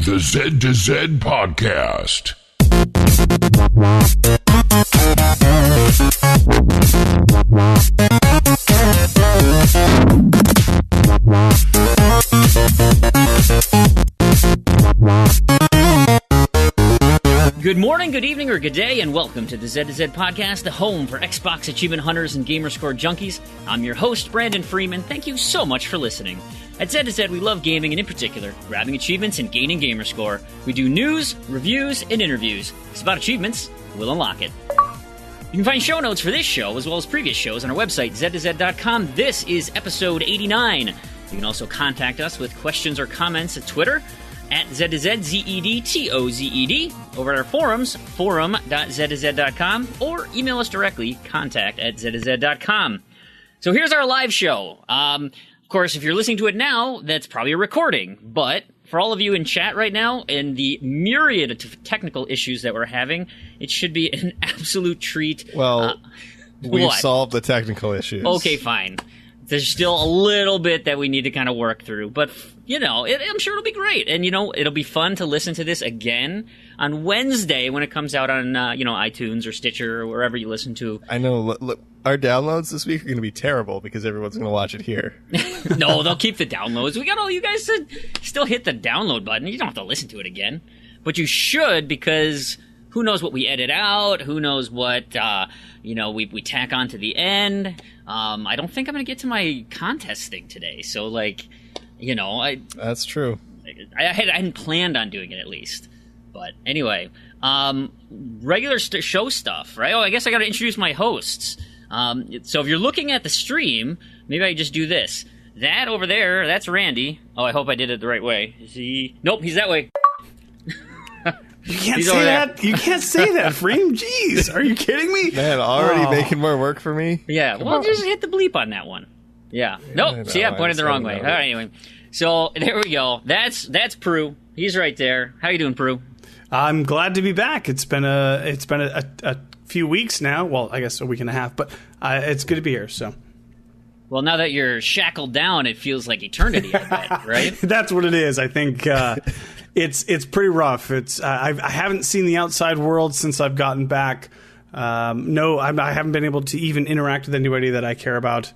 The Z to Z Podcast. Good morning, good evening, or good day, and welcome to the Z to Z Podcast, the home for Xbox achievement hunters and Gamerscore junkies. I'm your host, Brandon Fream, and thank you so much for listening. At Z to Z, we love gaming, and in particular, grabbing achievements and gaining Gamerscore. We do news, reviews, and interviews. It's about achievements. We'll unlock it. You can find show notes for this show, as well as previous shows, on our website, z2z.com. This is episode 89. You can also contact us with questions or comments at Twitter, at Z2Z, ZEDTOZED, over at our forums, forum.z2z.com, or email us directly, contact@z2z.com. So here's our live show. Of course, if you're listening to it now, that's probably a recording, but for all of you in chat right now and the myriad of technical issues that we're having, it should be an absolute treat. Well, we've solved the technical issues. Okay, fine. There's still a little bit that we need to kind of work through, but, you know, I'm sure it'll be great. And, you know, it'll be fun to listen to this again on Wednesday when it comes out on, iTunes or Stitcher or wherever you listen to. I know. Look, our downloads this week are going to be terrible because everyone's going to watch it here. No, they'll keep the downloads. We got all you guys to still hit the download button. You don't have to listen to it again. But you should, because who knows what we edit out? Who knows what, we tack on to the end? I don't think I'm going to get to my contest thing today. So, that's true. I hadn't planned on doing it, at least. But anyway, regular show stuff, right? Oh, I guess I got to introduce my hosts. So if you're looking at the stream, maybe I just do this. That over there, that's Randy. Oh, I hope I did it the right way. Is he? Nope, he's that way. You can't say that. You can't say that, Fream. Jeez, are you kidding me? Man, already making more work for me. Yeah, just hit the bleep on that one. Yeah. Nope. See, I pointed the wrong way. All right, anyway. So there we go. That's Prue. He's right there. How you doing, Prue? I'm glad to be back. It's been a few weeks now. Well, I guess a week and a half, but it's good to be here. So. Well, now that you're shackled down, it feels like eternity, I bet, right? That's what it is. I think it's pretty rough. I haven't seen the outside world since I've gotten back. I haven't been able to even interact with anybody that I care about.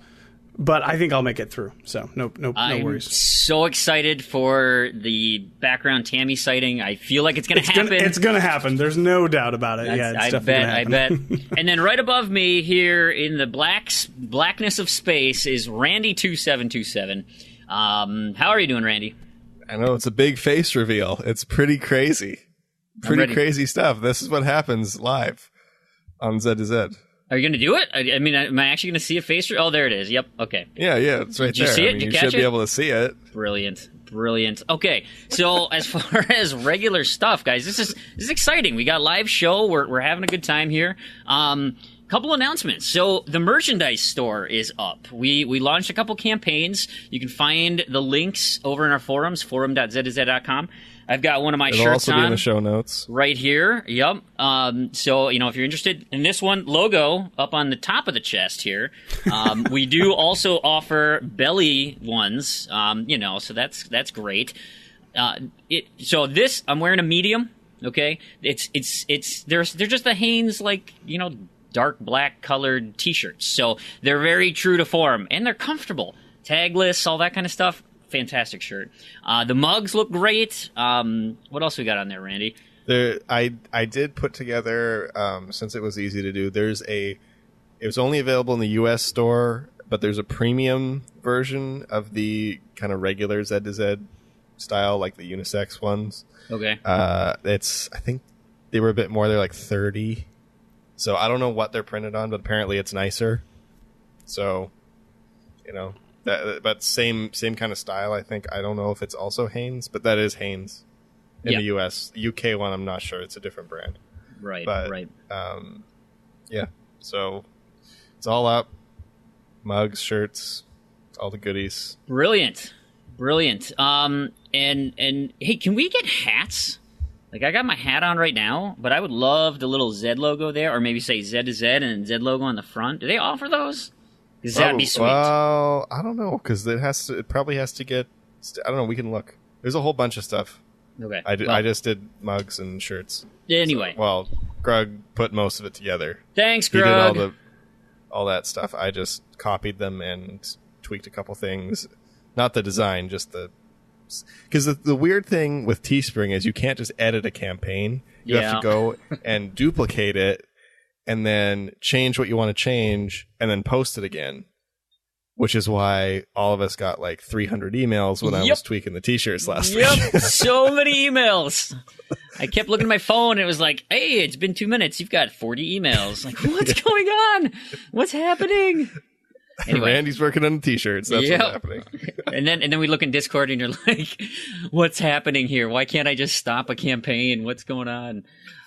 But I think I'll make it through, so no worries. I'm so excited for the background Tammy sighting. I feel like it's going to happen. It's going to happen. There's no doubt about it. I bet. And then right above me here in the blackness of space is Randy2727. How are you doing, Randy? I know, it's a big face reveal. It's pretty crazy. Pretty crazy stuff. This is what happens live on Z to Z. Are you going to do it? I mean, am I actually going to see a face? Oh, there it is. Yep. Okay. Yeah, it's right there. Did you see it? You should be able to see it. Brilliant. Okay, so as far as regular stuff, guys, this is exciting. We got live show. We're having a good time here. Couple announcements. So the merchandise store is up. We launched a couple campaigns. You can find the links over in our forums, forum.z2z.com. I've got one of my shirts on. It'll also be in the show notes. Right here. Yep. So, if you're interested in this one, logo up on the top of the chest here. We do also offer belly ones, so that's great. So this, I'm wearing a medium, okay? They're just the Hanes, dark black colored t-shirts. So they're very true to form, and they're comfortable. Tagless, all that kind of stuff. Fantastic shirt. The mugs look great. What else we got on there, Randy? I did put together, since it was easy to do, it was only available in the US store, but there's a premium version of the kind of regular Z to Z style, like the unisex ones. Okay. I think they were a bit more, they're like 30. So I don't know what they're printed on, but apparently it's nicer. So, but same kind of style, I think. I don't know if it's also Hanes, but that is Hanes in the US. The UK one, I'm not sure. It's a different brand. Right, but, right. Yeah, so it's all up. Mugs, shirts, all the goodies. Brilliant. And hey, can we get hats? I got my hat on right now, but I would love the little Z logo there, or maybe say Z to Z and Z logo on the front. Do they offer those? Because that'd be sweet. Well, I don't know, because it probably has to get. I don't know. We can look. There's a whole bunch of stuff. Okay. I just did mugs and shirts. Anyway. So, well, Grug put most of it together. Thanks, He Grug. did all that stuff. I just copied them and tweaked a couple things. Not the design, just the... Because the weird thing with Teespring is you can't just edit a campaign. You have to go and duplicate it and then change what you want to change and then post it again. Which is why all of us got like 300 emails when I was tweaking the t-shirts last week. So many emails. I kept looking at my phone and it was like, hey, it's been 2 minutes. You've got 40 emails. Like, what's going on? What's happening? Anyway. Randy's working on the t-shirts. That's what's happening. and then we look in Discord and you're like, what's happening here? Why can't I just stop a campaign? What's going on?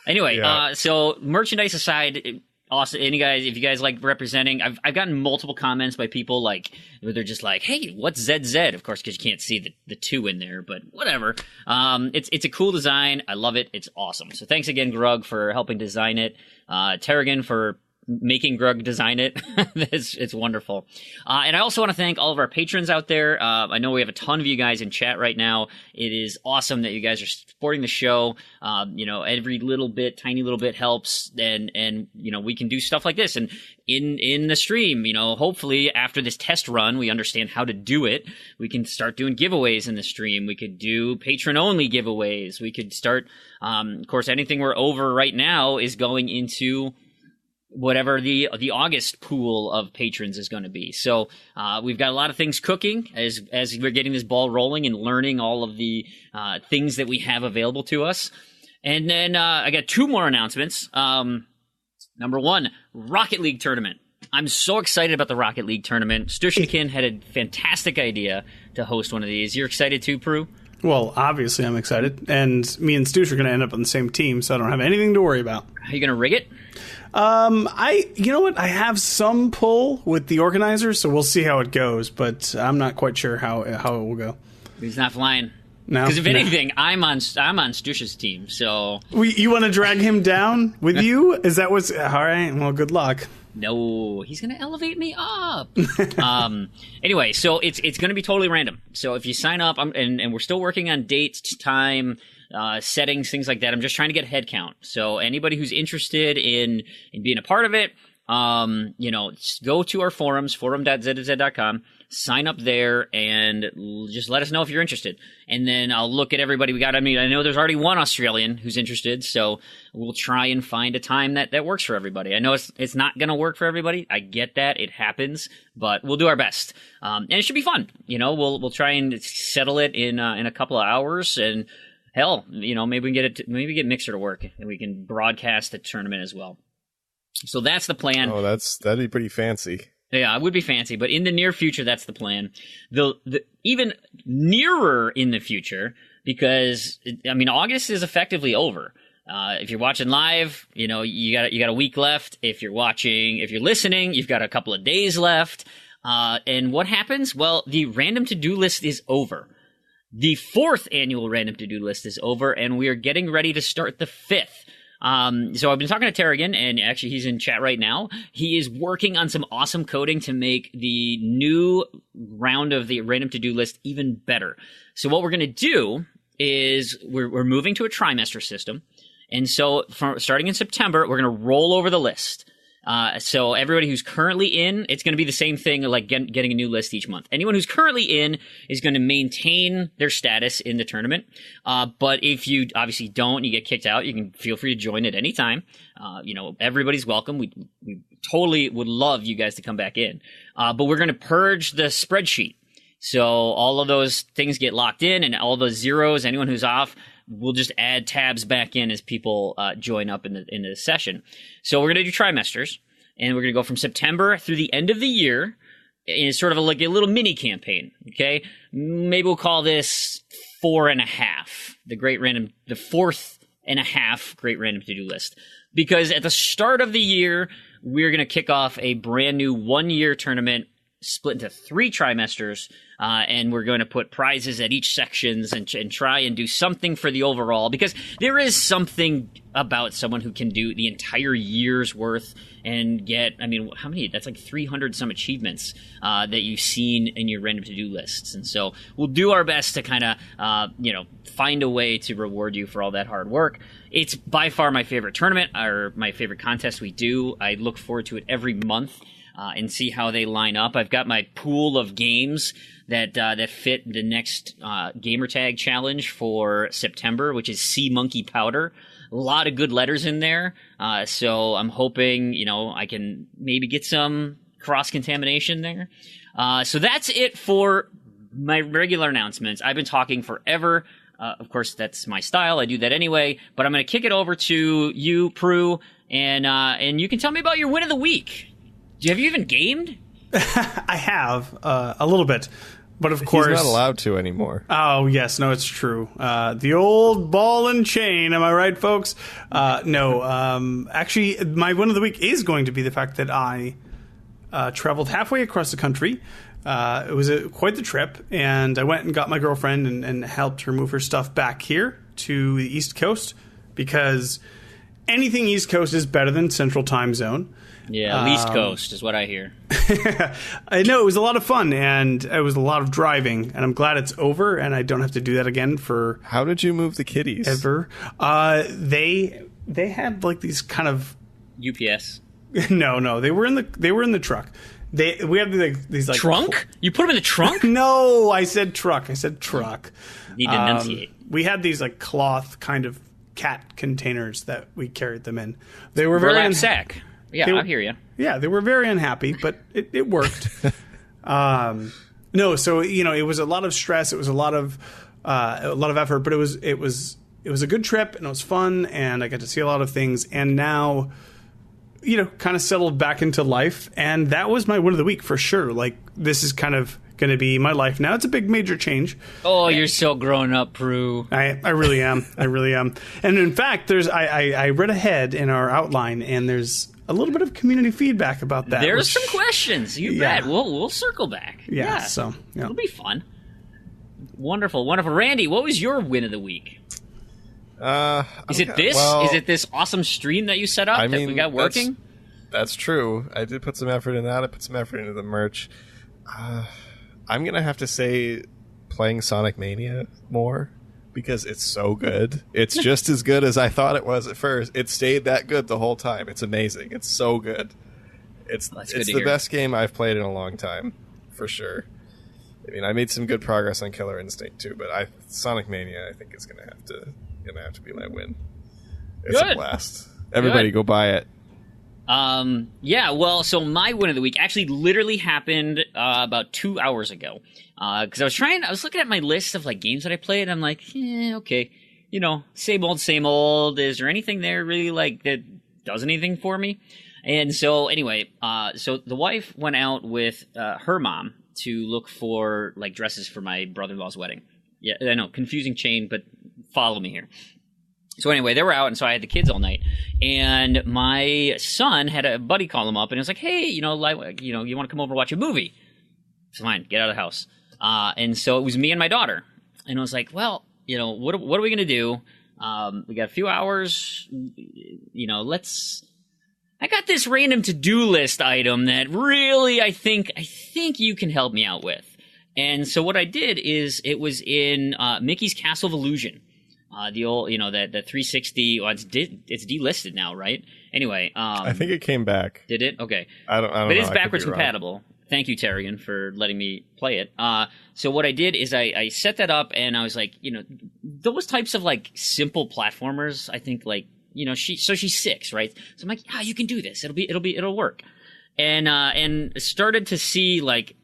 Anyway, so merchandise aside, awesome. And if you guys like representing, I've gotten multiple comments by people like where they're just like, "Hey, what's ZZ?" Of course, because you can't see the 2 in there, but whatever. It's a cool design. I love it. It's awesome. So thanks again, Grug, for helping design it. Tarragon for making Grug design it. It's wonderful. And I also want to thank all of our patrons out there. I know we have a ton of you guys in chat right now. It is awesome that you guys are supporting the show. Every little bit, tiny little bit helps. And we can do stuff like this. And in the stream, hopefully after this test run, we understand how to do it. We can start doing giveaways in the stream. We could do patron-only giveaways. We could start, of course, anything we're over right now is going into whatever the August pool of patrons is going to be. So we've got a lot of things cooking as we're getting this ball rolling and learning all of the things that we have available to us. And then I got 2 more announcements. Number 1, Rocket League tournament. I'm so excited about the Rocket League tournament. Stushinkin had a fantastic idea to host one of these. You're excited too, Prue? Well, obviously I'm excited. And me and Stush are going to end up on the same team, so I don't have anything to worry about. Are you going to rig it? You know what? I have some pull with the organizers, so we'll see how it goes, but I'm not quite sure how it will go. He's not flying. No. Because if anything, I'm on Stush's team, so... You want to drag him down with you? Is that what's... All right, well, good luck. No, he's going to elevate me up. Anyway, so it's going to be totally random. So if you sign up, and we're still working on dates, time... settings, things like that. I'm just trying to get a head count. So anybody who's interested in being a part of it, go to our forums, forum.zzz.com, sign up there, and just let us know if you're interested. And then I'll look at everybody we got. I know there's already one Australian who's interested, so we'll try and find a time that works for everybody. I know it's not going to work for everybody. I get that. It happens, but we'll do our best. And it should be fun. We'll try and settle it in a couple of hours, and hell, maybe we can get Mixer to work and we can broadcast the tournament as well. So that's the plan. Oh, that'd be pretty fancy. Yeah, it would be fancy, but in the near future, that's the plan. The even nearer in the future, because August is effectively over. If you're watching live, you got a week left. If you're listening, you've got a couple of days left. And what happens? Well, the random to-do list is over. The 4th annual random to-do list is over, and we are getting ready to start the 5th. So I've been talking to Tarragon, and actually he's in chat right now. He is working on some awesome coding to make the new round of the random to-do list even better. So what we're going to do is we're moving to a trimester system. And so starting in September, we're going to roll over the list. So everybody who's currently in, it's going to be the same thing, like getting a new list each month. Anyone who's currently in is going to maintain their status in the tournament. But if you obviously don't, you get kicked out, you can feel free to join at any time. Everybody's welcome. We totally would love you guys to come back in. But we're going to purge the spreadsheet. So all of those things get locked in, and all those zeros, anyone who's off, we'll just add tabs back in as people join up in the session. So we're going to do trimesters, and we're going to go from September through the end of the year in sort of like a little mini campaign. Okay, maybe we'll call this 4.5, the 4th and a half great random to-do list, because at the start of the year we're going to kick off a brand new 1-year tournament split into 3 trimesters, and we're going to put prizes at each sections and try and do something for the overall, because there is something about someone who can do the entire year's worth and get, I mean, how many? That's like 300 some achievements that you've seen in your random to-do lists. And so we'll do our best to kind of, find a way to reward you for all that hard work. It's by far my favorite tournament, or my favorite contest we do. I look forward to it every month. And see how they line up. I've got my pool of games that fit the next Gamertag challenge for September, which is Sea Monkey Powder. A lot of good letters in there, so I'm hoping I can maybe get some cross-contamination there. So that's it for my regular announcements. I've been talking forever. Of course, that's my style. I do that anyway. But I'm going to kick it over to you, Prue, and you can tell me about your win of the week. Have you even gamed? I have a little bit, but of course he's not allowed to anymore. Oh yes, no, it's true. The old ball and chain. Am I right, folks? No. Actually, my win of the week is going to be the fact that I traveled halfway across the country. It was quite the trip, and I went and got my girlfriend and helped her move her stuff back here to the East Coast, because anything East Coast is better than Central Time Zone. Yeah, East Coast is what I hear. I know, it was a lot of fun, and it was a lot of driving, and I'm glad it's over, and I don't have to do that again for... How did you move the kitties? Ever. They had like these kind of... UPS. No, they were in the truck. We had these like... Trunk? You put them in the trunk? No, I said truck. Need to enunciate. We had these like cloth kind of cat containers that we carried them in. They were very... sack. Yeah, I hear you. Yeah, they were very unhappy, but it worked. No, so it was a lot of stress. It was a lot of effort, but it was a good trip, and it was fun, and I got to see a lot of things. And now, kind of settled back into life, and that was my win of the week for sure. Like, this is kind of going to be my life now. It's a big major change. Oh, you're so grown up, Prue. I really am. I really am. And in fact, I read ahead in our outline, and there's a little bit of community feedback about that. There's some questions. You bet. We'll circle back. Yeah. So it'll be fun. Wonderful. Randy, what was your win of the week? Is it this? Well, is it this awesome stream that you set up that we got working? That's true. I did put some effort in that. I put some effort into the merch. I'm gonna have to say playing Sonic Mania more, because it's so good. It's just as good as I thought it was at first. It stayed that good the whole time. It's amazing. It's so good. It's the best game I've played in a long time, for sure. I mean, I made some good progress on Killer Instinct too, but Sonic Mania I think is gonna have to be my win. It's a blast. Everybody go buy it. Yeah, well, so my win of the week actually literally happened about 2 hours ago. Because I was looking at my list of like games that I played, and I'm like, okay, same old. Is there anything there really like that does anything for me? And so anyway, so the wife went out with her mom to look for like dresses for my brother-in-law's wedding. Yeah, I know, confusing chain, but follow me here. So anyway, they were out, and so I had the kids all night. And my son had a buddy call him up, and he was like, "Hey, you want to come over and watch a movie?" Fine, get out of the house. And so it was me and my daughter, and I was like, "Well, what are we gonna do? We got a few hours. I got this random to-do list item that really I think you can help me out with." And so what I did is it was in Mickey's Castle of Illusion. The old, the 360. Well, it's delisted now, right? Anyway, I think it came back. Did it? Okay. I don't know. But it's backwards compatible. Thank you, Tarragon, for letting me play it. So what I did is I set that up, and I was like, those types of like simple platformers. I think like she's 6, right? So I'm like, you can do this. It'll work. And started to see like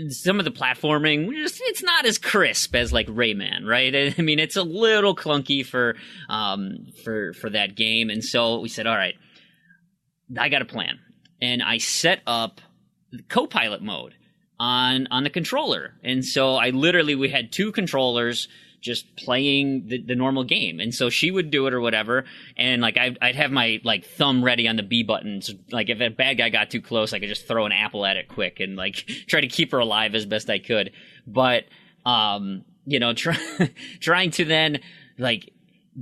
some of the platforming, it's not as crisp as like Rayman, right? I mean, it's a little clunky for that game. And so we said, all right, I got a plan. And I set up co-pilot mode on the controller. And so we had 2 controllers just playing the normal game. And so she would do it or whatever. And like, I'd have my like thumb ready on the B button. So like if a bad guy got too close, I could just throw an apple at it quick and like try to keep her alive as best I could. But, you know, trying to then like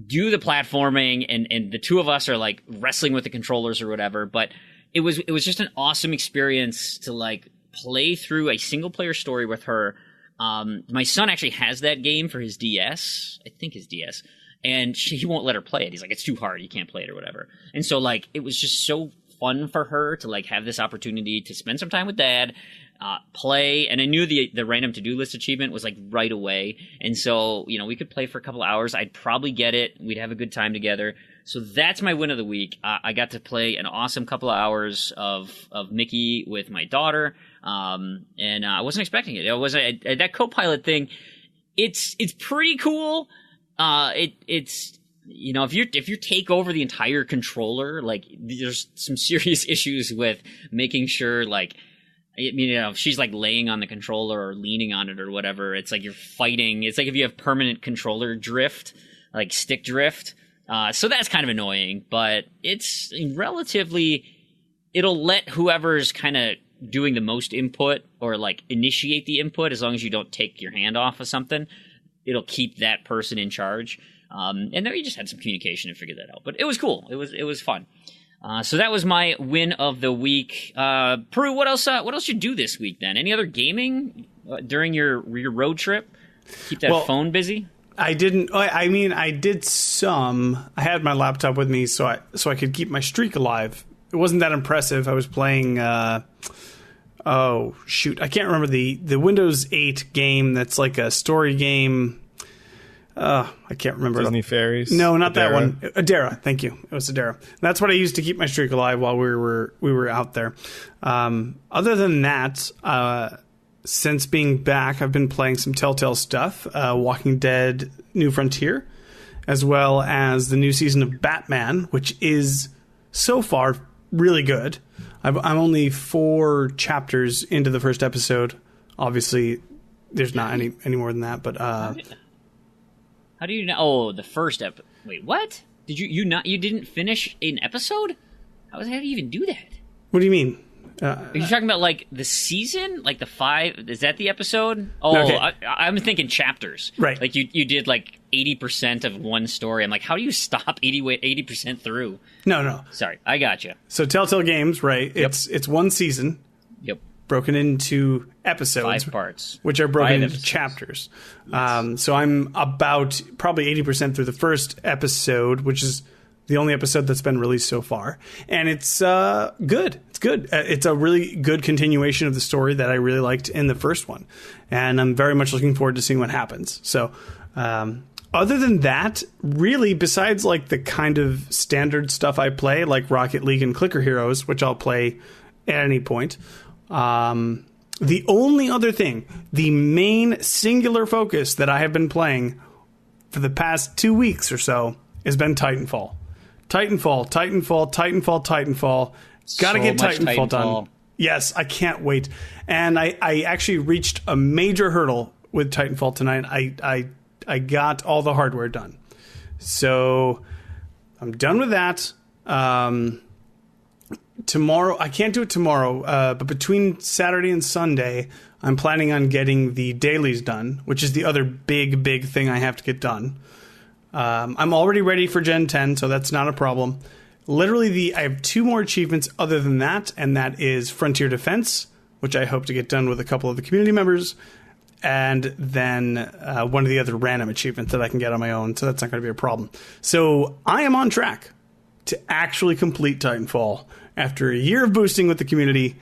do the platforming and the two of us are like wrestling with the controllers or whatever. But it was just an awesome experience to like play through a single player story with her. My son actually has that game for his DS, I think his DS, and he won't let her play it. He's like, it's too hard, you can't play it or whatever. And so like, it was just so fun for her to like have this opportunity to spend some time with Dad, play, and I knew the random to-do list achievement was like right away. And so, you know, we could play for a couple hours. I'd probably get it. We'd have a good time together. So that's my win of the week. I got to play an awesome couple of hours of Mickey with my daughter. And I wasn't expecting it. It was that co-pilot thing. It's pretty cool. It's, you know, if you take over the entire controller, like there's some serious issues with making sure like, you know, if she's like laying on the controller or leaning on it or whatever, it's like you're fighting. It's like if you have permanent controller drift, like stick drift. So that's kind of annoying, but it's relatively, it'll let whoever's kind of doing the most input or like initiate the input, as long as you don't take your hand off of something, it'll keep that person in charge. And then we just had some communication and figured that out, but it was cool. It was fun. So that was my win of the week. Peru, what else you do this week then? Any other gaming during your road trip? Keep that phone busy? I didn't. I mean, I did some. I had my laptop with me so I could keep my streak alive. It wasn't that impressive. I was playing. Oh shoot! I can't remember the Windows 8 game that's like a story game. I can't remember. Disney Fairies? No, not that one. Adara. Thank you. It was Adara. That's what I used to keep my streak alive while we were out there. Other than that, since being back, I've been playing some Telltale stuff. Walking Dead: New Frontier, as well as the new season of Batman, which is so far really good. I'm only 4 chapters into the first episode. Obviously, there's not any more than that, but. How do you know? Oh, the first episode. Wait, what? Did you didn't finish an episode? How do you even do that? What do you mean? Are you talking about like the season, like the 5? Is that the episode? Oh, okay. I'm thinking chapters. Right. Like you did like 80% of one story. I'm like, how do you stop 80% through? No. Sorry, I got you. So Telltale Games, right? Yep. It's one season. Yep. Broken into episodes, 5 parts, which are broken into episodes. chapters. Yes. So I'm about probably 80% through the first episode, which is the only episode that's been released so far, and it's good. It's good. It's a really good continuation of the story that I really liked in the first one, and I'm very much looking forward to seeing what happens. So, other than that, really, besides like the kind of standard stuff I play, like Rocket League and Clicker Heroes, which I'll play at any point. The only other thing, the main singular focus that I have been playing for the past 2 weeks or so has been Titanfall. Titanfall. Gotta get Titanfall done. Yes, I can't wait. And I actually reached a major hurdle with Titanfall tonight. I got all the hardware done. So I'm done with that. Tomorrow, I can't do it tomorrow, but between Saturday and Sunday, I'm planning on getting the dailies done, which is the other big thing I have to get done. I'm already ready for Gen 10, so that's not a problem. Literally, I have 2 more achievements other than that, and that is Frontier Defense, which I hope to get done with a couple of the community members, and then one of the other random achievements that I can get on my own, so that's not going to be a problem. So I am on track to actually complete Titanfall after a year of boosting with the community.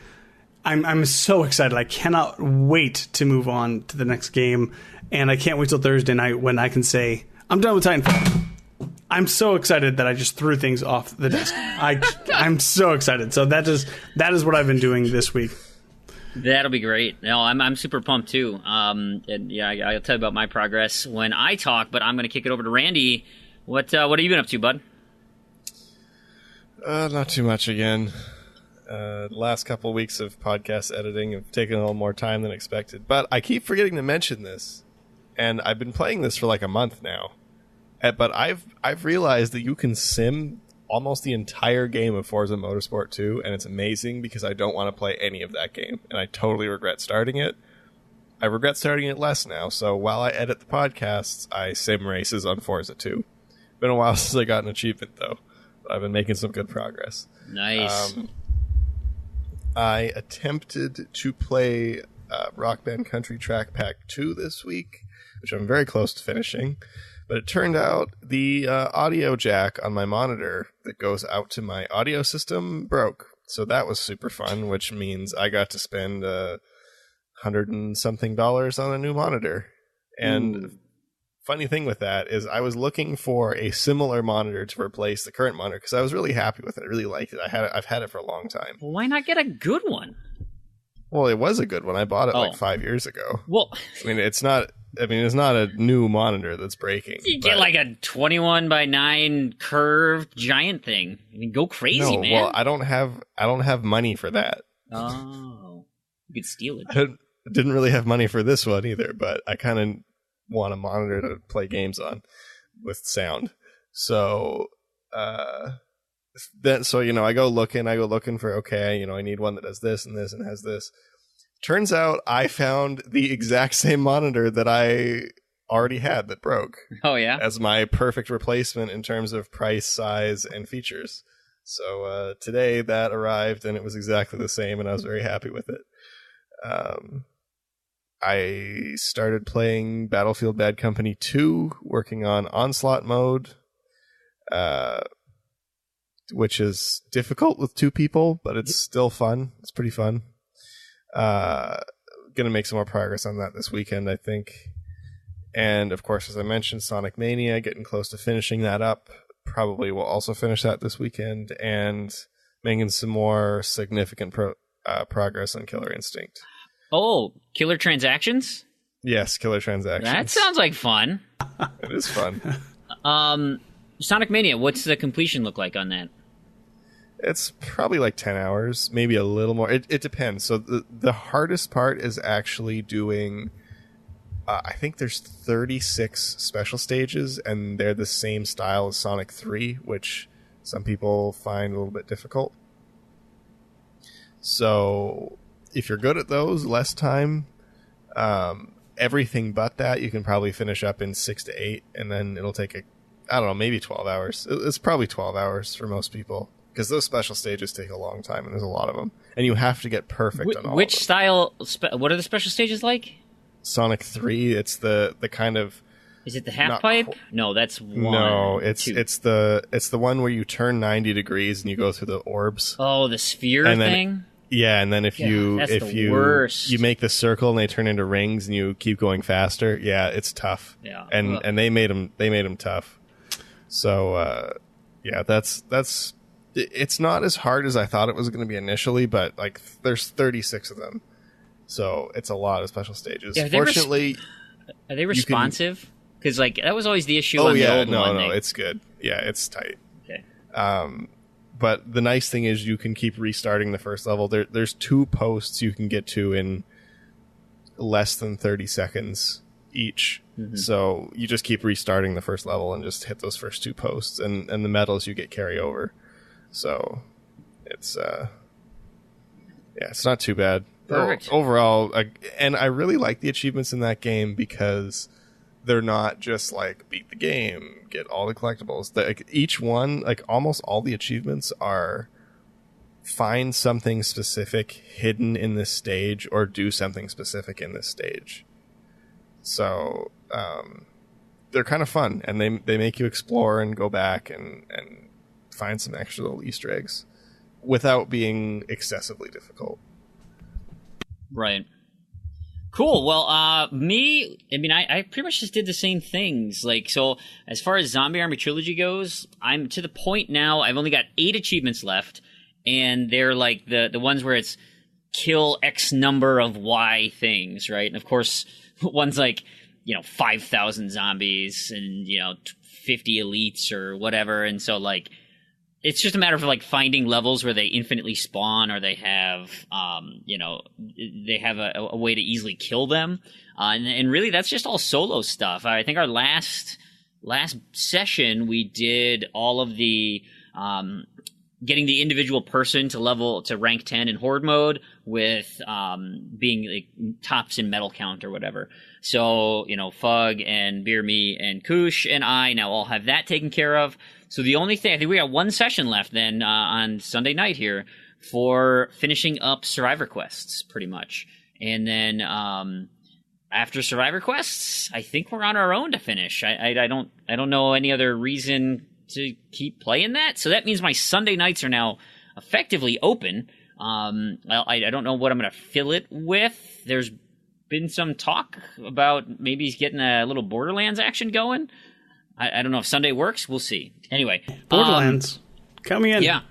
I'm so excited. I cannot wait to move on to the next game, and I can't wait till Thursday night when I can say, I'm done with Titanfall. I'm so excited that I just threw things off the desk. I'm so excited. So that is what I've been doing this week. That'll be great. No, I'm super pumped too. And yeah, I'll tell you about my progress when I talk. But I'm going to kick it over to Randy. What have you been up to, bud? Not too much again. The last couple of weeks of podcast editing have taken a little more time than expected. But I keep forgetting to mention this. and I've been playing this for like a month now. But I've realized that you can sim almost the entire game of Forza Motorsport 2, and it's amazing because I don't want to play any of that game, and I totally regret starting it. I regret starting it less now, so while I edit the podcasts, I sim races on Forza 2. Been a while since I got an achievement, though. But I've been making some good progress. Nice. I attempted to play Rock Band Country Track Pack 2 this week, which I'm very close to finishing. But it turned out the audio jack on my monitor that goes out to my audio system broke. So that was super fun, which means I got to spend $100 and something on a new monitor. And funny thing with that is I was looking for a similar monitor to replace the current monitor because I was really happy with it. I really liked it. I've had it for a long time. Well, why not get a good one? Well, it was a good one. I bought it like 5 years ago. Well, it's not a new monitor that's breaking. You get like a 21:9 curved giant thing. I mean, go crazy, man. Well, I don't have money for that. Oh, you could steal it. I didn't really have money for this one either, but I kind of want a monitor to play games on with sound. So, I go looking for, I need one that does this and this and has this. Turns out I found the exact same monitor that I already had that broke. Oh, yeah? As my perfect replacement in terms of price, size, and features. So today that arrived and it was exactly the same and I was very happy with it. I started playing Battlefield Bad Company 2, working on Onslaught mode, which is difficult with 2 people, but it's still fun. It's pretty fun. Gonna make some more progress on that this weekend, I think. And of course, as I mentioned, Sonic Mania, getting close to finishing that up. Probably will also finish that this weekend, and making some more significant progress on Killer Instinct. Oh, Killer Transactions? Yes, Killer Transactions. That sounds like fun. It is fun. Sonic Mania, what's the completion look like on that? It's probably like 10 hours, maybe a little more. It depends. So the hardest part is actually doing, I think there's 36 special stages, and they're the same style as Sonic 3, which some people find a little bit difficult. So if you're good at those, less time. Everything but that, you can probably finish up in 6 to 8, and then it'll take maybe 12 hours. It's probably 12 hours for most people. Because those special stages take a long time, and there's a lot of them. And you have to get perfect on all which of them. style? What are the special stages like? Sonic 3, it's the kind of... Is it the half pipe? No, that's one. No, it's the one where you turn 90 degrees and you go through the orbs. Oh, the sphere thing? Yeah, and then if you worst. you make the circle and they turn into rings and you keep going faster, yeah, it's tough. Yeah. And they made them tough. So that's it's not as hard as I thought it was going to be initially, but like there's 36 of them. So it's a lot of special stages. Yeah, Fortunately, are they responsive? Because like that was always the issue on the old one. No, it's good. Yeah, it's tight. Okay. But the nice thing is you can keep restarting the first level. There's 2 posts you can get to in less than 30 seconds each. Mm-hmm. So you just keep restarting the first level and just hit those first 2 posts, and the medals you get carry over. So it's it's not too bad. Perfect. Overall, and I really like the achievements in that game because they're not just like beat the game, get all the collectibles. Each one, like almost all the achievements are find something specific hidden in this stage or do something specific in this stage. So they're kind of fun, and they make you explore and go back and find some extra little Easter eggs without being excessively difficult. Right. Cool. Well, I pretty much just did the same things. Like, so as far as Zombie Army Trilogy goes, I'm to the point now, I've only got 8 achievements left, and they're like the ones where it's kill X number of Y things, right? And of course, one's like, 5,000 zombies and, 50 elites or whatever. And so like, it's just a matter of like finding levels where they infinitely spawn, or they have, they have a way to easily kill them. And really, that's just all solo stuff. I think our last session we did all of the getting the individual person to rank 10 in horde mode with being like tops in medal count or whatever. So Fug and Beer Me and Koosh and I now all have that taken care of. So the only thing, I think we got one session left then on Sunday night here for finishing up Survivor Quests, pretty much. And then after Survivor Quests, I think we're on our own to finish. I don't know any other reason to keep playing that. So that means my Sunday nights are now effectively open. I don't know what I'm going to fill it with. There's been some talk about maybe getting a little Borderlands action going. I don't know if Sunday works. We'll see. Anyway, Borderlands, count me in. Yeah,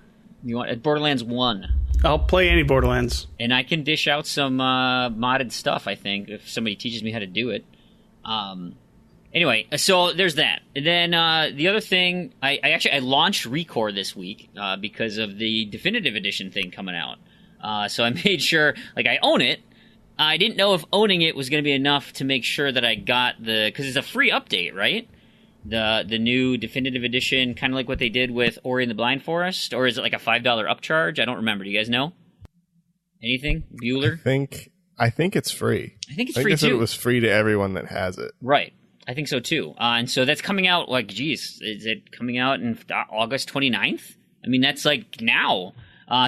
you want Borderlands 1? I'll play any Borderlands, and I can dish out some modded stuff. I think if somebody teaches me how to do it. Anyway, so there's that. And then the other thing, I launched Recore this week because of the Definitive Edition thing coming out. So I made sure, I own it. I didn't know if owning it was going to be enough to make sure that I got because it's a free update, right? The new Definitive Edition, kind of like what they did with Ori and the Blind Forest, or is it like a $5 upcharge? I don't remember. Do you guys know? Anything? Bueller? I think it's free. I think it's free, too. Said it was free to everyone that has it. Right. I think so, too. And so that's coming out, is it coming out in August 29th? I mean, that's now.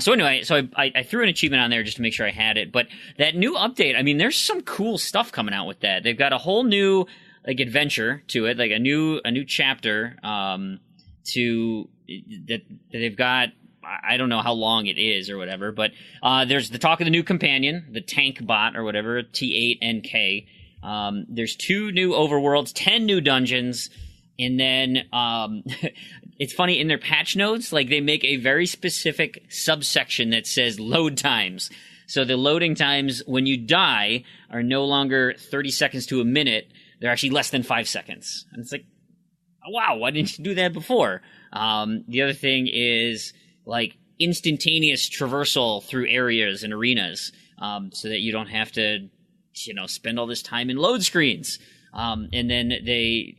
So anyway, I threw an achievement on there just to make sure I had it. But that new update, I mean, there's some cool stuff coming out with that. They've got a whole new adventure to it, a new chapter that they've got. I don't know how long it is or whatever, but there's the talk of the new companion, the tank bot or whatever, T8NK. There's 2 new overworlds, 10 new dungeons, and then it's funny, in their patch notes, they make a very specific subsection that says load times. So the loading times when you die are no longer 30 seconds to a minute. They're actually less than 5 seconds. And it's oh, wow, why didn't you do that before? The other thing is instantaneous traversal through areas and arenas, so that you don't have to, spend all this time in load screens. And then they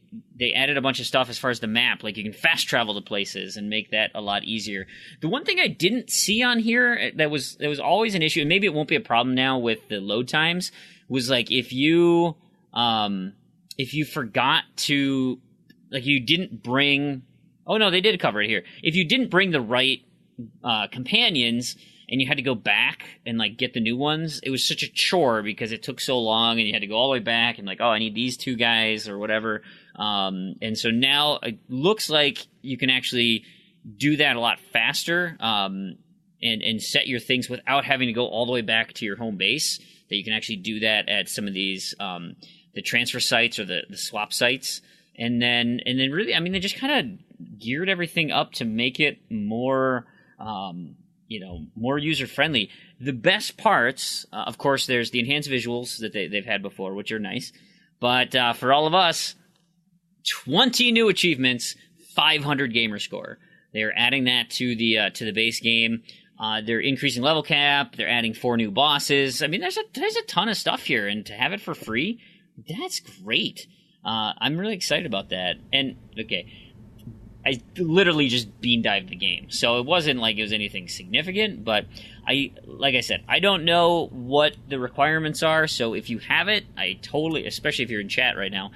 added a bunch of stuff as far as the map, you can fast travel to places and make that a lot easier. The one thing I didn't see on here that was always an issue, and maybe it won't be a problem now with the load times, was if you forgot to, you didn't bring, oh no, they did cover it here. If you didn't bring the right companions and you had to go back and get the new ones, it was such a chore because it took so long and you had to go all the way back and oh, I need these 2 guys or whatever. And so now it looks like you can actually do that a lot faster and set your things without having to go all the way back to your home base, that you can actually do that at some of these the transfer sites or the swap sites. And then really, I mean, they just kind of geared everything up to make it more more user-friendly. The best parts, of course, there's the enhanced visuals that they've had before, which are nice. But for all of us, 20 new achievements, 500 Gamerscore. They're adding that to the base game. They're increasing level cap. They're adding 4 new bosses. I mean, there's a ton of stuff here, and to have it for free, that's great. I'm really excited about that. And, okay, I literally just bean-dived the game. So it wasn't like it was anything significant, but like I said, I don't know what the requirements are. So if you have it, I totally, especially if you're in chat right now,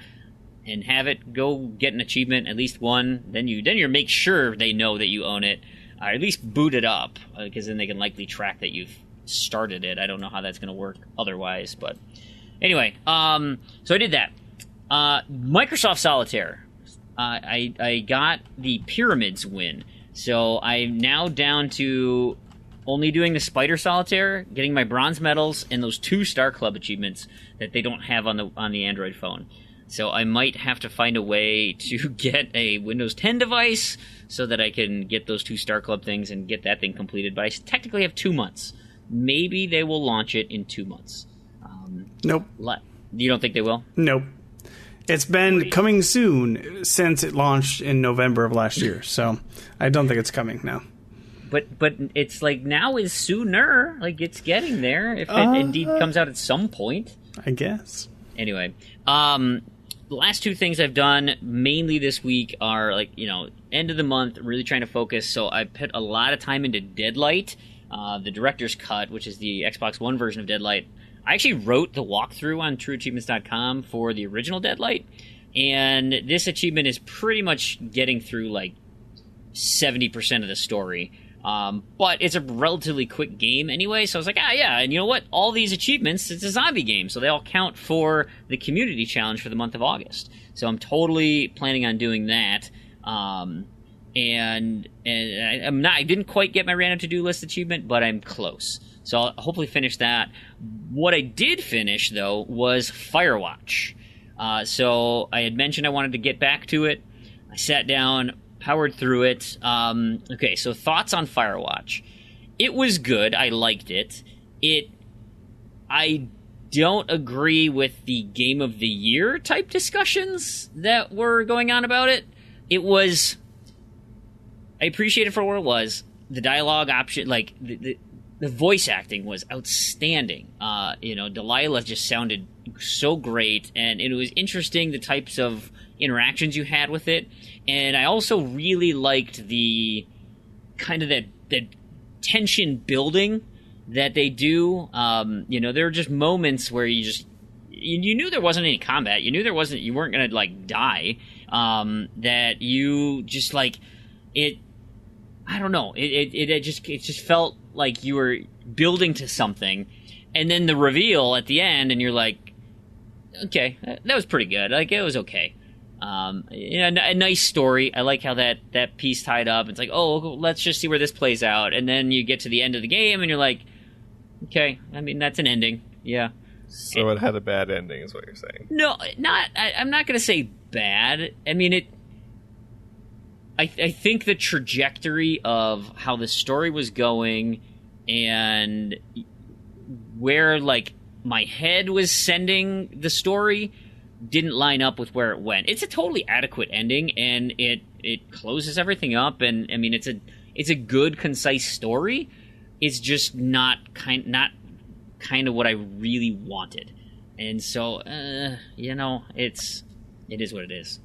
and have it, go get an achievement, at least one. Then you make sure they know that you own it, or at least boot it up, because then they can likely track that you've started it. I don't know how that's going to work otherwise, but anyway, so I did that. Microsoft Solitaire. I got the Pyramids win, so I'm now down to only doing the Spider Solitaire, getting my bronze medals, and those 2 Star Club achievements that they don't have on the Android phone. So I might have to find a way to get a Windows 10 device so that I can get those 2 Star Club things and get that thing completed. But I technically have 2 months. Maybe they will launch it in 2 months. Nope. You don't think they will? Nope. It's been coming soon since it launched in November of last year, so I don't think it's coming now. But it's like now is sooner. Like it's getting there. If it indeed comes out at some point, I guess. Anyway, the last two things I've done mainly this week are like end of the month, really trying to focus. So I put a lot of time into Deadlight, the director's cut, which is the Xbox One version of Deadlight. I actually wrote the walkthrough on TrueAchievements.com for the original Deadlight, and this achievement is pretty much getting through like 70% of the story. But it's a relatively quick game anyway, so I was like, yeah, and you know what? All these achievements, it's a zombie game, so they all count for the community challenge for the month of August. So I'm totally planning on doing that. And I didn't quite get my random to-do list achievement, but I'm close. So I'll hopefully finish that. What I did finish, though, was Firewatch. So I had mentioned I wanted to get back to it. I sat down, powered through it. Okay, so thoughts on Firewatch. It was good. I liked it. I don't agree with the Game of the Year type discussions that were going on about it. I appreciate it for what it was. The dialogue option, like the voice acting was outstanding. Delilah just sounded so great, and it was interesting the types of interactions you had with it. And I also really liked the kind of that tension building that they do. There are just moments where you knew there wasn't any combat. You knew you weren't going to like die. That you just like it. I don't know. It just felt like you were building to something, and then the reveal at the end, and you're like, okay, that was pretty good. Like it was okay. A nice story. I like how that piece tied up. It's like, oh, let's just see where this plays out, and then you get to the end of the game, and you're like, okay, I mean that's an ending, yeah. So it had a bad ending, is what you're saying? No, I'm not going to say bad. I mean it. I think the trajectory of how the story was going and where like my head was sending the story didn't line up with where it went. It's a totally adequate ending, and it closes everything up, and I mean it's a good, concise story. It's just not kind of what I really wanted, and so it is what it is.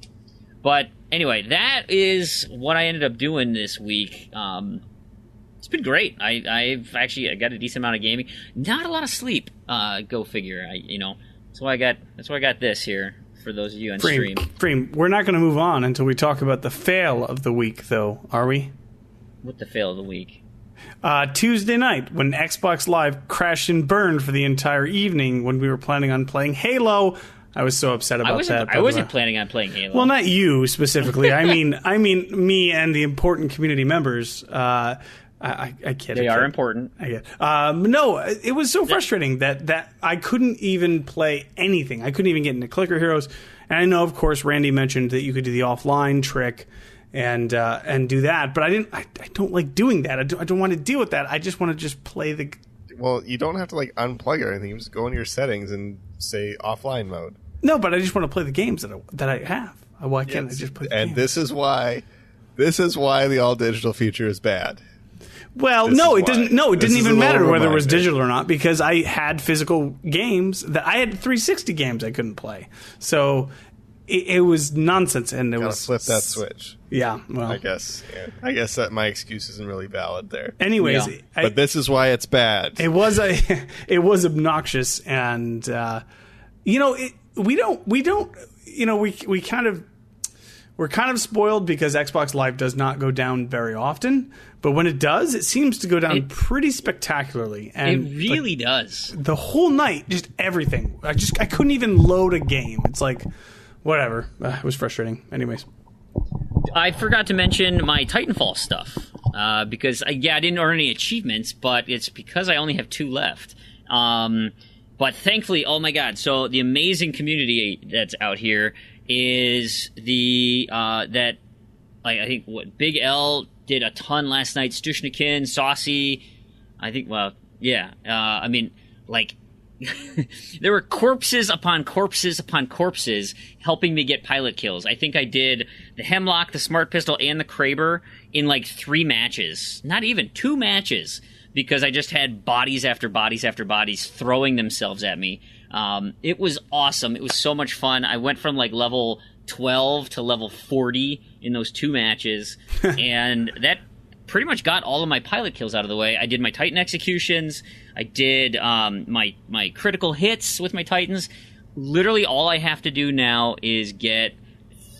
But anyway, that is what I ended up doing this week. It's been great. I've got a decent amount of gaming, not a lot of sleep. Go figure. That's why I got this here for those of you on stream. Fream, we're not going to move on until we talk about the fail of the week, though, are we? What the fail of the week? Tuesday night, when Xbox Live crashed and burned for the entire evening when we were planning on playing Halo. I was so upset about that. I wasn't planning on playing Halo. Well, not you specifically. I mean me and the important community members. I kid. They are important. I get. No, it was so frustrating that I couldn't even play anything. I couldn't even get into Clicker Heroes. And I know, of course, Randy mentioned that you could do the offline trick and do that, but I don't like doing that. I don't want to deal with that. I just want to just play the. Well, you don't have to like unplug or anything. You just go into your settings and say offline mode. No, but I just want to play the games that I have. Why can't I just play the games? And this is why the all digital feature is bad. Well, it didn't. No, it didn't even matter whether it was digital or not, because I had physical games that I had 360 games I couldn't play. So it was nonsense, and it was flip that switch. Yeah, well, I guess that my excuse isn't really valid there. Anyways, yeah. But this is why it's bad. It was obnoxious, and we're kind of spoiled because Xbox Live does not go down very often, but when it does, it seems to go down pretty spectacularly. And it really does. The whole night, just everything. I couldn't even load a game. It's like, whatever. It was frustrating. Anyways. I forgot to mention my Titanfall stuff, because I didn't earn any achievements, but it's because I only have 2 left. But thankfully, oh my god, so the amazing community that's out here is I think Big L did a ton last night, Stushnikin, Saucy, I think, well, yeah, there were corpses upon corpses upon corpses helping me get pilot kills. I think I did the Hemlock, the Smart Pistol, and the Kraber in like 3 matches. Not even 2 matches, because I just had bodies after bodies after bodies throwing themselves at me. It was awesome. It was so much fun. I went from like level 12 to level 40 in those 2 matches, and that pretty much got all of my pilot kills out of the way. I did my Titan executions. I did my critical hits with my Titans. Literally all I have to do now is get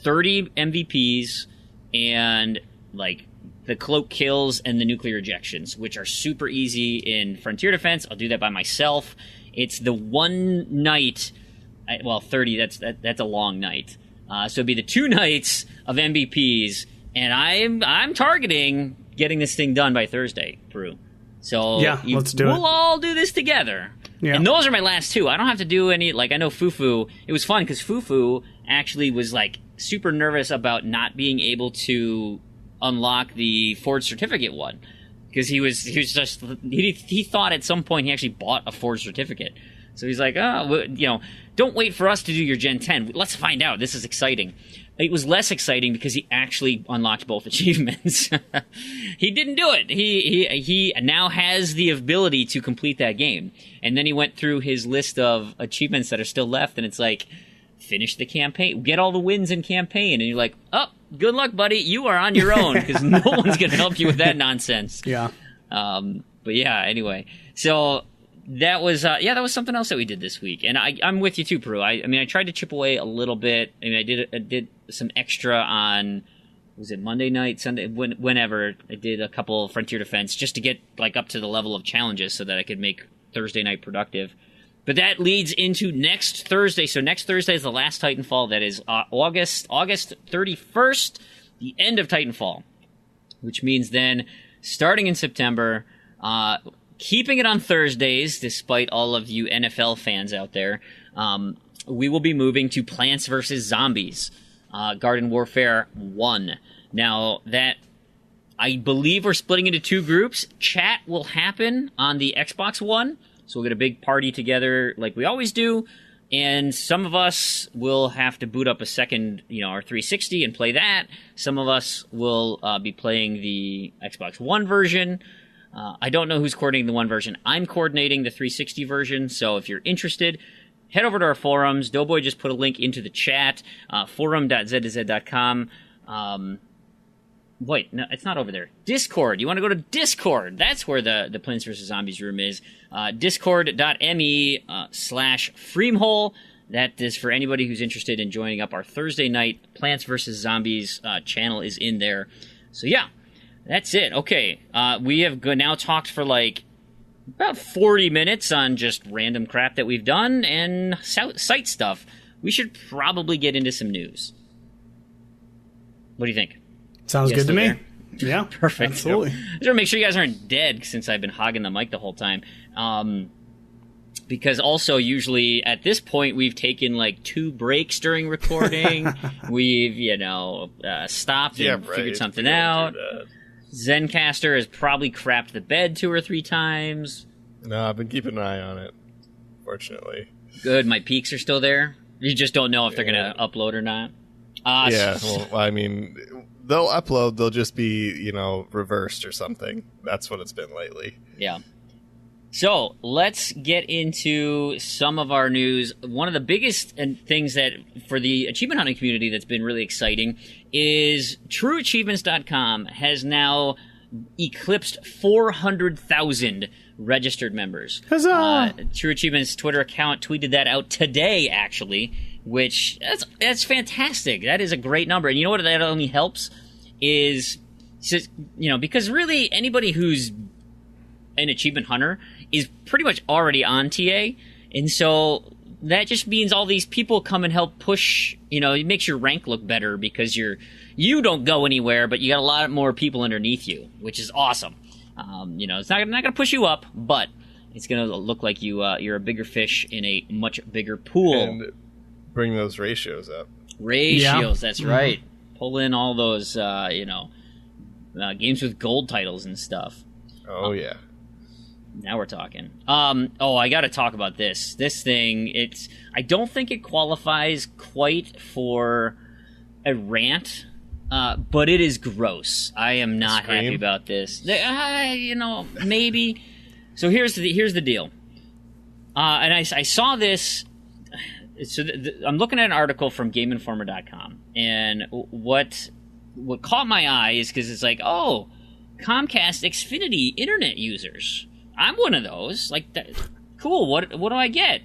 30 MVPs and like the cloak kills and the nuclear ejections, which are super easy in Frontier Defense. I'll do that by myself. It's the one night, 30, that's a long night. So it'd be the 2 nights of MVPs, and I'm targeting getting this thing done by Thursday, Prue. So yeah, let's do it. We'll all do this together. Yeah. And those are my last 2. I don't have to do any, like, I know Fufu, it was fun because Fufu actually was like super nervous about not being able to unlock the Forged Certificate one. Because he thought at some point he actually bought a Forged Certificate. So he's like, don't wait for us to do your Gen 10. Let's find out. This is exciting. It was less exciting because he actually unlocked both achievements. He didn't do it. He now has the ability to complete that game. And then he went through his list of achievements that are still left, and it's like, finish the campaign, get all the wins in campaign, and you're like, oh, good luck, buddy. You are on your own because no one's going to help you with that nonsense. Yeah. But yeah, anyway. So that was something else that we did this week, and I'm with you too, Peru. I mean, I tried to chip away a little bit. I mean, I did some extra on, was it Monday night, Sunday, whenever. I did a couple Frontier Defense just to get like up to the level of challenges so that I could make Thursday night productive. But that leads into next Thursday. So next Thursday is the last Titanfall. That is August 31st, the end of Titanfall, which means then starting in September. Keeping it on Thursdays, despite all of you NFL fans out there, we will be moving to Plants vs. Zombies, Garden Warfare 1. Now, that, I believe we're splitting into 2 groups. Chat will happen on the Xbox One, so we'll get a big party together like we always do, and some of us will have to boot up a second, our 360 and play that. Some of us will be playing the Xbox One version. I don't know who's coordinating the one version. I'm coordinating the 360 version, so if you're interested, head over to our forums. Doughboy just put a link into the chat, forum.z2z.com. Wait, no, it's not over there. Discord. You want to go to Discord. That's where the Plants vs. Zombies room is. Discord.me/Freamhole. That is for anybody who's interested in joining up our Thursday night Plants vs. Zombies channel is in there. So yeah. That's it. Okay. We have now talked for like about 40 minutes on just random crap that we've done and site stuff. We should probably get into some news. What do you think? Sounds good to me. There? Yeah. Perfect. Absolutely. I just want to make sure you guys aren't dead since I've been hogging the mic the whole time. Because also usually at this point we've taken like 2 breaks during recording. We've, stopped and figured something out. Zencaster has probably crapped the bed 2 or 3 times. No, I've been keeping an eye on it, fortunately. Good, my peaks are still there. You just don't know if they're going to upload or not. Well, I mean, they'll upload, they'll just be, reversed or something. That's what it's been lately. Yeah. So, let's get into some of our news. One of the biggest things that, for the achievement hunting community that's been really exciting is TrueAchievements.com has now eclipsed 400,000 registered members. Huzzah! True Achievements Twitter account tweeted that out today, actually, which, that's fantastic. That is a great number. And you know what that only helps is, because really anybody who's an achievement hunter is pretty much already on TA, and so that just means all these people come and help push. It makes your rank look better because you don't go anywhere, but you got a lot more people underneath you, which is awesome. It's not going to push you up, but it's going to look like you're a bigger fish in a much bigger pool. And bring those ratios up. That's right. Pull in all those games with gold titles and stuff. Oh yeah. Now we're talking. I got to talk about this. This thing, I don't think it qualifies quite for a rant, but it is gross. I am not happy about this. Maybe. So here's the deal. And I saw this. So I'm looking at an article from GameInformer.com, and what caught my eye is because it's like, oh, Comcast Xfinity internet users. I'm one of those. Like, cool. What do I get?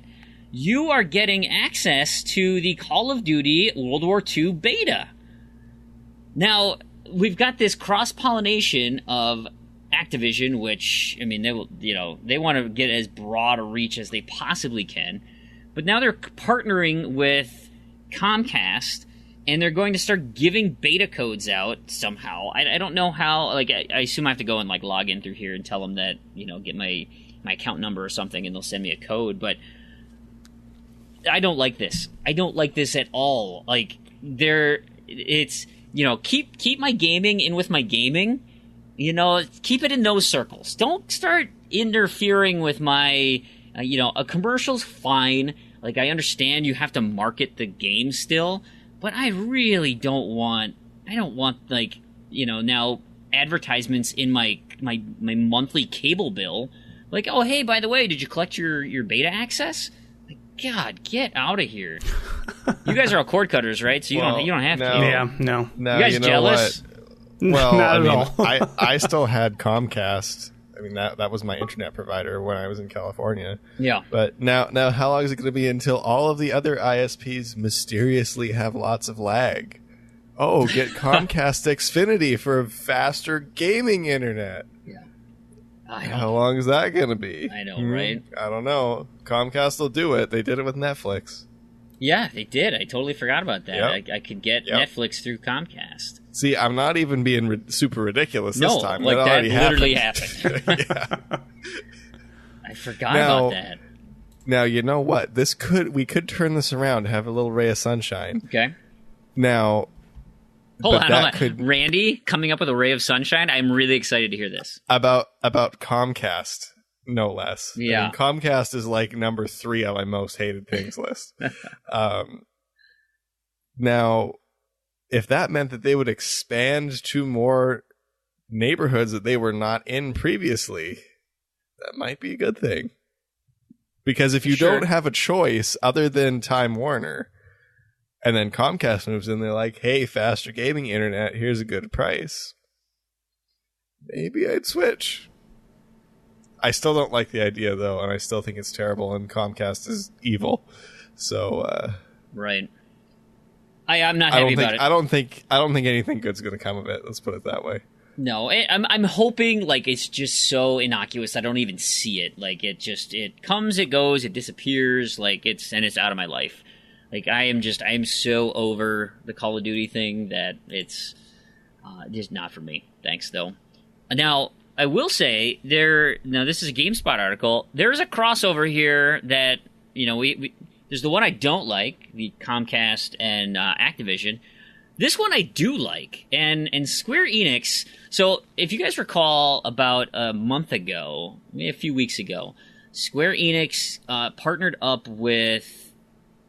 You are getting access to the Call of Duty World War II beta. Now, we've got this cross-pollination of Activision, which, I mean, they want to get as broad a reach as they possibly can. But now they're partnering with Comcast, and they're going to start giving beta codes out somehow. I don't know how. Like, I assume I have to go and like log in through here and tell them that, get my account number or something, and they'll send me a code. But I don't like this. I don't like this at all. Like, keep my gaming in with my gaming. Keep it in those circles. Don't start interfering with my. A commercial's fine. Like, I understand you have to market the game still. But I really don't want like, now advertisements in my monthly cable bill. Like, oh, hey, by the way, did you collect your beta access? Like, God, get out of here. You guys are all cord cutters, right? So you don't have to. Yeah, no. No, you guys jealous? What? Well, Not at all. I still had Comcast. I mean, that was my internet provider when I was in California. Yeah. But now how long is it going to be until all of the other ISPs mysteriously have lots of lag? Oh, get Comcast Xfinity for faster gaming internet. Yeah. How long is that going to be? I know, right? I don't know. Comcast will do it. They did it with Netflix. Yeah, they did. I totally forgot about that. Yep. I could get Netflix through Comcast. See, I'm not even being super ridiculous this time. Like that literally happened. happened. I forgot about that. Now, you know what? We could turn this around, have a little ray of sunshine. Okay. Now, hold on. Randy coming up with a ray of sunshine. I'm really excited to hear this. About Comcast, no less. Yeah. I mean, Comcast is like number 3 on my most hated things list. Now, if that meant that they would expand to more neighborhoods that they were not in previously, that might be a good thing. Because if you don't have a choice other than Time Warner, and then Comcast moves in, they're like, hey, faster gaming internet, here's a good price. Maybe I'd switch. I still don't like the idea, though, and I still think it's terrible, and Comcast is evil. So, right. I'm not happy about it. I don't think anything good's going to come of it. Let's put it that way. No, I'm hoping like it's just so innocuous I don't even see it. Like it comes, it goes, it disappears. Like it's out of my life. Like I am so over the Call of Duty thing that it's just not for me. Thanks though. Now I will say this is a GameSpot article. There's a crossover here that there's the one I don't like, the Comcast and Activision. This one I do like, and Square Enix. So if you guys recall, about a month ago, maybe a few weeks ago, Square Enix partnered up with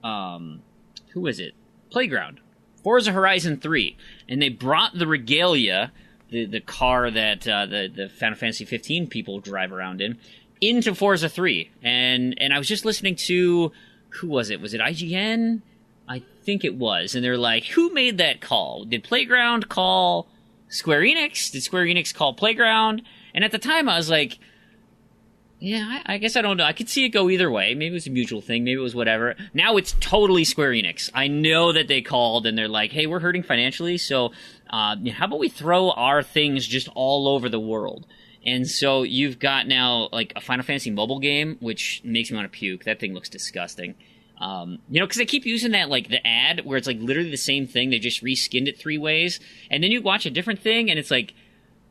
who is it? Playground, Forza Horizon 3, and they brought the Regalia, the car that the Final Fantasy 15 people drive around in, into Forza 3. And I was just listening to. Who was it? Was it IGN? I think it was. And they're like, who made that call? Did Playground call Square Enix? Did Square Enix call Playground? And at the time, I was like, yeah, I guess I don't know. I could see it go either way. Maybe it was a mutual thing. Maybe it was whatever. Now it's totally Square Enix. I know that they called and they're like, hey, we're hurting financially, so how about we throw our things just all over the world? And so you've got now like a Final Fantasy mobile game, which makes me want to puke. That thing looks disgusting. Because they keep using that, like the ad where it's like literally the same thing. They just reskinned it 3 ways. And then you watch a different thing and it's like,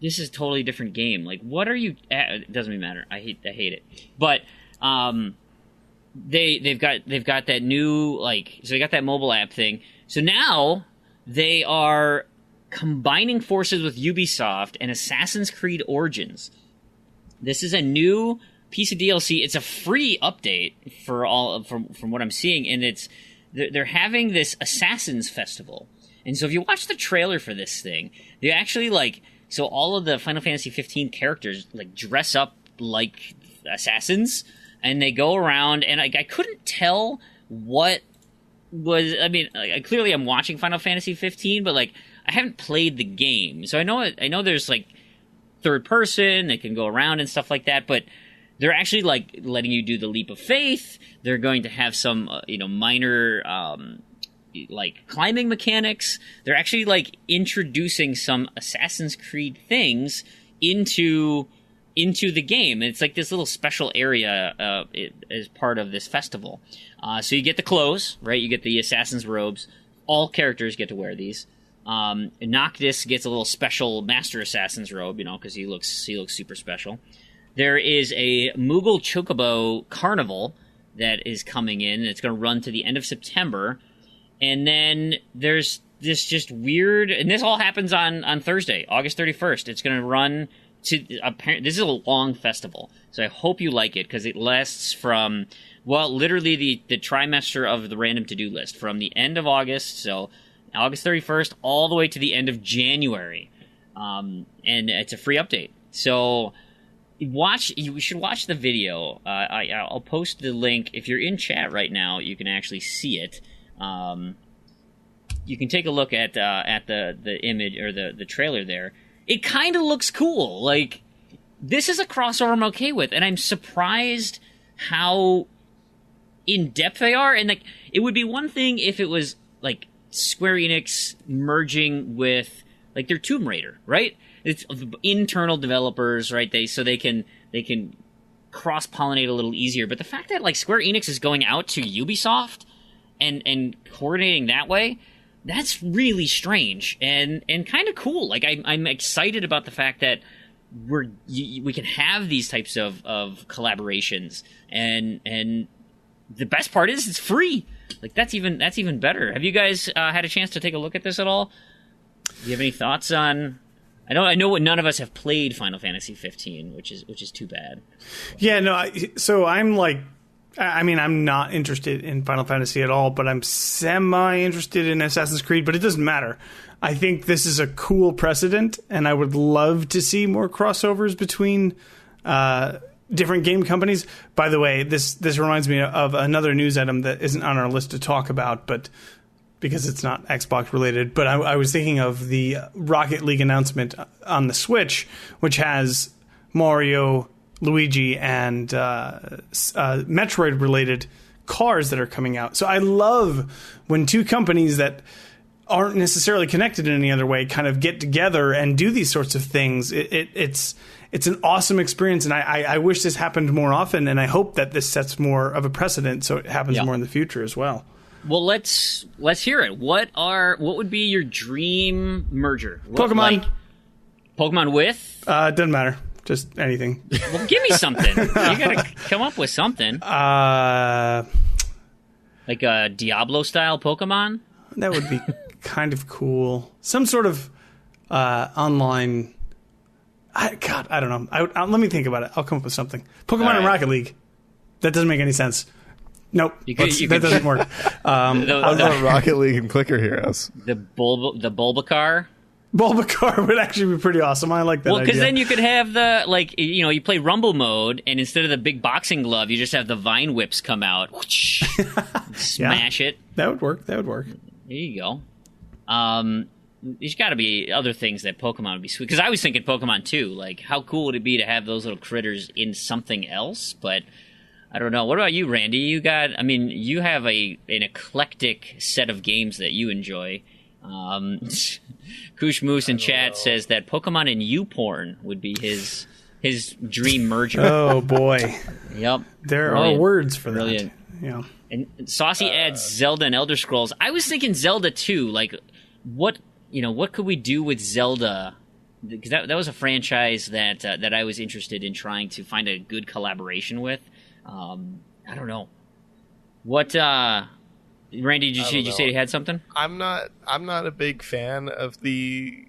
this is a totally different game. Like, what are you? It doesn't even matter. I hate it. But they've got that new so they got that mobile app thing. So now they are combining forces with Ubisoft and Assassin's Creed Origins. This is a new piece of DLC. It's a free update for all from what I'm seeing, and they're having this Assassins Festival. And so if you watch the trailer for this thing, they actually so all of the Final Fantasy 15 characters dress up like assassins, and they go around, and I couldn't tell what was. I mean, clearly I'm watching Final Fantasy 15, but I haven't played the game, so I know there's third person that can go around and stuff like that, but they're actually letting you do the leap of faith. They're going to have some minor climbing mechanics. They're actually introducing some Assassin's Creed things into the game. And it's this little special area as part of this festival. So you get the clothes, right? You get the assassin's robes. All characters get to wear these. Noctis gets a little special Master Assassin's robe, because he looks super special. There is a Moogle Chocobo Carnival that is coming in. It's going to run to the end of September. And then there's this just weird... And this all happens on Thursday, August 31st. It's going to run to... This is a long festival, so I hope you like it, because it lasts from... Well, literally the trimester of the random to-do list. From the end of August, so August 31st, all the way to the end of January. And it's a free update. So... You should watch the video. I'll post the link. If you're in chat right now, you can actually see it. You can take a look at the image or the trailer there. It kind of looks cool. This is a crossover I'm okay with, and I'm surprised how in depth they are. And it would be one thing if it was Square Enix merging with their Tomb Raider, right? It's internal developers, right? They can cross-pollinate a little easier. But the fact that Square Enix is going out to Ubisoft and coordinating that way, that's really strange and kind of cool. I'm excited about the fact that we can have these types of collaborations, and the best part is it's free. That's even better. Have you guys had a chance to take a look at this at all? Do you have any thoughts on? I know none of us have played Final Fantasy 15, which is too bad. Yeah, no. So I'm I'm not interested in Final Fantasy at all, but I'm semi-interested in Assassin's Creed, but it doesn't matter. I think this is a cool precedent, and I would love to see more crossovers between different game companies. By the way, this reminds me of another news item that isn't on our list to talk about, but because it's not Xbox related, but I was thinking of the Rocket League announcement on the Switch, which has Mario, Luigi, and Metroid related cars that are coming out. So I love when two companies that aren't necessarily connected in any other way kind of get together and do these sorts of things. It's an awesome experience, and I wish this happened more often, and I hope that this sets more of a precedent so it happens more in the future as well. Well, let's hear it. What would be your dream merger? Pokemon. Pokemon with? Doesn't matter. Just anything. Well, give me something. You gotta come up with something. Like a Diablo-style Pokemon? That would be kind of cool. Some sort of online... I don't know. Let me think about it. I'll come up with something. Pokemon and Rocket League. That doesn't make any sense. Nope. That doesn't work. How about Rocket League and Clicker Heroes? The Bulbacar? Bulbacar would actually be pretty awesome. I like that idea. Well, because then you could have you play Rumble mode, and instead of the big boxing glove, you just have the Vine Whips come out. Smash it. That would work. There you go. There's got to be other things that Pokemon would be sweet. Because I was thinking Pokemon 2. How cool would it be to have those little critters in something else? But I don't know. What about you, Randy? You have an eclectic set of games that you enjoy. Koosh Moose in chat says that Pokemon and YouPorn would be his dream merger. Oh boy. Yep. There are words for Brilliant. that. Yeah. And Saucy adds Zelda and Elder Scrolls. I was thinking Zelda too. What could we do with Zelda? Because that was a franchise that I was interested in trying to find a good collaboration with. I don't know. What Randy, did you say you had something? I'm not a big fan of the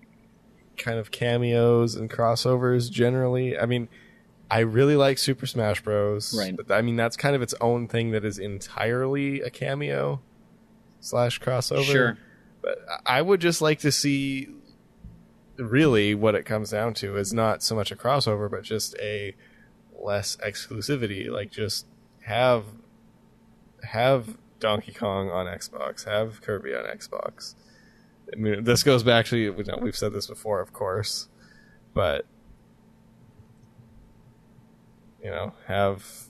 kind of cameos and crossovers generally. I mean, I really like Super Smash Bros. Right. But I mean, that's kind of its own thing that is entirely a cameo / crossover. Sure. But I would just like to see, really, what it comes down to is not so much a crossover, but just a less exclusivity. Like, just have Donkey Kong on Xbox, have Kirby on Xbox. I mean, this goes back to, we've said this before, of course, but have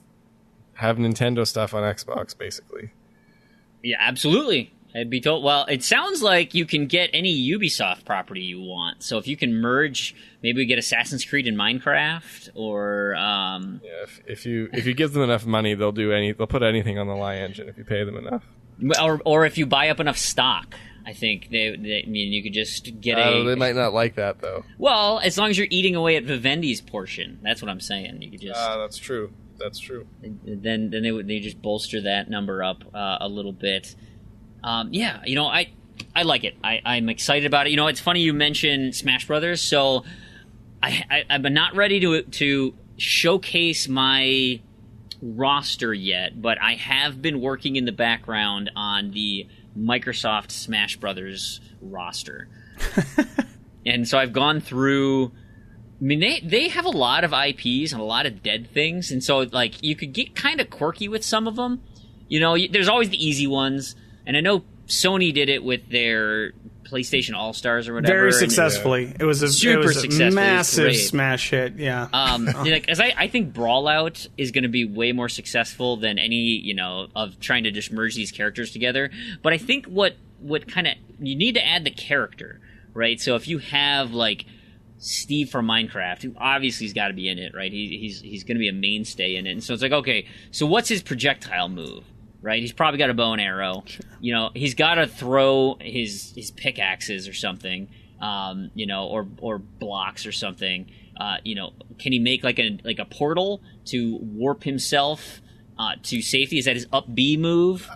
Nintendo stuff on Xbox, basically. Yeah, absolutely. I'd be told. Well, it sounds like you can get any Ubisoft property you want. So if you can merge, maybe we get Assassin's Creed and Minecraft, or if you give them enough money, they'll put anything on the Lie engine if you pay them enough. Or if you buy up enough stock, I think I mean, you could just get They might not like that though. Well, as long as you're eating away at Vivendi's portion, that's what I'm saying. You could just. That's true. That's true. Then they just bolster that number up a little bit. Yeah, I like it. I'm excited about it. It's funny you mentioned Smash Brothers. So I'm not ready to showcase my roster yet, but I have been working in the background on the Microsoft Smash Brothers roster. And so I've gone through. I mean, they have a lot of IPs and a lot of dead things, and so like you could get kind of quirky with some of them. There's always the easy ones. And I know Sony did it with their PlayStation All-Stars or whatever. Very successfully. It was a successful. Massive smash hit, yeah. I think Brawlout is going to be way more successful than any, of trying to just merge these characters together. But I think what kind of... You need to add the character, right? So if you have, like, Steve from Minecraft, who obviously has got to be in it, right? He's going to be a mainstay in it. And so it's like, okay, so what's his projectile move? Right, he's probably got a bow and arrow. Sure. He's got to throw his pickaxes or something, or blocks or something. Can he make like a portal to warp himself to safety? Is that his up B move?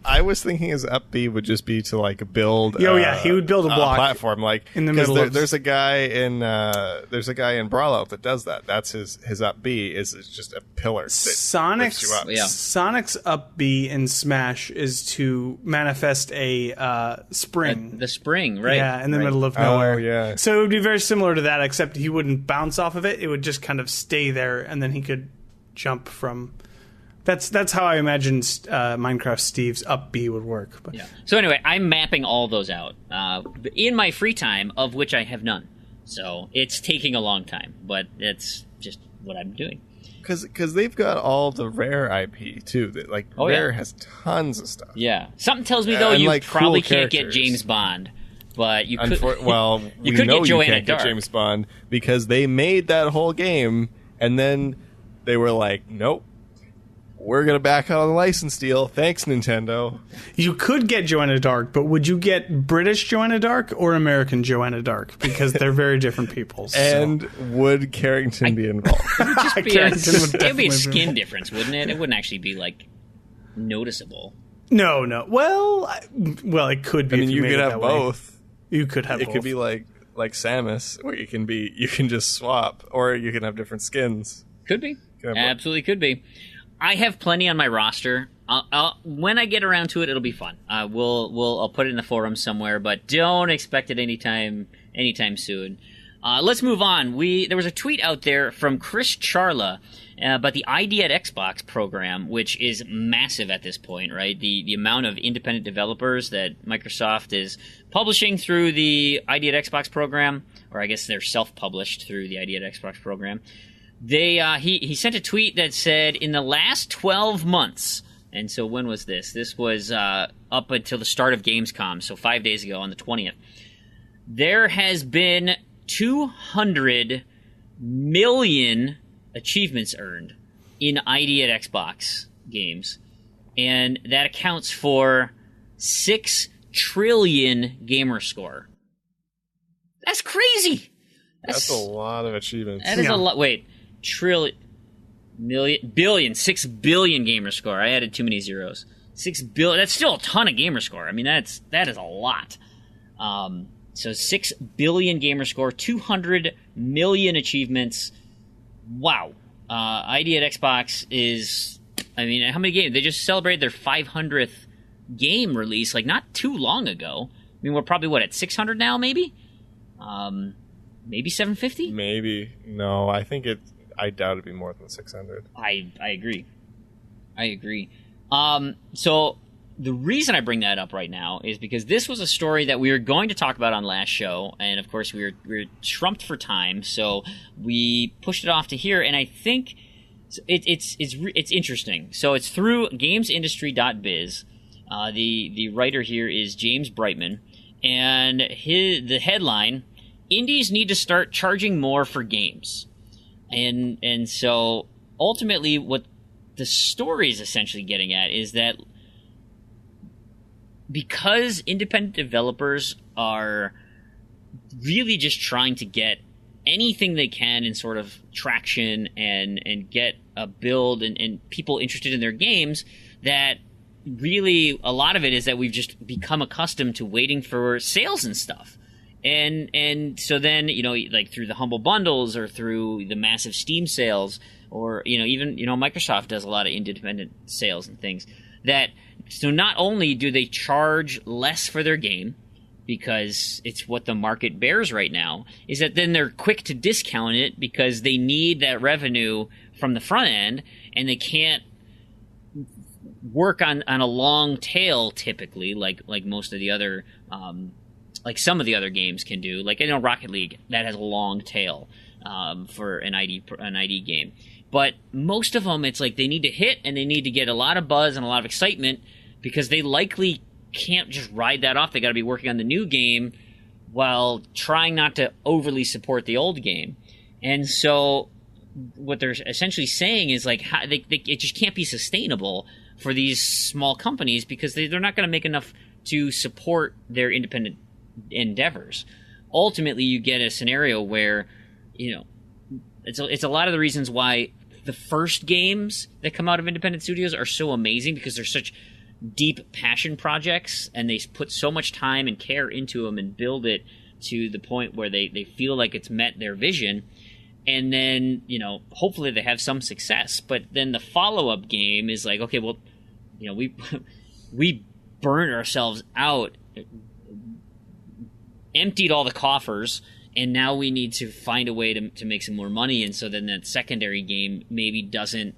I was thinking his up B would just be to like build. He would build a block platform like in the middle. There's a guy in Brawlout that does that. That's his up B is just a pillar. Sonic's up B in Smash is to manifest a spring. The spring, right? Yeah, in the middle of nowhere. Oh, yeah. So it would be very similar to that, except he wouldn't bounce off of it. It would just kind of stay there, and then he could jump from. That's how I imagined Minecraft Steve's up B would work. But. Yeah. So anyway, I'm mapping all those out in my free time, of which I have none. So it's taking a long time, but it's just what I'm doing. Because they've got all the Rare IP too. That Rare has tons of stuff. Yeah. Something tells me though you probably can't get James Bond, but you could. You could get Joanna Dark. Get James Bond because they made that whole game and then they were like, nope. We're going to back out on the license deal. Thanks, Nintendo. You could get Joanna Dark, but would you get British Joanna Dark or American Joanna Dark? Because they're very different people. And would Carrington be involved? It would be a skin difference, wouldn't it? It wouldn't actually be, noticeable. No. Well, it could be. I mean, you could have both. You could have both. It could be like Samus, where you can just swap, or you can have different skins. Could be. Absolutely could be. I have plenty on my roster. When I get around to it, it'll be fun. I'll put it in the forum somewhere, but don't expect it anytime soon. Let's move on. There was a tweet out there from Chris Charla about the ID at Xbox program, which is massive at this point, right? The amount of independent developers that Microsoft is publishing through the ID at Xbox program, or I guess they're self-published through the ID at Xbox program. He sent a tweet that said, in the last 12 months, and so when was this? This was up until the start of Gamescom, so 5 days ago on the 20th. There has been 200 million achievements earned in ID at Xbox games, and that accounts for 6 trillion Gamerscore. That's crazy! That's a lot of achievements. That is a lot. Wait. Billion, 6 billion Gamerscore. I added too many zeros. 6 billion. That's still a ton of Gamerscore. I mean, that is a lot. So 6 billion Gamerscore, 200 million achievements. Wow. ID at Xbox is, I mean, how many games? They just celebrated their 500th game release, like, not too long ago. I mean, we're probably, at 600 now, maybe? Maybe 750? Maybe. No, I doubt it'd be more than 600. I agree. So the reason I bring that up right now is because this was a story that we were going to talk about on last show, and of course we were shrumped for time, so we pushed it off to here. And I think it's interesting. So it's through GamesIndustry.biz. The writer here is James Brightman, and the headline: Indies need to start charging more for games. And so ultimately, what the story is essentially getting at is that because independent developers are really just trying to get anything they can in sort of traction and get a build and people interested in their games, that really a lot of it is that we've just become accustomed to waiting for sales and stuff. And so then, like through the humble bundles or through the massive Steam sales, or, even, Microsoft does a lot of independent sales and things, that so not only do they charge less for their game because it's what the market bears right now, is that then they're quick to discount it because they need that revenue from the front end, and they can't work on a long tail typically, like most of the other like some of the other games can do. Like, Rocket League, that has a long tail for an ID game. But most of them, it's like they need to hit and they need to get a lot of buzz and a lot of excitement because they likely can't just ride that off. They got to be working on the new game while trying not to overly support the old game. And so what they're essentially saying is, like, it just can't be sustainable for these small companies because they're not going to make enough to support their independent endeavors. Ultimately, you get a scenario where, it's a lot of the reasons why the first games that come out of independent studios are so amazing, because they're such deep passion projects and they put so much time and care into them and build it to the point where they feel like it's met their vision. And then, hopefully they have some success. But then the follow-up game is like, okay, well, we burned ourselves out, emptied all the coffers, and now we need to find a way to make some more money. And so then that secondary game maybe doesn't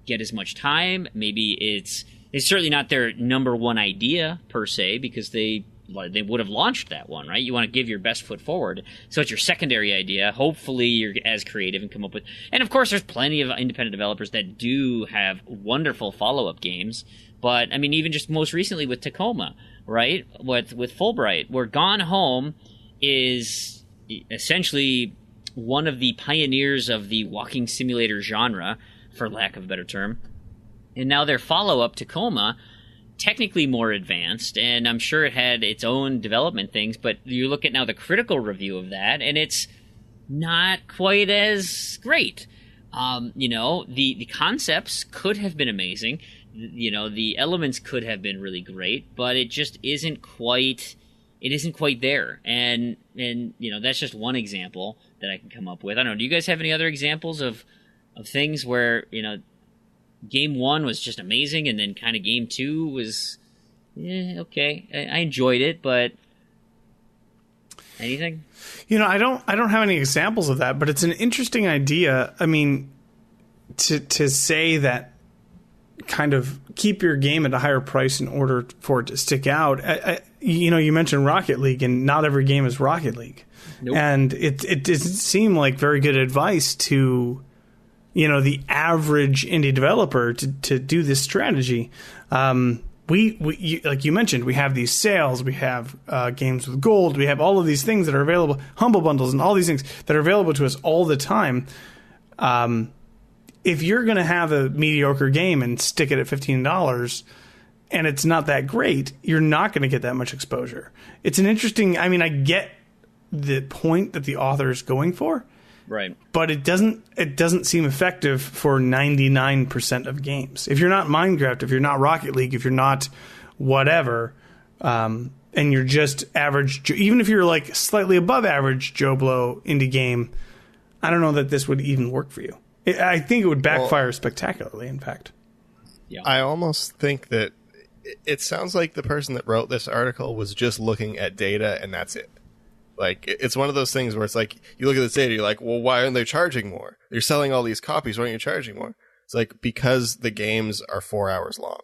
get as much time. Maybe it's certainly not their number one idea per se, because they would have launched that one, right? You want to give your best foot forward. So it's your secondary idea. Hopefully you're as creative and come up with... And of course, there's plenty of independent developers that do have wonderful follow-up games. But, I mean, even just most recently with Tacoma, right? With Fulbright, where Gone Home is essentially one of the pioneers of the walking simulator genre, for lack of a better term. And now their follow-up, Tacoma, technically more advanced, and I'm sure it had its own development things, but you look at now the critical review of that, and it's not quite as great. The concepts could have been amazing. The elements could have been really great, but it just isn't quite there. And that's just one example that I can come up with. I don't know, do you guys have any other examples of things where, Game 1 was just amazing, and then kind of Game 2 was, okay. I enjoyed it, but anything? I don't have any examples of that, but it's an interesting idea. I mean, to say that kind of keep your game at a higher price in order for it to stick out. You mentioned Rocket League, and not every game is Rocket League. Nope. And it doesn't seem like very good advice to the average indie developer to do this strategy. We like you mentioned, we have these sales, we have games with gold, we have all of these things that are available, humble bundles, and all these things that are available to us all the time. If you're going to have a mediocre game and stick it at $15 and it's not that great, you're not going to get that much exposure. It's an interesting... I mean, I get the point that the author is going for. Right. But it doesn't seem effective for 99% of games. If you're not Minecraft, if you're not Rocket League, if you're not whatever, and you're just average... Even if you're like slightly above average Joe Blow indie game, I don't know that this would even work for you. I think it would backfire spectacularly, in fact. Yeah. I almost think that it sounds like the person that wrote this article was just looking at data and that's it. Like, it's one of those things where it's like, you look at this data, you're like, well, why aren't they charging more? You're selling all these copies, why aren't you charging more? It's like, because the games are 4 hours long.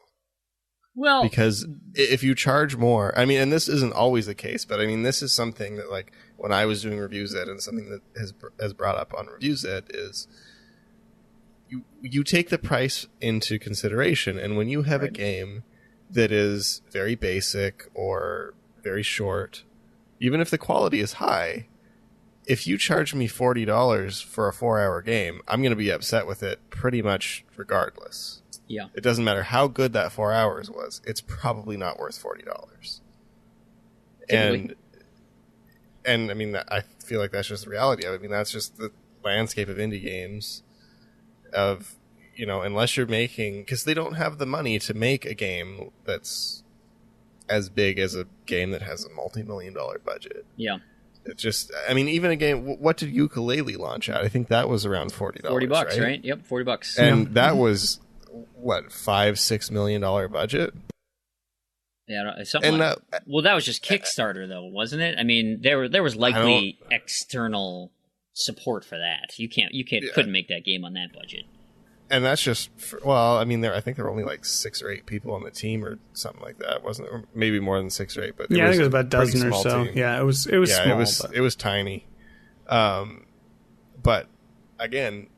Well, because if you charge more, I mean, and this isn't always the case, but I mean, this is something that, like, when I was doing Reviews Ed, and something that has brought up on Reviews Ed is you take the price into consideration, and when you have a game that is very basic or very short, even if the quality is high, if you charge me $40 for a 4-hour game, I'm going to be upset with it pretty much regardless. Yeah. It doesn't matter how good that 4 hours was. It's probably not worth $40. And I mean, I feel like that's just the reality of it. I mean, that's just the landscape of indie games. Of, you know, unless you're making, because they don't have the money to make a game that's as big as a game that has a multi-million-dollar budget. Yeah. It's just, I mean, even a game, what did Yooka-Laylee launch at? I think that was around $40. $40, right? Yep, $40. And that was, what, $5-6 million budget? Yeah, something. And, well, that was just Kickstarter, though, wasn't it? I mean, there was likely external support for that. You couldn't make that game on that budget. And that's just well, I mean, I think there were only like 6 or 8 people on the team or something like that, wasn't it? Or maybe more than 6 or 8, but I think it was about a dozen or so. Team. Yeah, it was small. It was tiny. But again,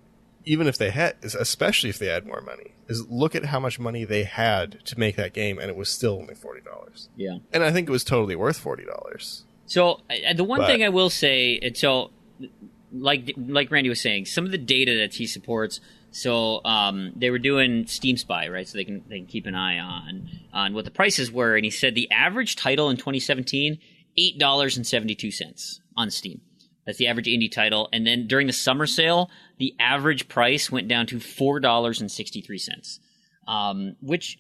even if they had, especially if they had more money, look at how much money they had to make that game, and it was still only $40. Yeah, and I think it was totally worth $40. So the one thing I will say, like Randy was saying, some of the data that he supports. So they were doing Steam Spy, right? So they can keep an eye on what the prices were. And he said the average title in 2017, $8.72 on Steam. That's the average indie title. And then during the summer sale, the average price went down to $4.63, which,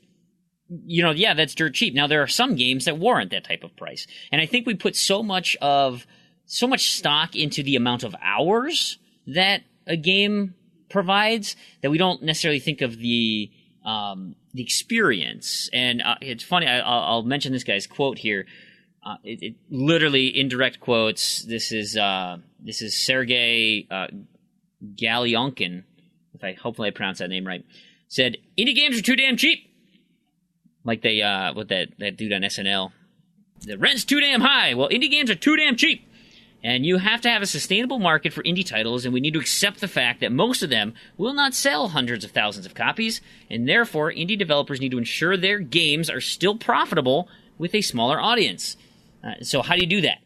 you know, yeah, that's dirt cheap. Now there are some games that warrant that type of price, and I think we put so much stock into the amount of hours that a game provides that we don't necessarily think of the experience. And it's funny. I'll mention this guy's quote here. It literally indirect quotes. This is Sergey Galyonkin. Hopefully I pronounced that name right. Said indie games are too damn cheap. Like they what that dude on SNL. The rent's too damn high. Well, indie games are too damn cheap. And you have to have a sustainable market for indie titles, and we need to accept the fact that most of them will not sell hundreds of thousands of copies, and therefore indie developers need to ensure their games are still profitable with a smaller audience. So how do you do that?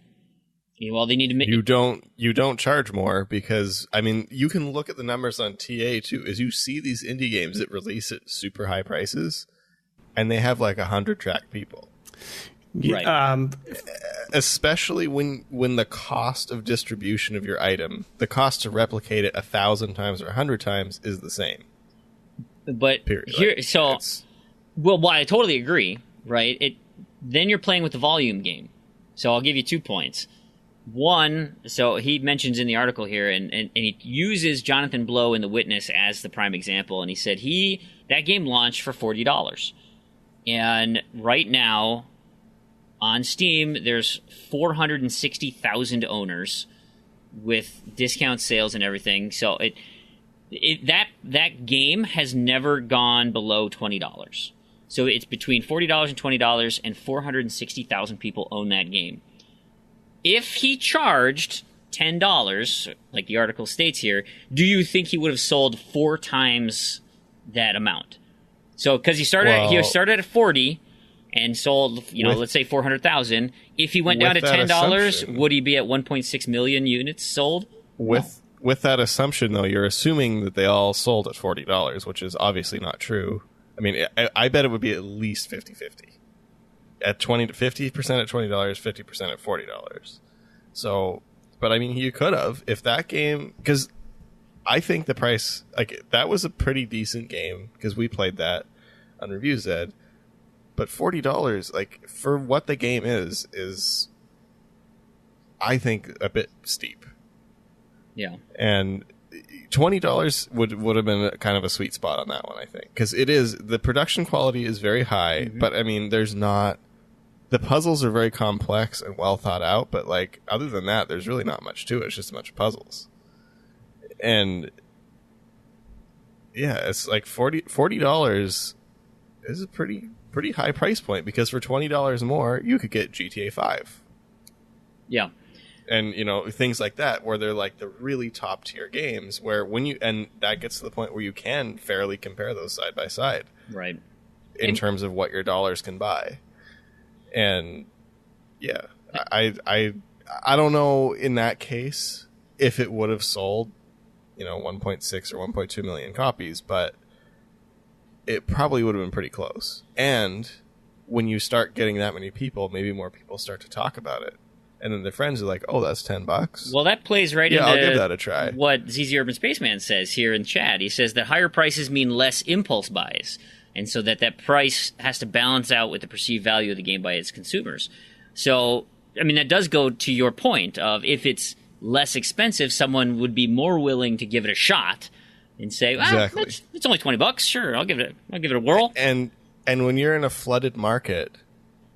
Well, they need to make... You don't charge more because, I mean, you can look at the numbers on TA too, as you see these indie games that release at super high prices, and they have like 100 track people. Right. Especially when the cost of distribution of your item, the cost to replicate it 1,000 times or 100 times is the same. But period. Here, like, so, well, I totally agree. Right. Then you're playing with the volume game. So I'll give you 2 points. One, so he mentions in the article here, and he uses Jonathan Blow in The Witness as the prime example, and he said that game launched for $40, and right now. On Steam, there's 460,000 owners with discount sales and everything. So that game has never gone below $20. So it's between $40 and $20, and 460,000 people own that game. If he charged $10, like the article states here, do you think he would have sold 4 times that amount? So because he started at 40. And sold, let's say 400,000. If he went down to $10, would he be at 1.6 million units sold? With that assumption, though, you're assuming that they all sold at $40, which is obviously not true. I mean, I bet it would be at least 50-50. At 50% at $20, 50% at $40. So, but I mean, you could have if that game, because I think the price, like, that was a pretty decent game because we played that on Reviews Ed. But $40, like, for what the game is I think a bit steep. Yeah. And $20 would have been kind of a sweet spot on that one, I think, because the production quality is very high, but I mean, the puzzles are very complex and well thought out, but like other than that, there's really not much to it. It's just a bunch of puzzles, and yeah, it's like $40 is a pretty high price point, because for $20 more, you could get GTA 5. Yeah. And, things like that, where they're like the really top tier games, where and that gets to the point where you can fairly compare those side by side. Right. In terms of what your dollars can buy. And yeah, I don't know in that case if it would have sold, 1.6 or 1.2 million copies, but it probably would have been pretty close. And when you start getting that many people, maybe more people start to talk about it. And then their friends are like, "Oh, that's $10." Well, that plays right into I'll give that a try. What ZZ Urban Spaceman says here in chat. He says that higher prices mean less impulse buys, and so that price has to balance out with the perceived value of the game by its consumers. So, I mean, that does go to your point of if it's less expensive, someone would be more willing to give it a shot and say, "Well, exactly. It's only $20. Sure, I'll give it a whirl." And when you're in a flooded market,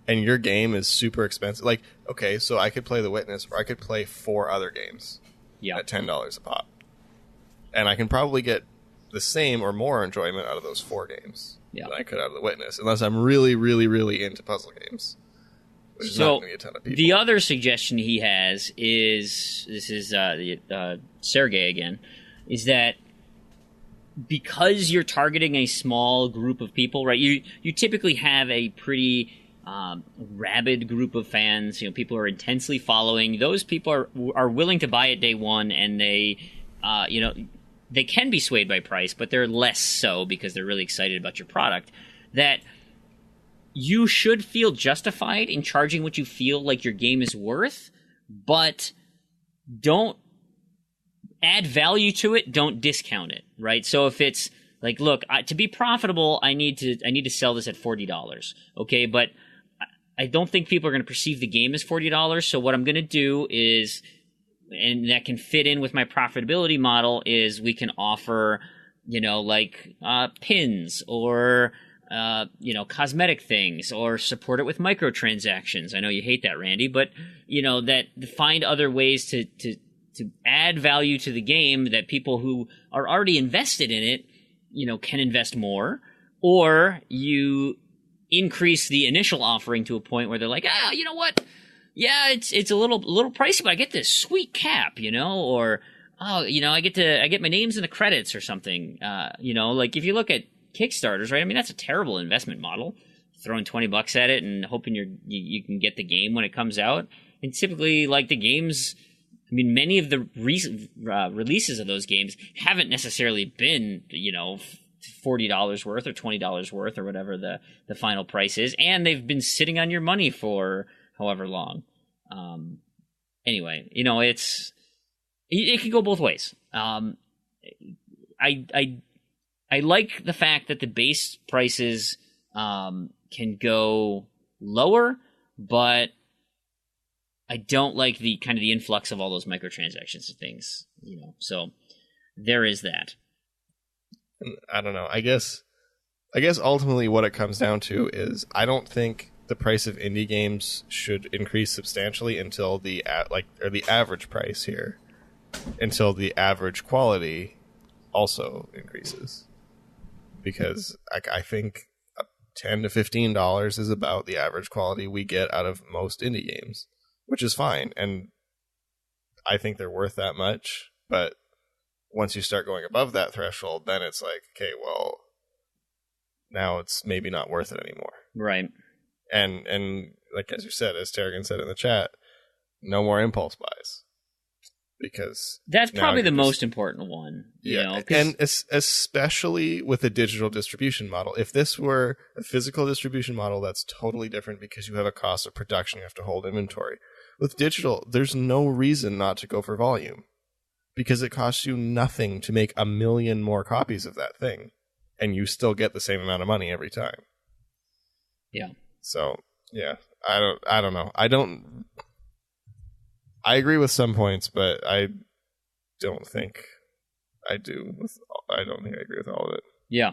and your game is super expensive, like, okay, so I could play The Witness, or I could play 4 other games at $10 a pop. And I can probably get the same or more enjoyment out of those 4 games than I could out of The Witness, unless I'm really, really, really into puzzle games, which is not going to be a ton of people. The other suggestion he has is, this is Sergey again, is that because you're targeting a small group of people, right, you typically have a pretty rabid group of fans, people are intensely following. Those people are willing to buy it day one, and they can be swayed by price, but they're less so because they're really excited about your product. That you should feel justified in charging what you feel like your game is worth, but don't add value to it. Don't discount it, right? So if it's like, look, to be profitable, I need to sell this at $40, okay, but I don't think people are going to perceive the game as $40. So what I'm going to do is, and that can fit in with my profitability model, is we can offer, pins or, cosmetic things, or support it with microtransactions. I know you hate that, Randy, but, that find other ways to add value to the game that people who are already invested in it, can invest more, or you increase the initial offering to a point where they're like, you know what? Yeah, it's a little pricey, but I get this sweet cap, or I get my names in the credits or something. Like if you look at Kickstarters, right? I mean, that's a terrible investment model. Throwing $20 at it and hoping you can get the game when it comes out. And typically, like the games, I mean, many of the recent releases of those games haven't necessarily been, $40 worth or $20 worth or whatever the final price is, and they've been sitting on your money for however long. Anyway, it can go both ways. I like the fact that the base prices can go lower, but I don't like the kind of the influx of all those microtransactions and things, So there is that. I don't know. I guess ultimately what it comes down to is I don't think the price of indie games should increase substantially until the average price here, until the average quality also increases, because I think $10 to $15 is about the average quality we get out of most indie games, which is fine, and I think they're worth that much, but once you start going above that threshold, then it's like, okay, well, now it's maybe not worth it anymore. Right. And like as you said, as Tarragon said in the chat, no more impulse buys. Because that's probably the most important one. And especially with a digital distribution model. If this were a physical distribution model, that's totally different because you have a cost of production, you have to hold inventory. With digital, there's no reason not to go for volume. Because it costs you nothing to make 1 million more copies of that thing, and you still get the same amount of money every time. Yeah. So yeah, I don't know. I agree with some points, but I don't think I do. I don't think I agree with all of it. Yeah.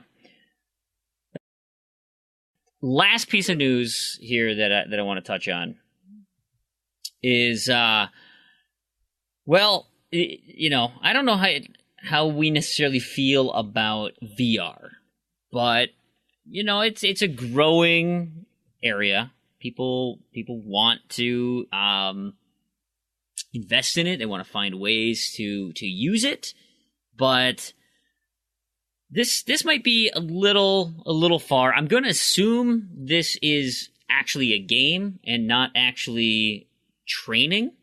Last piece of news here that I want to touch on is, well, you know, I don't know how we necessarily feel about VR, but you know, it's a growing area. People want to invest in it. They want to find ways to use it, but this might be a little far. I'm going to assume this is actually a game and not actually training,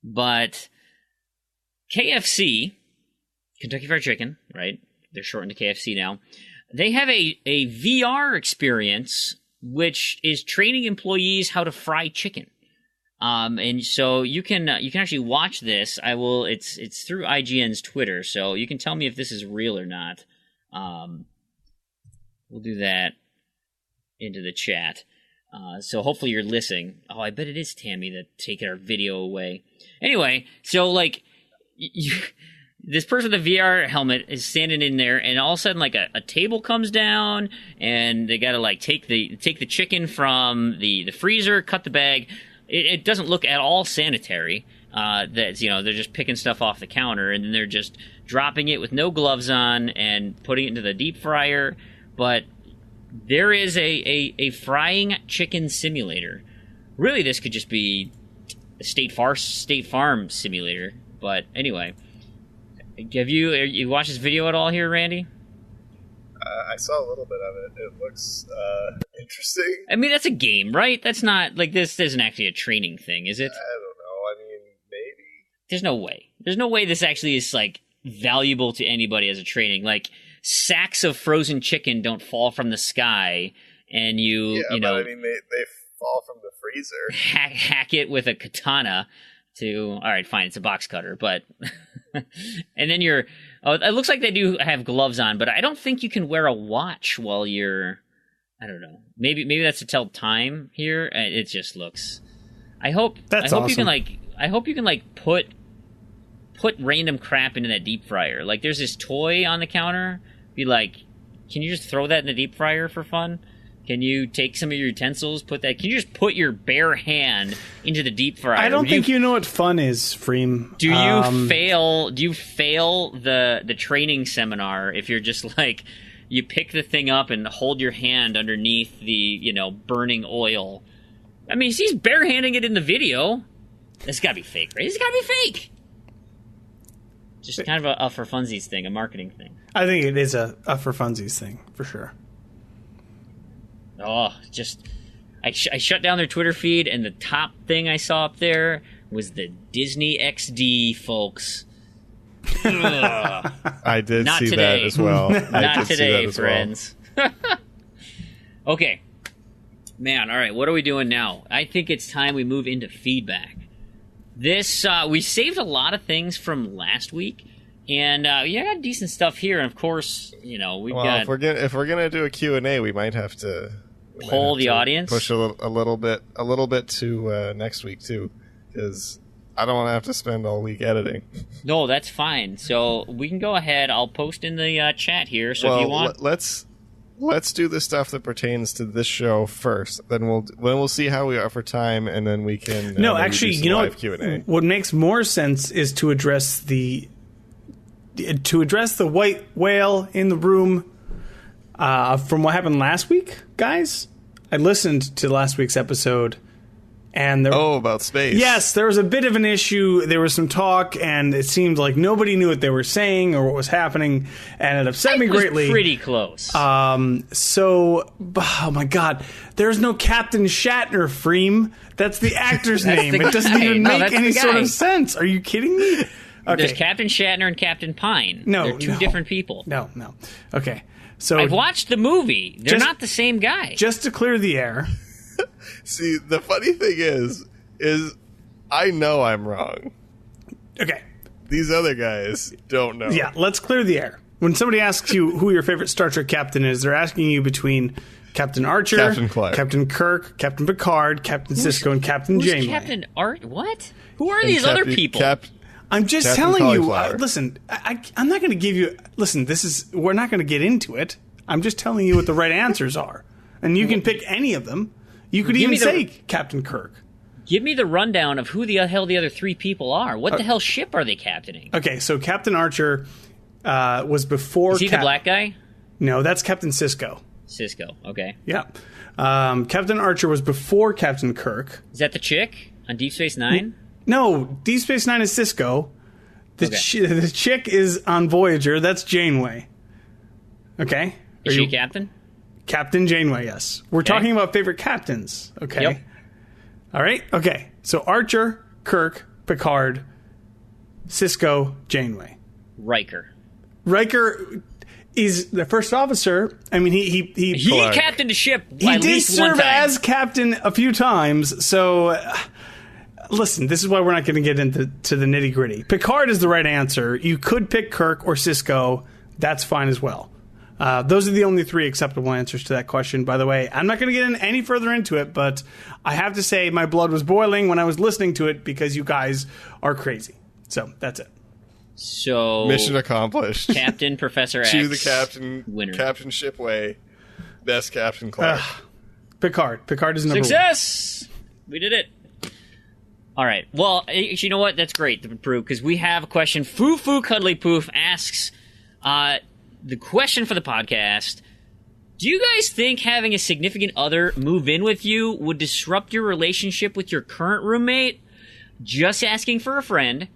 but KFC, Kentucky Fried Chicken, right? They're shortened to KFC now. They have a VR experience which is training employees how to fry chicken. And so you can actually watch this. It's through IGN's Twitter, so you can tell me if this is real or not. We'll do that into the chat. So hopefully you're listening. Oh, I bet it is Tammy that taking our video away. Anyway, so like this person with a VR helmet is standing in there, and all of a sudden, like a table comes down, and they gotta like take the chicken from the freezer, cut the bag. It doesn't look at all sanitary. That's, you know, they're just picking stuff off the counter, and then they're just dropping it with no gloves on and putting it into the deep fryer. But there is a frying chicken simulator. Really, this could just be a State Farm simulator. But anyway, have you watched this video at all here, Randy? I saw a little bit of it. It looks interesting. I mean, that's a game, right? That's not like this isn't actually a training thing, is it? I don't know. I mean, maybe. There's no way. There's no way this actually is like valuable to anybody as a training. Like, sacks of frozen chicken don't fall from the sky, and you know. But I mean, they fall from the freezer. Hack it with a katana to. All right, fine. It's a box cutter, but and then you're. Oh, it looks like they do have gloves on, but I don't think you can wear a watch while you're. I don't know. Maybe that's to tell time here. It just looks. I hope awesome. you can like. I hope you can like put random crap into that deep fryer. Like, there's this toy on the counter. Be like, can you just throw that in the deep fryer for fun? Can you take some of your utensils, can you just put your bare hand into the deep fryer? I don't think you know what fun is, Fream. Do you fail the training seminar if you're just like, you pick the thing up and hold your hand underneath the, you know, burning oil? I mean, he's barehanding it in the video. It's gotta be fake, right? It's gotta be fake. Just kind of a for funsies thing, a marketing thing. I think it is a for funsies thing, for sure. Oh, I shut down their Twitter feed, and the top thing I saw up there was the Disney XD, folks. I did Not see today. that as well. Not today, friends. Okay. Man, all right, what are we doing now? I think it's time we move into feedback. This, we saved a lot of things from last week, and got decent stuff here, and of course, you know, if we're gonna do a Q&A, we might have to poll the audience, push a little bit to next week too, because I don't want to have to spend all week editing. No, that's fine. So we can go ahead. I'll post in the chat here. So if you want, let's do the stuff that pertains to this show first. Then we'll see how we are for time, and then we can. No, actually, you know Q&A. What makes more sense is to address the white whale in the room from what happened last week, guys. I listened to last week's episode, and about space. Yes, there was a bit of an issue. There was some talk, and it seemed like nobody knew what they were saying or what was happening, and it upset me greatly. Pretty close. So, oh my God, there's no Captain Shatner, Fream. That's the actor's name. It doesn't even make any sort of sense. Are you kidding me? Okay. There's Captain Shatner and Captain Pine. No, they're two different people. No. Okay, so I've watched the movie. They're not the same guy. Just to clear the air. See, the funny thing is I know I'm wrong. Okay. These other guys don't know. Yeah, let's clear the air. When somebody asks you who your favorite Star Trek captain is, they're asking you between Captain Archer, Captain Clark, Captain Kirk, Captain Picard, Captain Sisko, and Captain Janeway. Captain Art? What? Who are these other people? I'm just Captain telling you. Cauliflower. Listen, I'm not going to give you. Listen, we're not going to get into it. I'm just telling you what the right answers are, and you can pick any of them. You could even say Captain Kirk. Give me the rundown of who the hell the other three people are. What the hell ship are they captaining? Okay, so Captain Archer was before. Is he the black guy? No, that's Captain Sisko. Cisco. Okay. Yeah. Captain Archer was before Captain Kirk. Is that the chick on Deep Space Nine? No, Deep Space Nine is Cisco. The chick is on Voyager. That's Janeway. Okay. Is she a captain? Captain Janeway, yes. We're talking about favorite captains. Okay. Yep. All right. Okay. So Archer, Kirk, Picard, Cisco, Janeway. Riker is the first officer. I mean, he captained a ship. He did serve as captain a few times. So, listen, this is why we're not going to get into the nitty gritty. Picard is the right answer. You could pick Kirk or Cisco. That's fine as well. Those are the only three acceptable answers to that question, by the way. I'm not going to get any further into it, but I have to say my blood was boiling when I was listening to it because you guys are crazy. So, that's it. So mission accomplished. Captain Professor X. Choose the captain. Winner. Captain Shipway. Best Captain Clark. Picard. Picard is number Success! We did it. All right. Well, you know what? That's great to prove because we have a question. Foo Cuddly Poof asks the question for the podcast. Do you guys think having a significant other move in with you would disrupt your relationship with your current roommate? Just asking for a friend.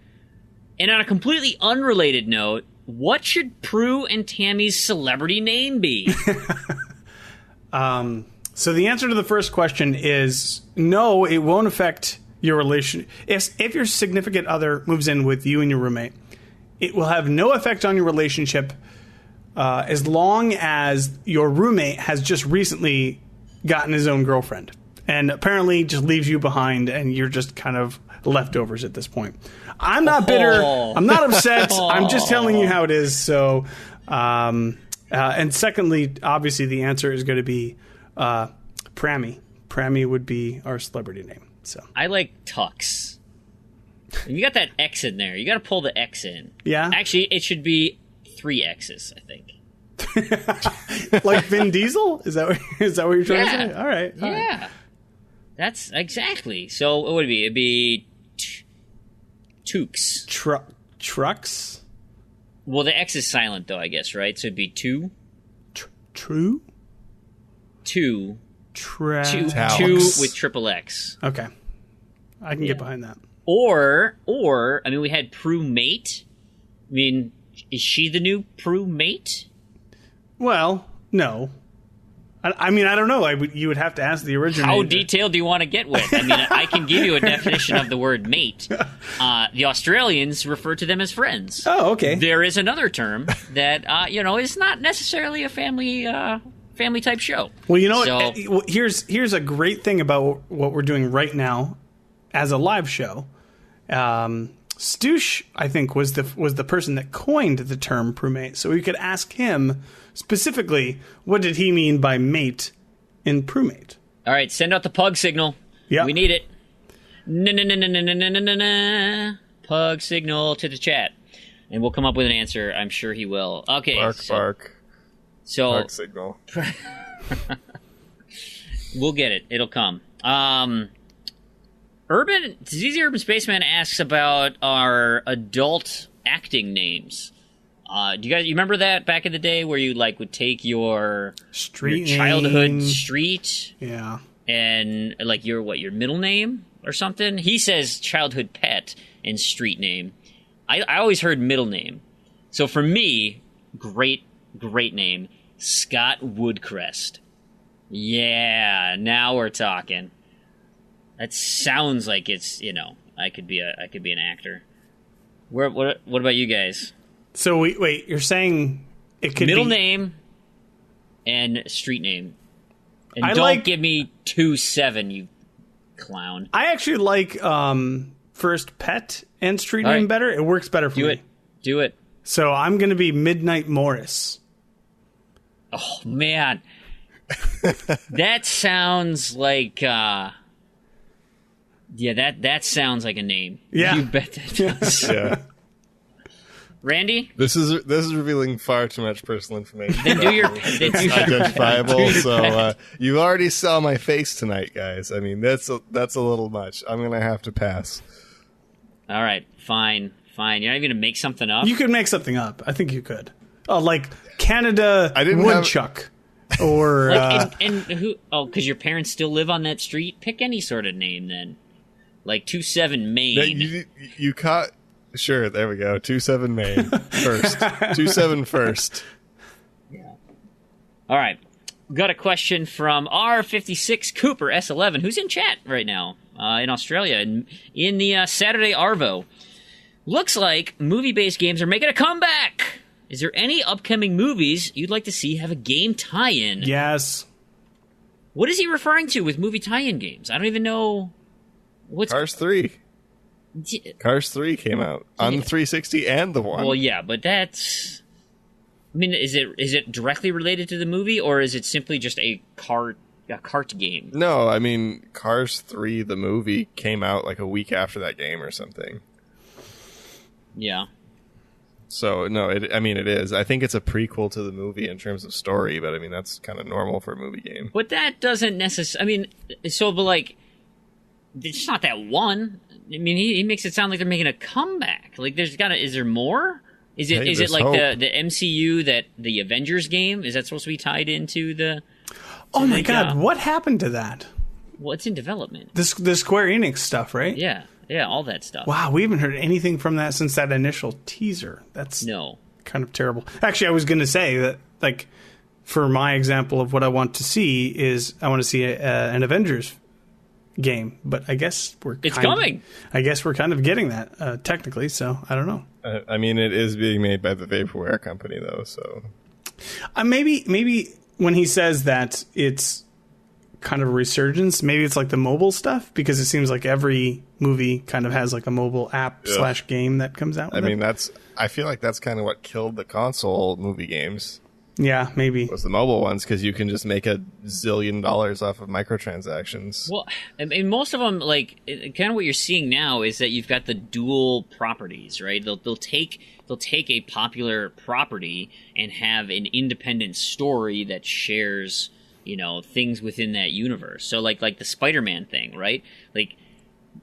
And on a completely unrelated note, what should Prue and Tammy's celebrity name be? So the answer to the first question is no, it won't affect your relation. If your significant other moves in with you and your roommate, it will have no effect on your relationship as long as your roommate has just recently gotten his own girlfriend and apparently just leaves you behind and you're just kind of leftovers at this point. I'm not bitter. I'm not upset. I'm just telling you how it is. So, and secondly, obviously the answer is going to be Prammy. Prammy would be our celebrity name. So I like Tux. You got that X in there. You got to pull the X in. Yeah. Actually, it should be 3 X's, I think. Like Vin Diesel? Is that what you're trying to say? All right. Yeah. That's exactly. So what would it be? It'd be Tukes. Trucks? Well, the X is silent, though, I guess, right? So it'd be 2. True? 2. Two with triple X. Okay. I can get behind that. Or, I mean, we had Prue Mate. I mean, is she the new Prue Mate? Well, no. I mean, I don't know. You would have to ask the originator. How detailed do you want to get with? I mean, I can give you a definition of the word mate. The Australians refer to them as friends. Oh, okay. There is another term that, is not necessarily a family type show. Well, you know what? Here's a great thing about what we're doing right now as a live show. Stoosh, I think, was the person that coined the term Prumate. So we could ask him specifically, what did he mean by mate in Prumate? All right, send out the pug signal. Yeah, we need it. Pug signal to the chat, and we'll come up with an answer. I'm sure he will. Okay, bark. So pug signal. We'll get it. It'll come. ZZ Urban Spaceman asks about our adult acting names. Do you remember that back in the day where you would take your childhood street, and your middle name or something? He says childhood pet and street name. I always heard middle name. So for me, great name, Scott Woodcrest. Yeah, now we're talking. That sounds like it's I could be an actor. What about you guys? So wait, you're saying it could middle be name and street name, and give me 2-7, you clown. I actually like first pet and street name better. It works better for me. Do it. So I'm going to be Midnight Morris. Oh man, that sounds like Yeah, that sounds like a name. Yeah. You bet that does. Yeah. Randy? This is revealing far too much personal information. Then do your... It's identifiable. So you already saw my face tonight, guys. I mean, that's a little much. I'm gonna have to pass. All right, fine. You're not even gonna make something up? You could make something up. I think you could. Oh, like Canada didn't Woodchuck. Or... and who... Oh, because your parents still live on that street? Pick any sort of name, then. Like 27 Main. You caught... Sure, there we go. 27 Main. First. 27 first. Yeah. All right. Got a question from R56 Cooper S11, who's in chat right now in Australia, in the Saturday Arvo. Looks like movie-based games are making a comeback. Is there any upcoming movies you'd like to see have a game tie-in? Yes. What is he referring to with movie tie-in games? I don't even know. What's Cars 3. Cars 3 came out on the 360 and the One. Well, yeah, but that's... I mean, is it directly related to the movie, or is it simply just a kart game? No, I mean, Cars 3, the movie, came out like a week after that game or something. Yeah. So, no, it is. I think it's a prequel to the movie in terms of story, but I mean, that's kind of normal for a movie game. But that doesn't necessarily... I mean, so, but like, it's not that one. I mean, he makes it sound like they're making a comeback. Like, is there more? Is it like hope. the MCU, that the Avengers game? Is that supposed to be tied into the... Oh my god, what happened to that? Well, it's in development. The Square Enix stuff, right? Yeah, all that stuff. Wow, we haven't heard anything from that since that initial teaser. That's kind of terrible. Actually, I was going to say that, like, for my example of what I want to see is I want to see an Avengers game, but I guess it's coming. I guess we're kind of getting that technically, so I don't know. I mean, it is being made by the Vaporware company, though, so... Maybe when he says that it's kind of a resurgence, maybe it's like the mobile stuff, because it seems like every movie kind of has like a mobile app / game that comes out with I feel like that's kind of what killed the console movie games. Yeah, maybe. Was the mobile ones, because you can just make $1 zillion off of microtransactions. Well, I mean, most of them, like, kind of what you're seeing now is that you've got the dual properties, right? They'll take a popular property and have an independent story that shares, things within that universe. So, like the Spider-Man thing, right? Like,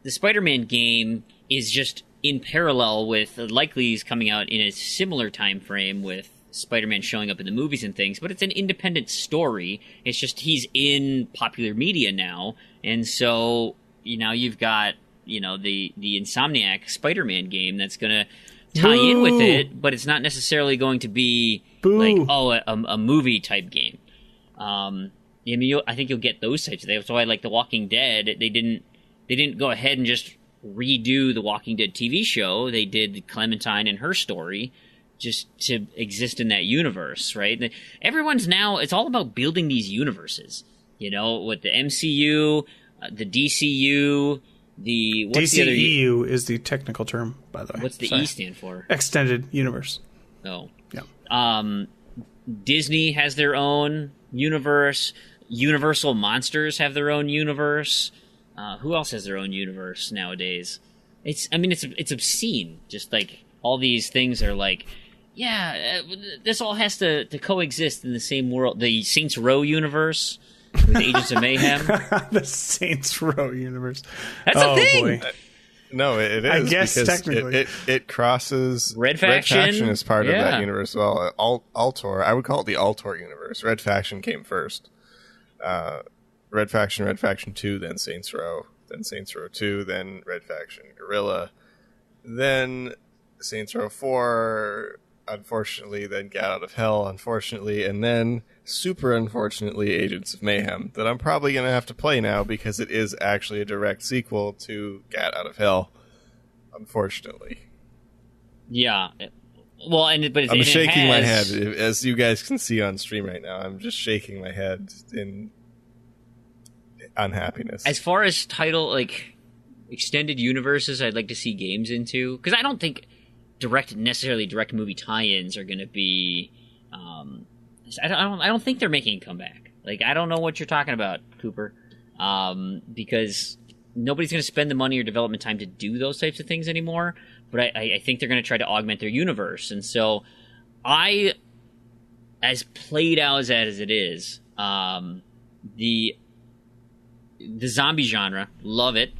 the Spider-Man game is just in parallel with, likely is coming out in a similar time frame with Spider-Man showing up in the movies and things, but it's an independent story. It's just he's in popular media now, and so you've got the Insomniac Spider-Man game that's going to tie in with it, but it's not necessarily going to be like a movie type game. I think you'll get those types of things. That's why, like The Walking Dead, they didn't go ahead and just redo the Walking Dead TV show. They did Clementine and her story, just to exist in that universe, right? Everyone's now, it's all about building these universes, with the MCU, the DCU, what's the other... DCEU is the technical term, by the way. What's the E stand for? Extended Universe. Oh. Yeah. Disney has their own universe. Universal Monsters have their own universe. Who else has their own universe nowadays? It's obscene. Just like all these things are like, this all has to coexist in the same world. The Saints Row universe with Agents of Mayhem. The Saints Row universe. That's a thing. Boy. No, it is. I guess technically it crosses. Red Faction. Red Faction is part of that universe. Well, Altor. I would call it the Altor universe. Red Faction came first. Red Faction 2, then Saints Row 2, then Red Faction Guerrilla, then Saints Row 4, unfortunately, then Get Out of Hell, unfortunately, and then, super unfortunately, Agents of Mayhem, that I'm probably going to have to play now because it is actually a direct sequel to Get Out of Hell, unfortunately. Yeah. Well, I'm shaking my head, as you guys can see on stream right now. I'm just shaking my head in unhappiness. As far as title, like, extended universes I'd like to see games into, because I don't think necessarily direct movie tie-ins are going to be. I don't think they're making a comeback. Like, I don't know what you're talking about, Cooper, because nobody's going to spend the money or development time to do those types of things anymore. But I think they're going to try to augment their universe. And so as played out as it is, the zombie genre, love it.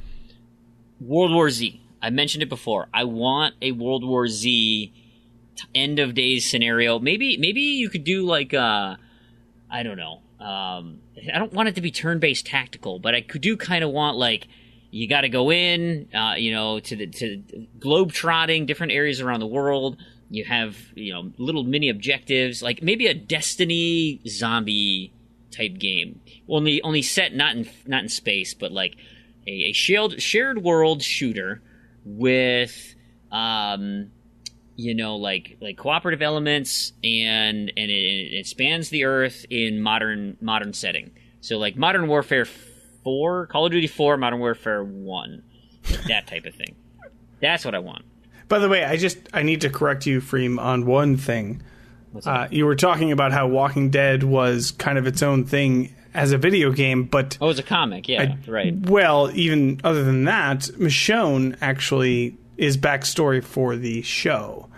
World War Z. I mentioned it before. I want a World War Z end of days scenario. Maybe you could do like I don't know. I don't want it to be turn-based tactical, but I do kind of want like you got to go in, to globe trotting different areas around the world. You have little mini objectives, like maybe a Destiny zombie type game, only set not in space, but like a shared world shooter with like cooperative elements, and it spans the earth in modern setting. So like Modern Warfare 4, Call of Duty 4, Modern Warfare 1, that type of thing. That's what I want. By the way, I need to correct you, Fream, on one thing. You were talking about how Walking Dead was kind of its own thing as a video game, but... Oh, it's a comic, yeah, right. Well, even other than that, Michonne actually is backstory for the show,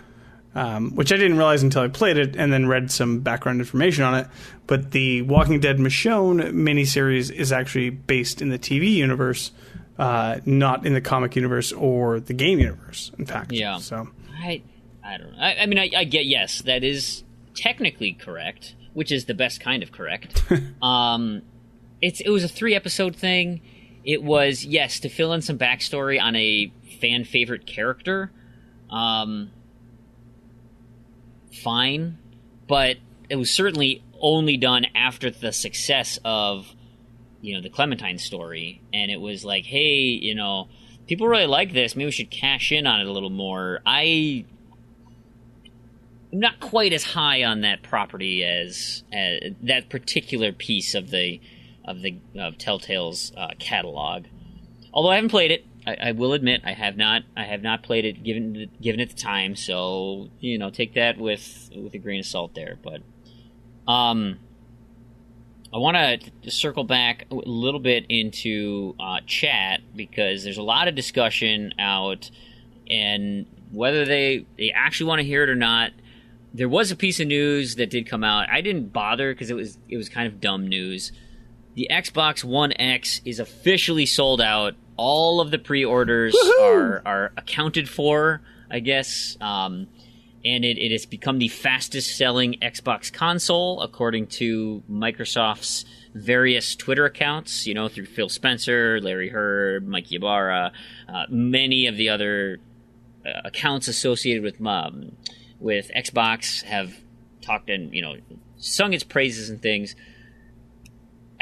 which I didn't realize until I played it and then read some background information on it. But the Walking Dead Michonne miniseries is actually based in the TV universe, not in the comic universe or the game universe, in fact. Yeah. So I don't know. I mean, I get, yes, that is technically correct, which is the best kind of correct. It was a 3-episode thing. It was, yes, to fill in some backstory on a fan favorite character. Fine, but it was certainly only done after the success of the Clementine story, and it was like, hey, people really like this, maybe we should cash in on it a little more. I'm not quite as high on that property as that particular piece of Telltale's catalog. Although I haven't played it, I will admit I have not played it, given it the time. So take that with a grain of salt there. But I want to circle back a little bit into chat, because there's a lot of discussion out, and whether they actually want to hear it or not. There was a piece of news that did come out. I didn't bother because it was kind of dumb news. The Xbox One X is officially sold out. All of the pre-orders are accounted for, I guess. And it has become the fastest-selling Xbox console, according to Microsoft's various Twitter accounts, through Phil Spencer, Larry Hurd, Mike Ybarra, many of the other accounts associated with Xbox have talked and, sung its praises and things.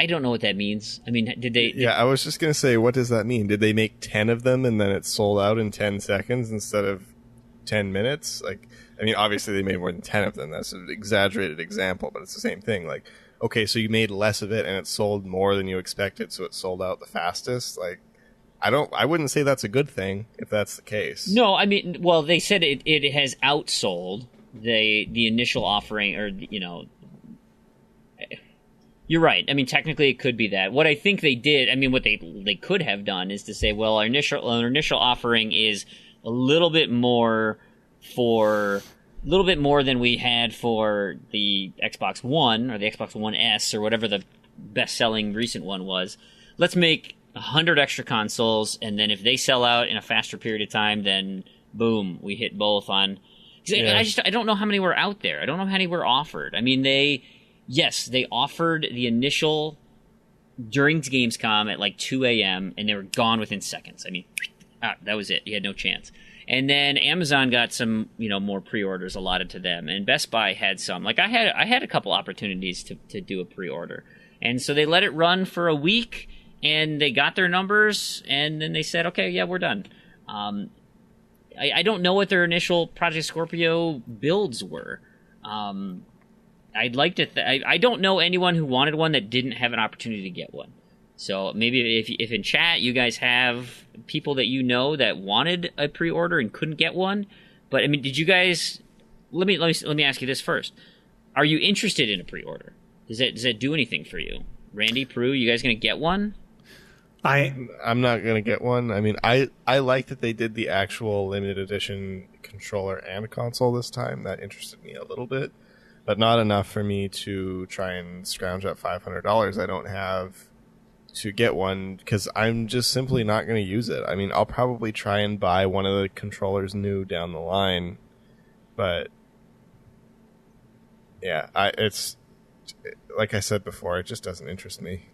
I don't know what that means. I mean, I was just going to say, what does that mean? Did they make 10 of them and then it sold out in 10 seconds instead of 10 minutes? Like, I mean, obviously they made more than 10 of them. That's an exaggerated example, but it's the same thing. Like, okay, so you made less of it and it sold more than you expected, so it sold out the fastest. Like, I wouldn't say that's a good thing if that's the case. No, I mean, well, they said it has outsold the initial offering, or you're right. I mean, technically it could be that. What I think they did, I mean, what they could have done is to say, well, our initial offering is a little bit more than we had for the Xbox One or the Xbox One S or whatever the best-selling recent one was. Let's make 100 extra consoles, and then if they sell out in a faster period of time, then boom, we hit both on. Yeah. I don't know how many were out there. I don't know how many were offered. I mean, they offered the initial during Gamescom at like 2 a.m. and they were gone within seconds. I mean, that was it. You had no chance. And then Amazon got some, more pre-orders allotted to them, and Best Buy had some. Like I had a couple opportunities to do a pre-order, and so they let it run for a week, and they got their numbers, and then they said, okay, yeah, we're done. I don't know what their initial Project Scorpio builds were. I'd like to. I don't know anyone who wanted one that didn't have an opportunity to get one. So maybe if in chat you guys have people that that wanted a pre-order and couldn't get one, but I mean, did you guys? Let me ask you this first: are you interested in a pre-order? Does that do anything for you, Randy, Prue? You guys gonna get one? I'm not gonna get one. I mean, I like that they did the actual limited edition controller and console this time. That interested me a little bit, but not enough for me to try and scrounge up $500 I don't have to get one, because I'm just simply not going to use it. I mean, I'll probably try and buy one of the controllers new down the line, but yeah, it's like I said before, it just doesn't interest me.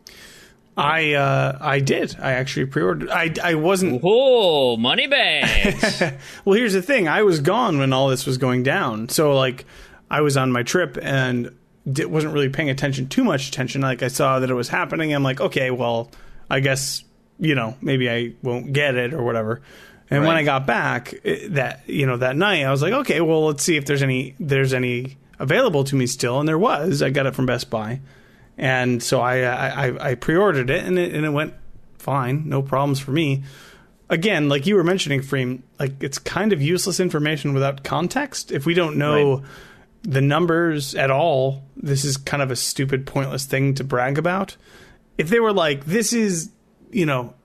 I did. I actually pre-ordered. I wasn't. Oh, money bags. Well, here's the thing. I was gone when all this was going down, so like I was on my trip and wasn't really paying too much attention. Like I saw that it was happening. I'm like, okay, well, I guess maybe I won't get it or whatever. And when I got back that night, I was like, okay, well, let's see if there's any available to me still, and there was. I got it from Best Buy. And so I pre-ordered it, and it went fine, no problems for me. Again, like you were mentioning, Fream, like it's kind of useless information without context. If we don't know the numbers at all, this is kind of a stupid, pointless thing to brag about. If they were like, this is,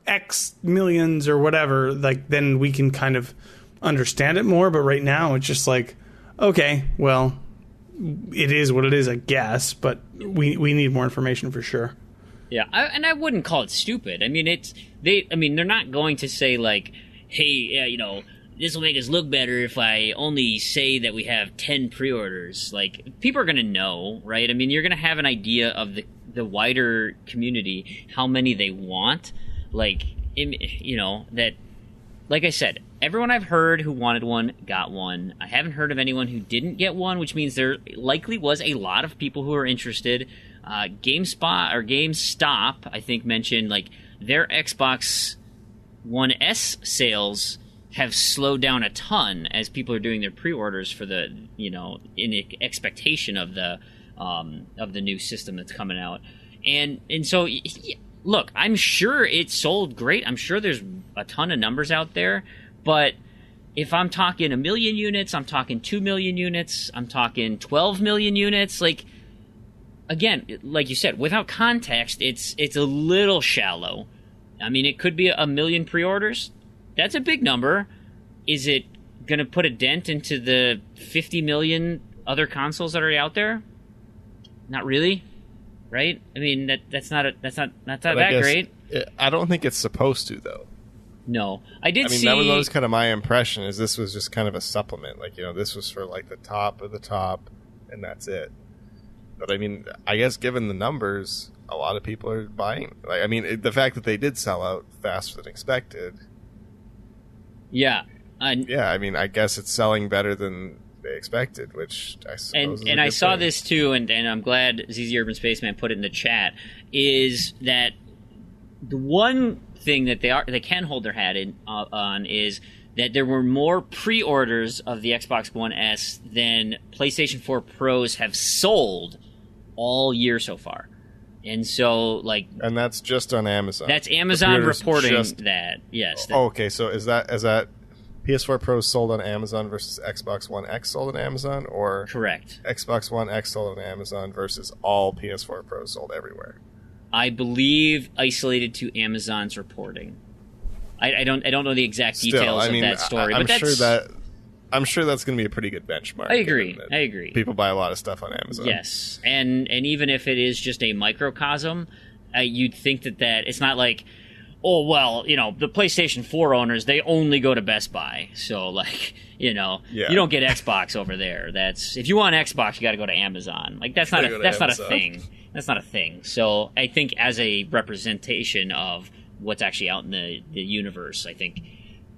X millions or whatever, like then we can kind of understand it more. But right now, it's just like, okay, well, it is what it is, I guess, but we need more information for sure. Yeah, and I wouldn't call it stupid. I mean, they're not going to say like, hey, this will make us look better if I only say that we have 10 pre-orders. Like, people are going to know, right? I mean, you're going to have an idea of the wider community, how many they want. Like, that, like I said, everyone I've heard who wanted one got one. I haven't heard of anyone who didn't get one, which means there likely was a lot of people who are interested. GameStop, I think, mentioned like their Xbox One S sales have slowed down a ton as people are doing their pre-orders for the, in expectation of the new system that's coming out. And so, look, I'm sure it sold great. I'm sure there's a ton of numbers out there. But if I'm talking 1 million units, I'm talking 2 million units, I'm talking 12 million units, like, again, like you said, without context, it's a little shallow. I mean, it could be 1 million pre-orders. That's a big number. Is it going to put a dent into the 50 million other consoles that are out there? Not really, right? I mean, that's not that great. I don't think it's supposed to, though. No, I mean, that was always kind of my impression. Is this was just kind of a supplement, like this was for like the top of the top, and that's it. But I mean, I guess given the numbers, a lot of people are buying. Like, I mean, the fact that they did sell out faster than expected. Yeah. Yeah, I mean, I guess it's selling better than they expected, which I suppose. And I saw this too, and I'm glad ZZ Urban Spaceman put it in the chat. Is that the one thing that they can hold their hat on is that there were more pre-orders of the Xbox One S than PlayStation 4 Pros have sold all year so far. And so, like... And that's just on Amazon. That's Amazon reporting that, yes. Okay, so is that PS4 Pros sold on Amazon versus Xbox One X sold on Amazon? Or correct. Xbox One X sold on Amazon versus all PS4 Pros sold everywhere? I believe isolated to Amazon's reporting. I don't know the exact details of that story, but I'm sure that's going to be a pretty good benchmark. I agree. People buy a lot of stuff on Amazon. Yes, and even if it is just a microcosm, you'd think that it's not like, oh well, the PlayStation 4 owners, they only go to Best Buy, so like you don't get Xbox over there. That's if you want Xbox, you got to go to Amazon. Like that's not a thing. That's not a thing. So I think as a representation of what's actually out in the universe, I think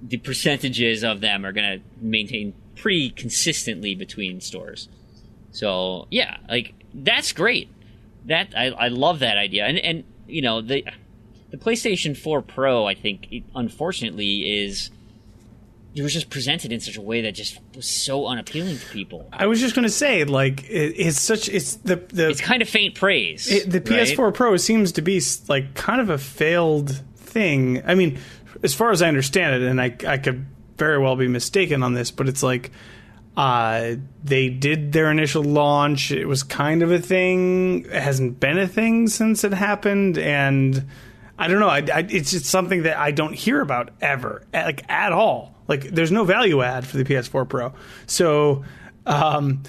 the percentages of them are going to maintain pretty consistently between stores. So yeah, like that's great. That I love that idea. And the PlayStation 4 Pro, I think, unfortunately, it was just presented in such a way that just was so unappealing to people. I was just going to say, like, it's kind of faint praise. The PS4 Pro seems to be like kind of a failed thing. I mean, as far as I understand it, and I could very well be mistaken on this, but it's like they did their initial launch. It was kind of a thing. It hasn't been a thing since it happened, and I don't know. It's just something that I don't hear about ever, like at all. Like there's no value add for the PS4 Pro. So, but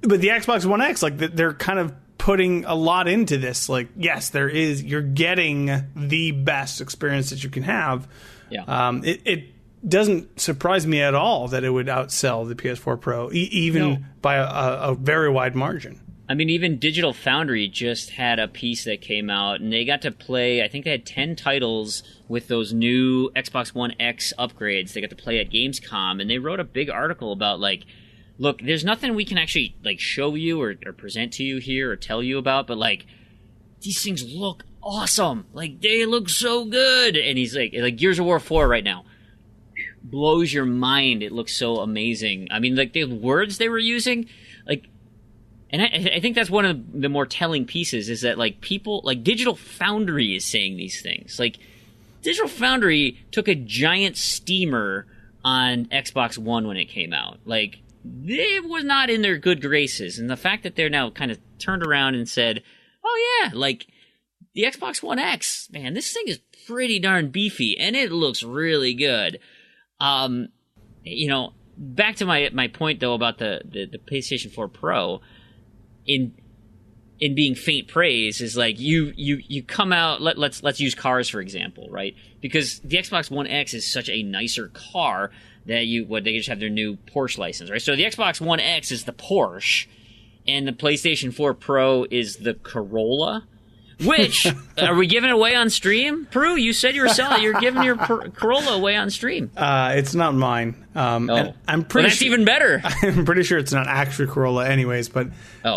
the Xbox One X, like they're kind of putting a lot into this. Like, yes, you're getting the best experience that you can have. Yeah. It doesn't surprise me at all that it would outsell the PS4 Pro, even by a very wide margin. I mean, even Digital Foundry just had a piece that came out, and they got to play, I think they had 10 titles with those new Xbox One X upgrades. They got to play at Gamescom, and they wrote a big article about, like, look, there's nothing we can actually, like, show you or present to you here or tell you about, but, like, these things look awesome. Like, they look so good. And he's like Gears of War 4 right now. Blows your mind. It looks so amazing. I mean, like, the words they were using, like, and I think that's one of the more telling pieces is that, like, people, like, Digital Foundry is saying these things. Like, Digital Foundry took a giant steamer on Xbox One when it came out. Like, it was not in their good graces. And the fact that they're now kind of turned around and said, oh, yeah, like, the Xbox One X, man, this thing is pretty darn beefy, and it looks really good. You know, back to my point, though, about the PlayStation 4 Pro, in being faint praise is like you come out. Let's use cars for example, right? Because the Xbox One X is such a nicer car that they just have their new Porsche license, right? So the Xbox One X is the Porsche, and the PlayStation 4 Pro is the Corolla. Which are we giving away on stream? Prue, you said you were selling. You're giving your Corolla away on stream. It's not mine. And I'm pretty. Well, that's even better. I'm pretty sure it's not actually Corolla, anyways. But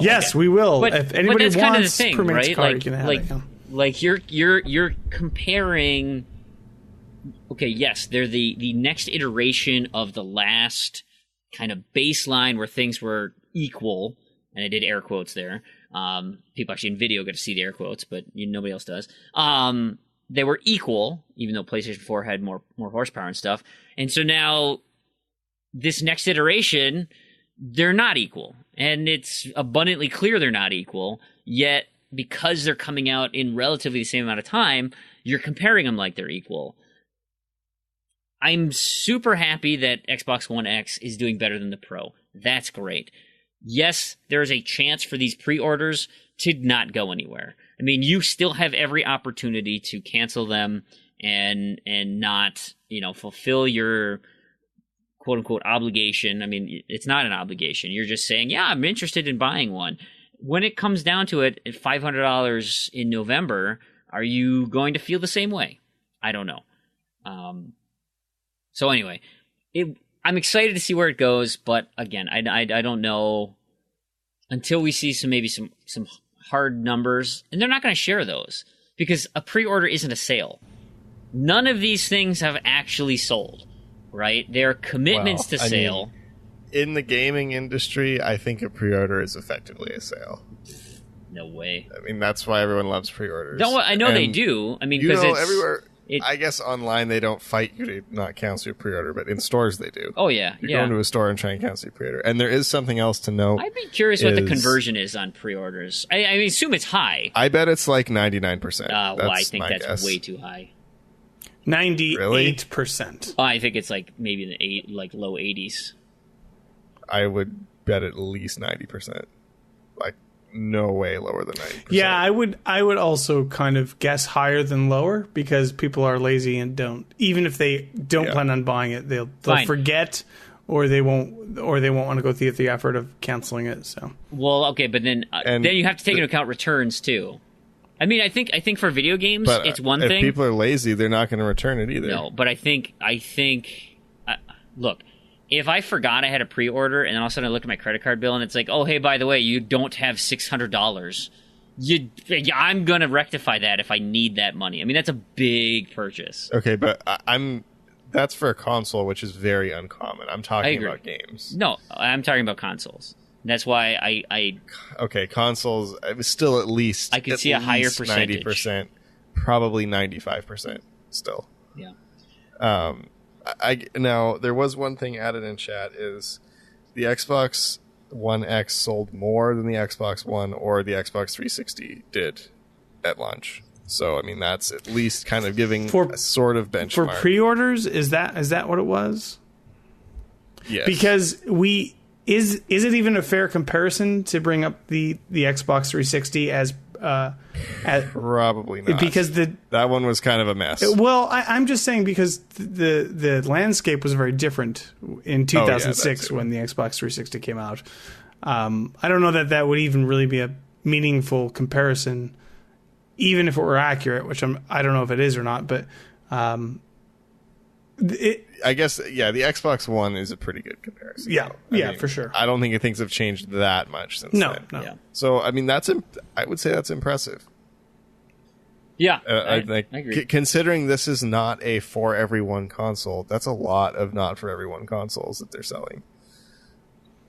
yes, okay. we will. But, if anybody that's wants kind of the thing, right? car, Like, you can have like, it. Yeah. Like you're comparing. Okay, yes, they're the next iteration of the last kind of baseline where things were equal, and I did air quotes there. People actually in video get to see the air quotes, but nobody else does. They were equal, even though PlayStation 4 had more horsepower and stuff. And so now, this next iteration, they're not equal. And it's abundantly clear they're not equal, yet because they're coming out in relatively the same amount of time, you're comparing them like they're equal. I'm super happy that Xbox One X is doing better than the Pro. That's great. Yes, there is a chance for these pre-orders to not go anywhere. I mean, you still have every opportunity to cancel them and not, fulfill your quote-unquote obligation. I mean, it's not an obligation. You're just saying, yeah, I'm interested in buying one. When it comes down to it, at $500 in November, are you going to feel the same way? I don't know. So anyway, I'm excited to see where it goes, but again, I don't know until we see some hard numbers, and they're not going to share those because a pre-order isn't a sale. None of these things have actually sold, right? They're commitments to sale. In the gaming industry, I think a pre-order is effectively a sale. No way. I mean, that's why everyone loves pre-orders. No, I know they do. I mean, because it's everywhere. I guess online they don't fight you to not cancel your pre-order, but in stores they do. Oh, yeah. You go into a store and try and cancel your pre-order. And there is something else to note. I'd be curious what the conversion is on pre-orders. I assume it's high. I bet it's like 99%. Well, I think that's way too high. 98%. Really? Oh, I think it's like maybe in the low 80s. I would bet at least 90%. Like, no way lower than 90%. Yeah, I would also kind of guess higher than lower because people are lazy and don't. Even if they don't plan on buying it, they'll forget or they won't want to go through the effort of canceling it. So okay, but then you have to take into account returns too. I mean, I think for video games it's one thing. If people are lazy, they're not going to return it either. No, but I think look. If I forgot I had a pre-order and then all of a sudden I look at my credit card bill and it's like, oh, hey, by the way, you don't have $600, I'm going to rectify that if I need that money. I mean, that's a big purchase. Okay, but that's for a console, which is very uncommon. I'm talking about games. No, I'm talking about consoles. That's why I okay, consoles, it was still at least... I could see a higher percentage. 90%, probably 95% still. Yeah. Now, there was one thing added in chat is the Xbox One X sold more than the Xbox One or the Xbox 360 did at launch. So I mean, that's at least kind of giving For- a sort of benchmark. For pre-orders, is that what it was? Yes. Because is it even a fair comparison to bring up the Xbox 360 as probably not, because that one was kind of a mess. Well, I'm just saying because the landscape was very different in 2006 when the Xbox 360 came out. I don't know that would even really be a meaningful comparison, even if it were accurate, which I don't know if it is or not. But I guess, yeah, the Xbox One is a pretty good comparison. Yeah, I mean, for sure. I don't think things have changed that much since then. No. Yeah. So, I mean, I would say that's impressive. Yeah, I agree. Considering this is not a for everyone console, that's a lot of not for everyone consoles that they're selling.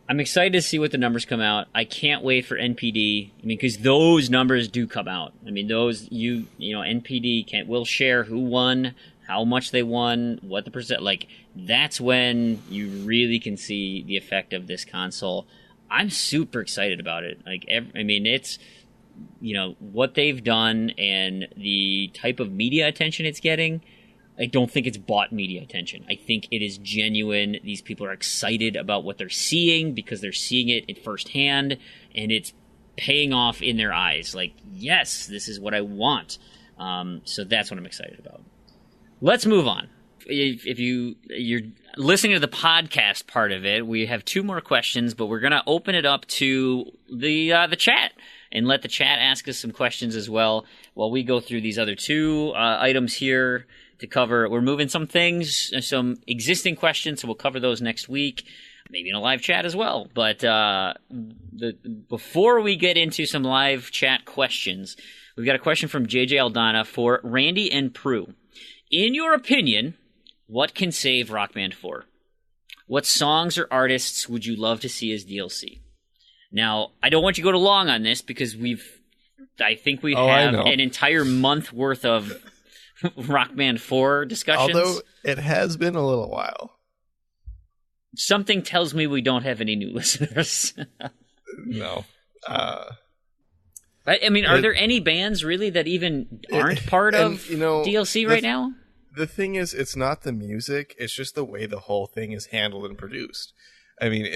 I'm excited to see what the numbers come out. I can't wait for NPD. I mean, because those numbers do come out. I mean, those NPD will share who won, how much they won, what the percent. Like, that's when you really can see the effect of this console. I'm super excited about it. Like, it's what they've done and the type of media attention it's getting. I don't think it's bought media attention. I think it is genuine. These people are excited about what they're seeing because they're seeing it at firsthand, and it's paying off in their eyes. Like, yes, this is what I want. So that's what I'm excited about. Let's move on. If you're listening to the podcast part of it, we have 2 more questions, but we're going to open it up to the chat and let the chat ask us some questions as well while we go through these other 2 items here to cover. We're moving some things, some existing questions, so we'll cover those next week, maybe in a live chat as well. But before we get into some live chat questions, we've got a question from JJ Aldana for Randy and Prue. In your opinion, what can save Rock Band 4? What songs or artists would you love to see as DLC? Now, I don't want you to go too long on this because I think we have an entire month worth of Rock Band 4 discussions. Although it has been a little while. Something tells me we don't have any new listeners. No. I mean, are there any bands really that even aren't part of DLC right now? The thing is, it's not the music, it's just the way the whole thing is handled and produced. I mean,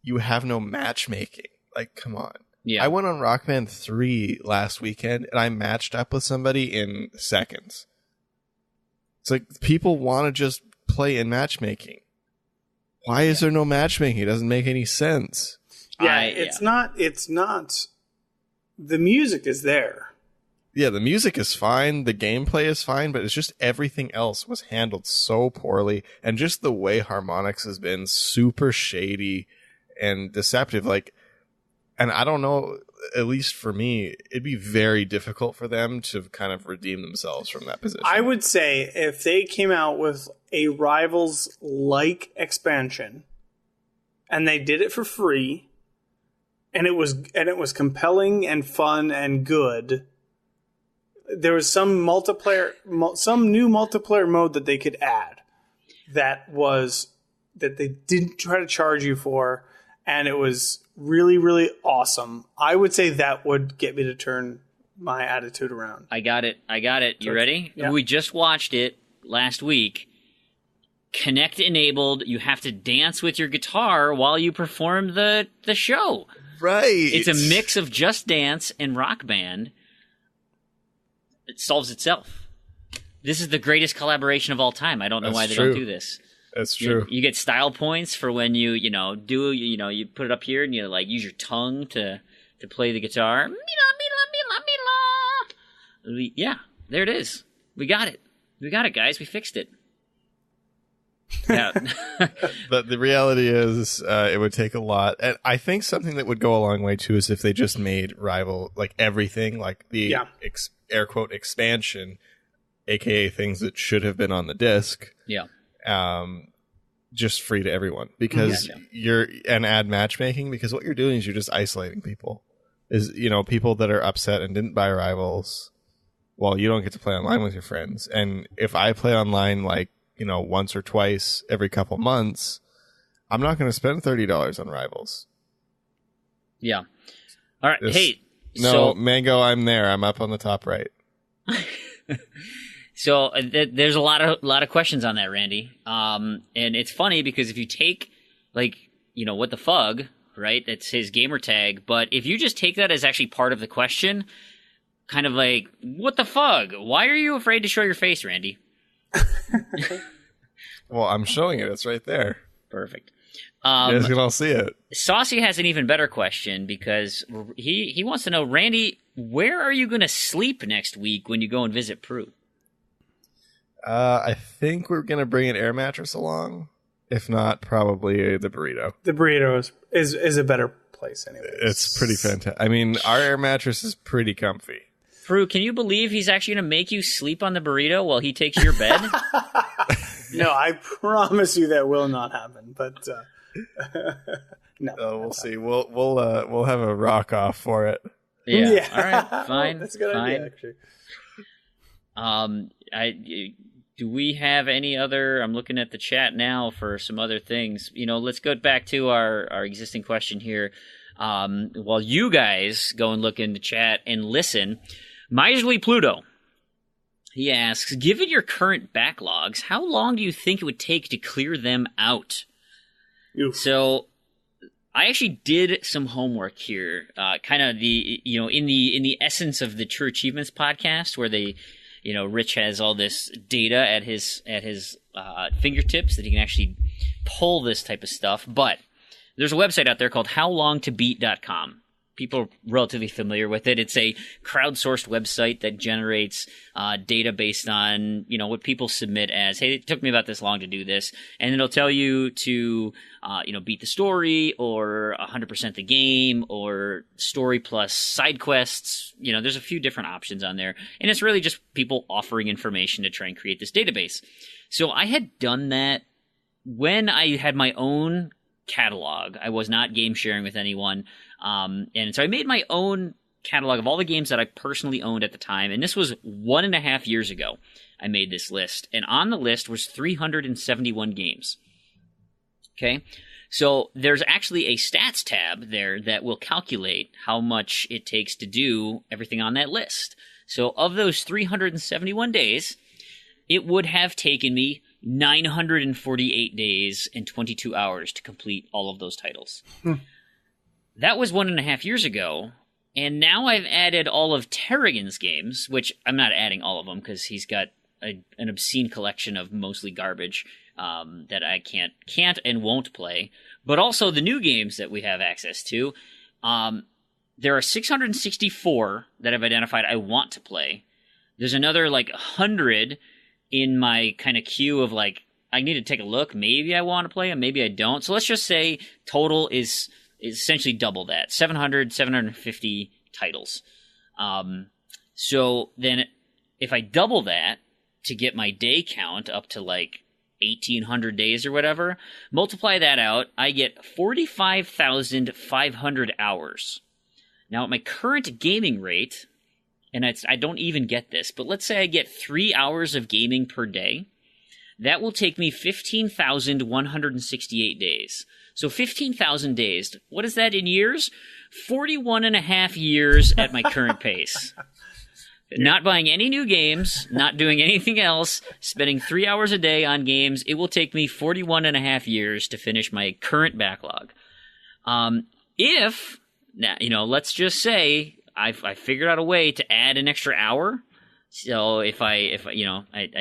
you have no matchmaking. Like, come on. Yeah. I went on Rock Band 3 last weekend, and I matched up with somebody in seconds. It's like, people want to just play in matchmaking. Why is there no matchmaking? It doesn't make any sense. Yeah, it's not. The music is there. Yeah, the music is fine, the gameplay is fine, but it's just everything else was handled so poorly, and just the way harmonics has been super shady and deceptive. Like, and I don't know, at least for me, it'd be very difficult for them to kind of redeem themselves from that position. I would say if they came out with a Rivals-like expansion, and they did it for free, and it was compelling and fun and good. There was some new multiplayer mode that they could add that they didn't try to charge you for, and it was really, really awesome. I would say that would get me to turn my attitude around. I got it. You ready? Yeah. We just watched it last week. Kinect enabled. You have to dance with your guitar while you perform the show. Right. It's a mix of Just Dance and Rock Band. It solves itself. This is the greatest collaboration of all time. I don't know why they don't do this. That's true. You get style points for when you put it up here and you use your tongue to play the guitar. Yeah, there it is. We got it, guys. We fixed it. Yeah. But the reality is, it would take a lot. And I think something that would go a long way, too, is if they just made Rival, everything, the air quote expansion, a.k.a. things that should have been on the disc. Yeah. Just free to everyone. Because and add matchmaking, because what you're doing is you're just isolating people. People that are upset and didn't buy Rivals, well, you don't get to play online with your friends. And if I play online, once or twice every couple months, I'm not going to spend $30 on Rivals. Yeah. All right. Mango, I'm there. I'm up on the top right. So there's a lot of questions on that, Randy. And it's funny because if you take what the fug, right? That's his gamer tag. But if you just take that as actually part of the question, kind of like, what the fug? Why are you afraid to show your face, Randy? Well, I'm showing it. It's right there. Perfect. You guys can all see it. Saucy has an even better question because he wants to know, Randy, where are you going to sleep next week when you go and visit Peru? I think we're going to bring an air mattress along. If not, probably the burrito. The burrito is a better place anyway. It's pretty fantastic. I mean, our air mattress is pretty comfy. Peru, can you believe he's actually going to make you sleep on the burrito while he takes your bed? No, I promise you that will not happen. But no, we'll see. We'll have a rock off for it. Yeah. All right. Fine. That's a good idea, actually. Do we have any other? I'm looking at the chat now for some other things. Let's go back to our existing question here. While you guys go and look in the chat and listen, Miserly Pluto, he asks, given your current backlogs, how long do you think it would take to clear them out? Oof. So I actually did some homework here, kind of in the essence of the True Achievements podcast, where they, Rich has all this data at his fingertips that he can actually pull this type of stuff. But there's a website out there called howlongtobeat.com. People are relatively familiar with it. It's a crowdsourced website that generates data based on, what people submit as, hey, it took me about this long to do this. And it'll tell you to, beat the story or 100% the game or story plus side quests. There's a few different options on there. And it's really just people offering information to try and create this database. So I had done that when I had my own catalog. I was not game sharing with anyone. And so I made my own catalog of all the games that I personally owned at the time. And this was 1.5 years ago. I made this list. And on the list was 371 games. Okay. So there's actually a stats tab there that will calculate how much it takes to do everything on that list. So of those 371 days, it would have taken me 948 days and 22 hours to complete all of those titles. That was 1.5 years ago, and now I've added all of Tarragon's games, which I'm not adding all of them because he's got an obscene collection of mostly garbage that I can't and won't play, but also the new games that we have access to. There are 664 that I've identified I want to play. There's another 100 in my kind of queue of I need to take a look. Maybe I want to play them, maybe I don't. So let's just say total is essentially double that, 750 titles. So then if I double that to get my day count up to 1,800 days or whatever, multiply that out, I get 45,500 hours. Now at my current gaming rate, and I don't even get this, but let's say I get 3 hours of gaming per day, that will take me 15,168 days. So 15,000 days. What is that in years? 41.5 years at my current pace. Not buying any new games, not doing anything else, spending 3 hours a day on games. It will take me 41.5 years to finish my current backlog. Let's just say I figured out a way to add an extra hour. So if I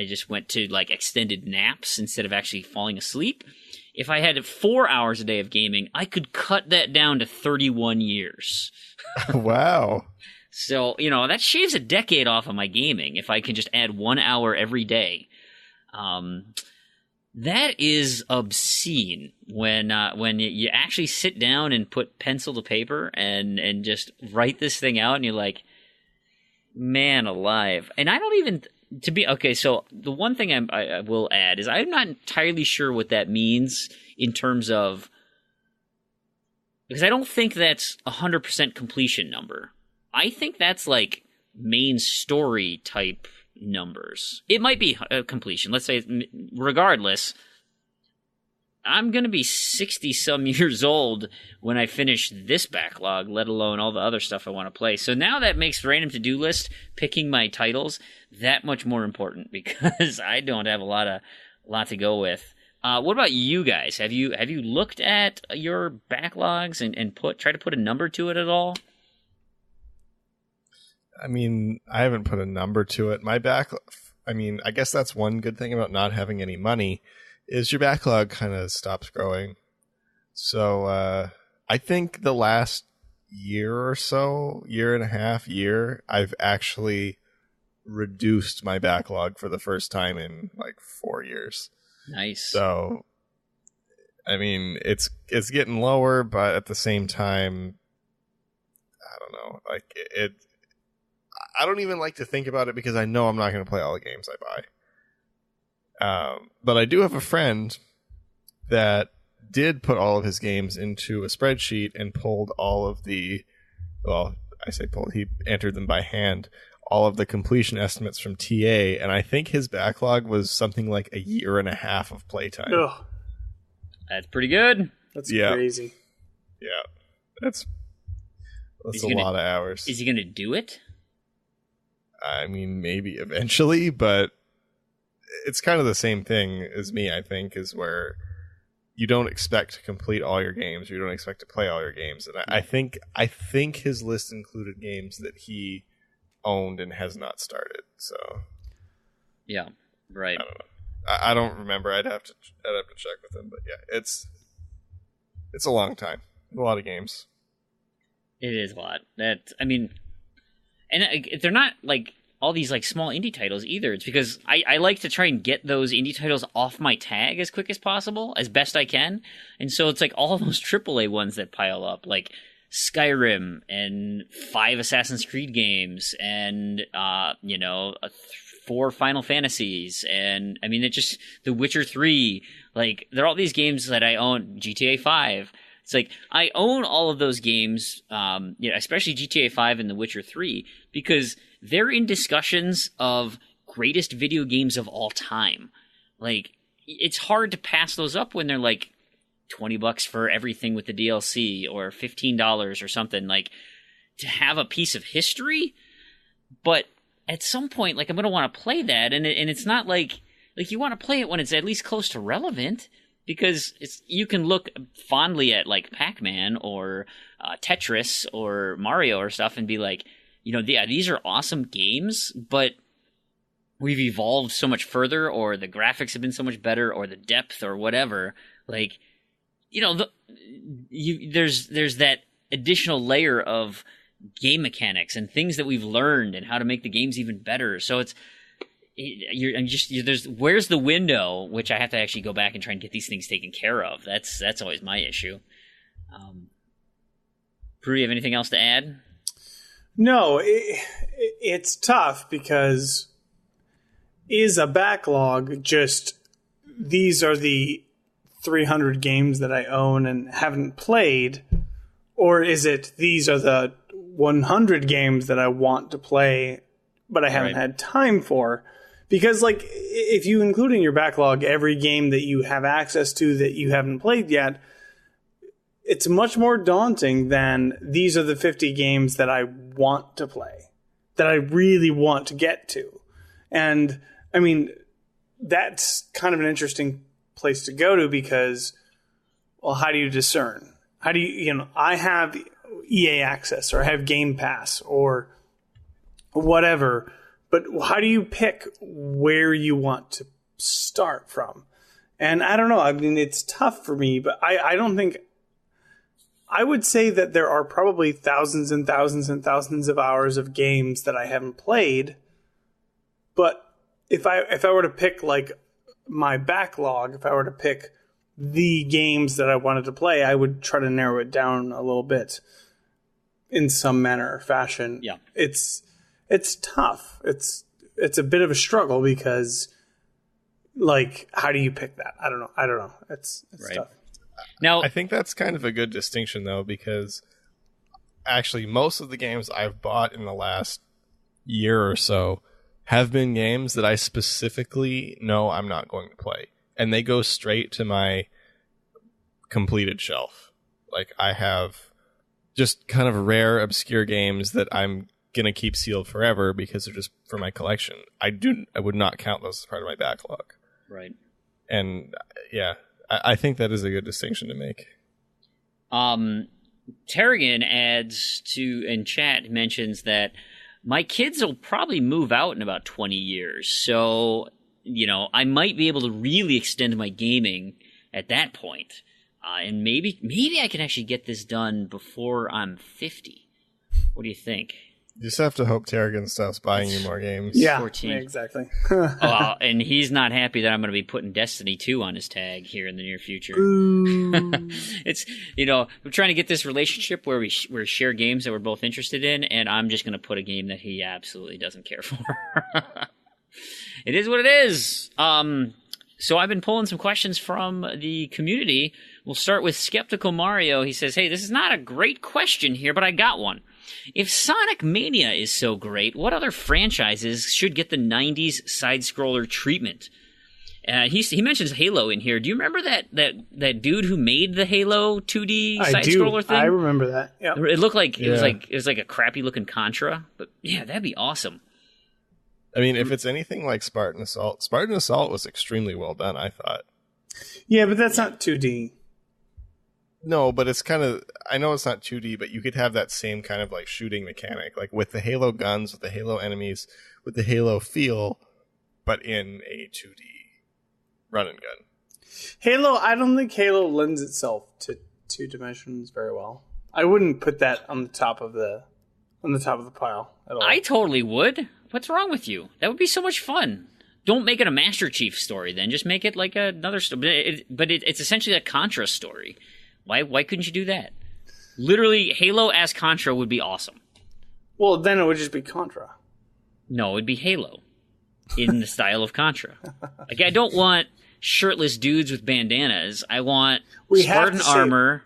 just went to extended naps instead of actually falling asleep. If I had 4 hours a day of gaming, I could cut that down to 31 years. Wow. So, that shaves a decade off of my gaming if I can just add 1 hour every day. That is obscene when you actually sit down and put pencil to paper and just write this thing out and you're like, man alive. And I don't even... so the one thing I will add is I'm not entirely sure what that means in terms of, because I don't think that's 100% completion number. I think that's main story type numbers. It might be completion. Let's say regardless, I'm going to be 60-some years old when I finish this backlog, let alone all the other stuff I want to play. So now that makes random to-do list, picking my titles, that much more important because I don't have a lot to go with. What about you guys? Have you looked at your backlogs and try to put a number to it at all? I mean, I haven't put a number to it. I guess that's one good thing about not having any money is your backlog kind of stops growing. So I think the last year or so, year and a half, I've actually reduced my backlog for the first time in like 4 years. Nice. So, I mean, it's getting lower, but at the same time, I don't know. Like I don't even like to think about it because I know I'm not going to play all the games I buy. But I do have a friend that did put all of his games into a spreadsheet and pulled all of the, well, I say pulled, he entered them by hand, all of the completion estimates from TA, and I think his backlog was something like a year and a half of playtime. Ugh. That's pretty good. That's crazy. Yeah. That's a lot of hours. Is he going to do it? I mean, maybe eventually, but it's kind of the same thing as me, I think, is where you don't expect to complete all your games. You don't expect to play all your games. And I think his list included games that he owned and has not started. So, yeah, right. I don't know. I don't remember. I'd have to check with him. But yeah, it's a long time. A lot of games. It is a lot. And they're not like all these like small indie titles either. It's because I like to try and get those indie titles off my tag as quick as possible, as best I can. And so it's like all those AAA ones that pile up, like Skyrim and 5 Assassin's Creed games and 4 Final Fantasies, and I mean it just The Witcher 3. Like they're all these games that I own. GTA 5. It's like I own all of those games, especially GTA 5 and The Witcher 3, because they're in discussions of greatest video games of all time. Like, it's hard to pass those up when they're like $20 for everything with the DLC or $15 or something. Like, to have a piece of history, but at some point, like, I'm going to want to play that, and it's not like you want to play it when it's at least close to relevant. Because you can look fondly at like Pac-Man or Tetris or Mario or stuff and be like, these are awesome games, but we've evolved so much further, or the graphics have been so much better, or the depth, or whatever. Like, there's that additional layer of game mechanics and things that we've learned and how to make the games even better. So where's the window, which I have to actually go back and try and get these things taken care of. That's always my issue. Prue, you have anything else to add? No, it's tough because is a backlog just these are the 300 games that I own and haven't played, or is it these are the 100 games that I want to play but I haven't had time for? Because, like, if you include in your backlog every game that you have access to that you haven't played yet, it's much more daunting than these are the 50 games that I want to play, that I really want to get to. And, I mean, that's kind of an interesting place to go to because, well, how do you discern? How do I have EA access or I have Game Pass or whatever, but how do you pick where you want to start from? And I don't know. I mean, it's tough for me, but I don't think... I would say that there are probably thousands and thousands and thousands of hours of games that I haven't played. But if I were to pick, like, my backlog, if I were to pick the games that I wanted to play, I would try to narrow it down a little bit in some manner or fashion. Yeah. It's tough. It's a bit of a struggle because, like, how do you pick that? I don't know. It's tough. Now, I think that's kind of a good distinction, though, because actually most of the games I've bought in the last year or so have been games that I specifically know I'm not going to play. And they go straight to my completed shelf. Like, I have just kind of rare, obscure games that I'm gonna keep sealed forever because they're just for my collection. I would not count those as part of my backlog. Right. And yeah, I think that is a good distinction to make. Tarragon adds to, in chat, mentions that my kids will probably move out in about 20 years. So, I might be able to really extend my gaming at that point. And maybe I can actually get this done before I'm 50. What do you think? You just have to hope Tarragon stops buying you more games. Yeah, 14. exactly. And he's not happy that I'm going to be putting Destiny 2 on his tag here in the near future. It's, we're trying to get this relationship where we share games that we're both interested in, and I'm just going to put a game that he absolutely doesn't care for. It is what it is. So I've been pulling some questions from the community. We'll start with Skeptical Mario. He says, hey, this is not a great question here, but I got one. If Sonic Mania is so great, what other franchises should get the 90s side-scroller treatment? He mentions Halo in here. Do you remember that dude who made the Halo 2D side-scroller thing? I remember that. Yeah. It looked like it was like a crappy-looking Contra, but yeah, that'd be awesome. I mean, if it's anything like Spartan Assault was extremely well done, I thought. Yeah, but that's not 2D. No, but it's kind of, I know it's not 2D, but you could have that same kind of like shooting mechanic, like with the Halo guns, with the Halo enemies, with the Halo feel, but in a 2D run and gun. Halo, I don't think Halo lends itself to 2 dimensions very well. I wouldn't put that on the top of the pile at all. I totally would. What's wrong with you? That would be so much fun. Don't make it a Master Chief story then. Just make it like another story. But it's essentially a Contra story. Why couldn't you do that? Literally, Halo as Contra would be awesome. Well, then it would just be Contra. No, it'd be Halo in the style of Contra. Like, I don't want shirtless dudes with bandanas. I want Spartan armor.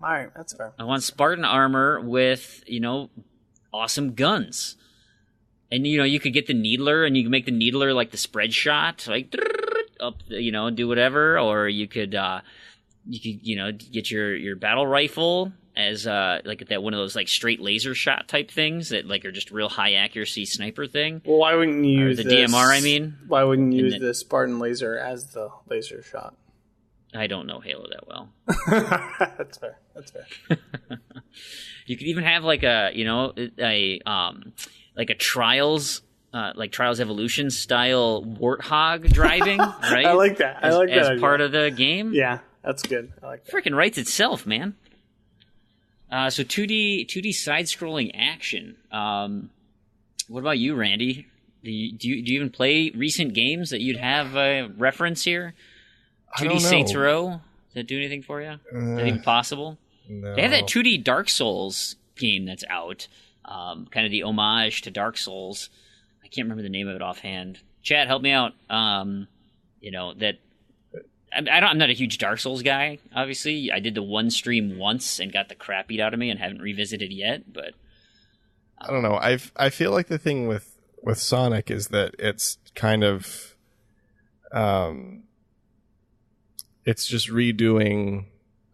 All right, that's fair. I want Spartan armor with, awesome guns. And, you could get the Needler, and you can make the Needler like the spread shot, like, up, do whatever. Or you could, get your battle rifle as, like that one of those, like, straight laser shot type things that, like, are just real high accuracy sniper thing. Well, why wouldn't you use the DMR, I mean? Why wouldn't you use the Spartan laser as the laser shot? I don't know Halo that well. That's fair. You could even have like like a Trials Evolution style Warthog driving, right? I like that. As part of the game. Yeah, that's good. I like that. Freaking writes itself, man. So 2D side-scrolling action. What about you, Randy? Do you even play recent games that you'd have a reference here? 2D Saints Row? Does that do anything for you? Is that even possible? No. They have that 2D Dark Souls game that's out. Kind of the homage to Dark Souls. I can't remember the name of it offhand. Chad, help me out. I'm not a huge Dark Souls guy, obviously. I did the one stream once and got the crap beat out of me and haven't revisited yet, but... I don't know. I feel like the thing with Sonic is that it's kind of... it's just redoing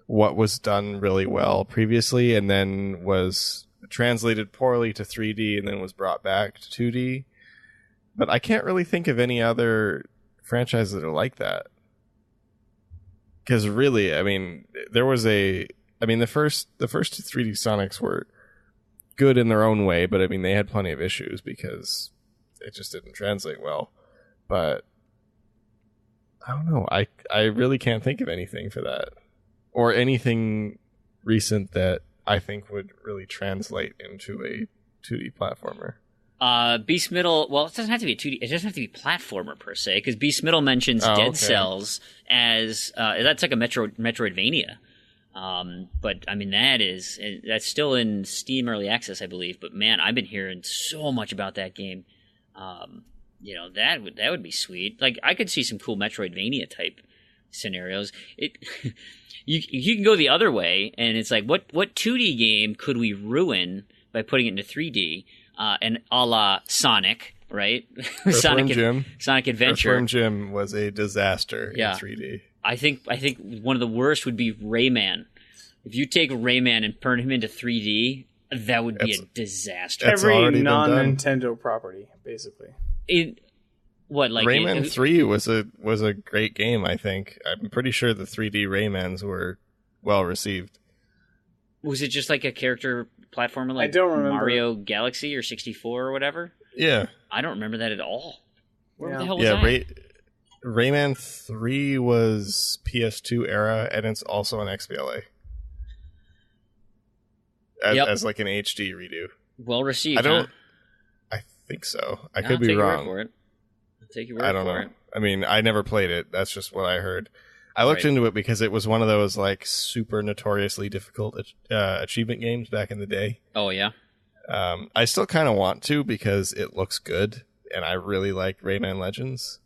what was done really well previously and then was translated poorly to 3D and then was brought back to 2D. But I can't really think of any other franchises that are like that. Because really, I mean, the first 2 3D Sonics were good in their own way, but I mean, they had plenty of issues because it just didn't translate well. But I don't know. I really can't think of anything for that. Or anything recent that I think would really translate into a 2D platformer. Beast Middle, well, it doesn't have to be a 2D, it doesn't have to be platformer per se, because Beast Middle mentions Dead Cells as, that's like a Metroidvania. But I mean, that's still in Steam Early Access, I believe, but man, I've been hearing so much about that game. That would be sweet. Like, I could see some cool Metroidvania type scenarios. You can go the other way, and it's like, what 2D game could we ruin by putting it into 3D? And a la Sonic, right? Earthworm Jim. Sonic Adventure. Earthworm Jim was a disaster in 3D. I think one of the worst would be Rayman. If you take Rayman and turn him into 3D, that would be a disaster. Every non-Nintendo property, basically. Rayman 3 was a great game, I think. I'm pretty sure the 3D Raymans were well received. Was it just like a character platformer like I don't remember. Mario Galaxy or 64 or whatever? Yeah. I don't remember that at all. Where the hell was that? Rayman 3 was PS2 era, and it's also an XBLA. As like an HD redo. Well received, I think so. I could be wrong. I'll take your word for it. I don't know. I mean, I never played it. That's just what I heard. I looked into it because it was one of those like super notoriously difficult achievement games back in the day. Oh, yeah? I still kind of want to because it looks good, and I really like Rayman Legends.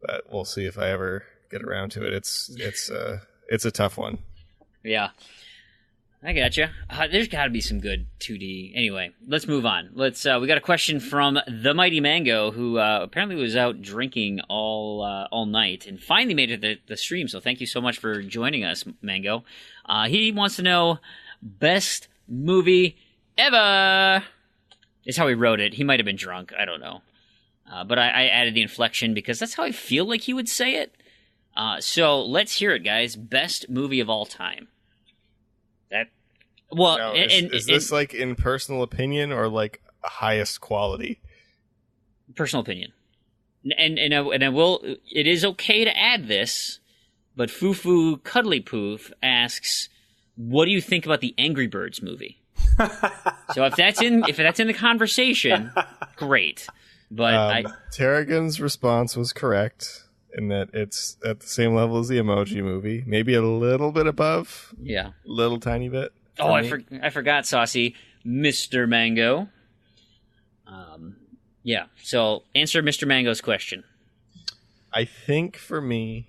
But we'll see if I ever get around to it. It's a tough one. Yeah. I gotcha. There's got to be some good 2D. Anyway, let's move on. We got a question from the Mighty Mango, who apparently was out drinking all night and finally made it to the stream. So thank you so much for joining us, Mango. He wants to know best movie ever. Is how he wrote it. He might have been drunk. I don't know. But I added the inflection because that's how I feel like he would say it. So let's hear it, guys. Best movie of all time. Is this like in personal opinion or like highest quality? Personal opinion. And I will. It is okay to add this, but Fufu Cuddly Poof asks, "What do you think about the Angry Birds movie?" So if that's in the conversation, great. But Tarragon's response was correct in that it's at the same level as the Emoji Movie, maybe a little bit above. Yeah, little tiny bit. Oh, I forgot, Saucy. Mr. Mango. Yeah, so answer Mr. Mango's question. I think for me,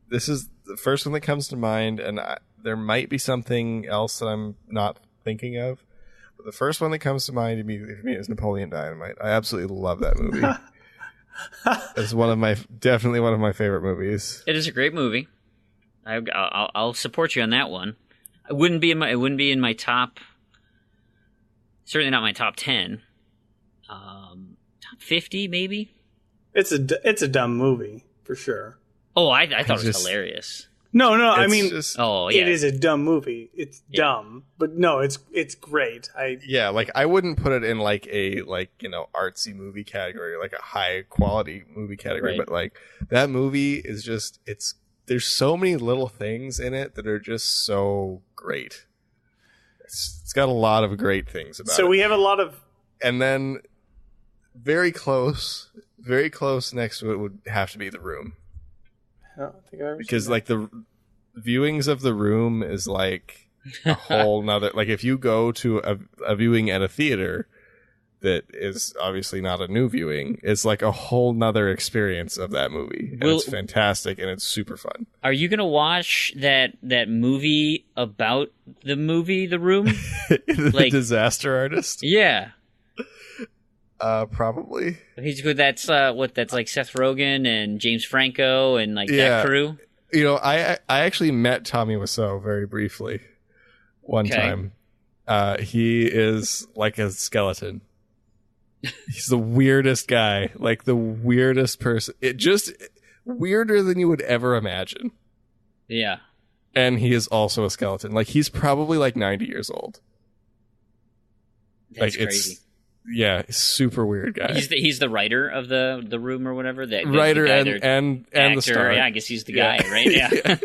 this is the first one that comes to mind, and there might be something else that I'm not thinking of. But the first one that comes to mind immediately for me is Napoleon Dynamite. I absolutely love that movie. It's definitely one of my favorite movies. It is a great movie. I'll support you on that one. It wouldn't be in my top. Certainly not my top 10. Top 50 maybe. It's a dumb movie for sure. Oh, I thought it was hilarious. No. I mean, it is a dumb movie. It's dumb, but no, it's great. I wouldn't put it in like a artsy movie category, like a high quality movie category. Right. But like that movie is just there's so many little things in it that are just so great. It's got a lot of great things about it. So we have a lot of... And then very close next to it would have to be The Room. I don't think I've ever because seen like the viewings of The Room is like a whole nother... Like if you go to a viewing at a theater that is obviously not a new viewing, it's like a whole nother experience of that movie. And it's fantastic and it's super fun. Are you gonna watch that movie about the movie The Room? The Disaster Artist? Yeah. Probably. That's like Seth Rogen and James Franco and like that crew. You know, I actually met Tommy Wiseau very briefly one time. He is like a skeleton. He's the weirdest guy, like the weirdest person. It just weirder than you would ever imagine. Yeah. And he is also a skeleton. Like he's probably like 90 years old. That's crazy. Super weird guy. He's the writer of the Room or whatever. Writer and the star. Yeah, I guess he's the guy, right? Yeah.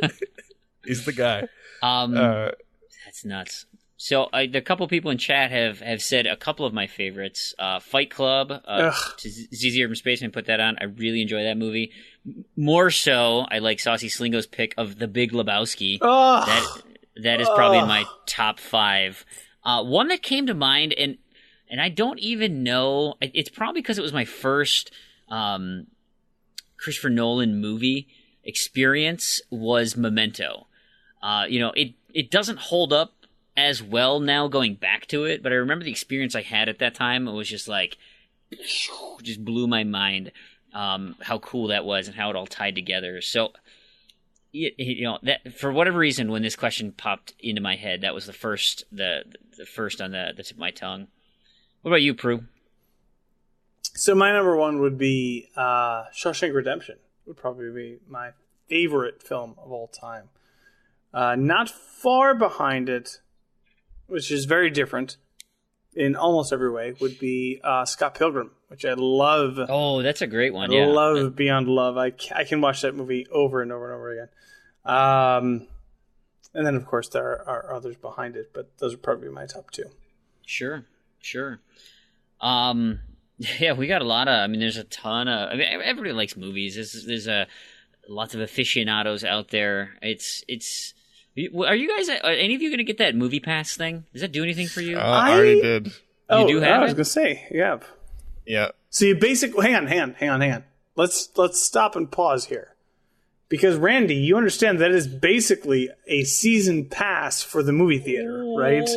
He's the guy. That's nuts. So the couple people in chat have said a couple of my favorites. Fight Club. ZZ Urban Spaceman put that on. I really enjoy that movie. More so, I like Saucy Slingo's pick of The Big Lebowski. That is probably in my top 5. One that came to mind, and I don't even know. It's probably because it was my first Christopher Nolan movie experience. Was Memento. It doesn't hold up as well now going back to it, but I remember the experience I had at that time. It was just like just blew my mind how cool that was and how it all tied together. So, that for whatever reason, when this question popped into my head, that was the first on the tip of my tongue. What about you, Prue? So my number one would be Shawshank Redemption. Would probably be my favorite film of all time. Not far behind it, which is very different in almost every way, would be Scott Pilgrim, which I love. Oh, that's a great one. I love Beyond Love. I can watch that movie over and over and over again. And then, of course, there are others behind it, but those are probably my top two. Sure. Yeah, we got a lot of. I mean, there's a ton of. I mean, everybody likes movies. There's lots of aficionados out there. It's. Are you guys? Are any of you going to get that Movie Pass thing? Does that do anything for you? I already did. You do have I was it? going to say, yeah. Yeah. So you hang on. Let's stop and pause here. Because Randy, you understand that is basically a season pass for the movie theater, right?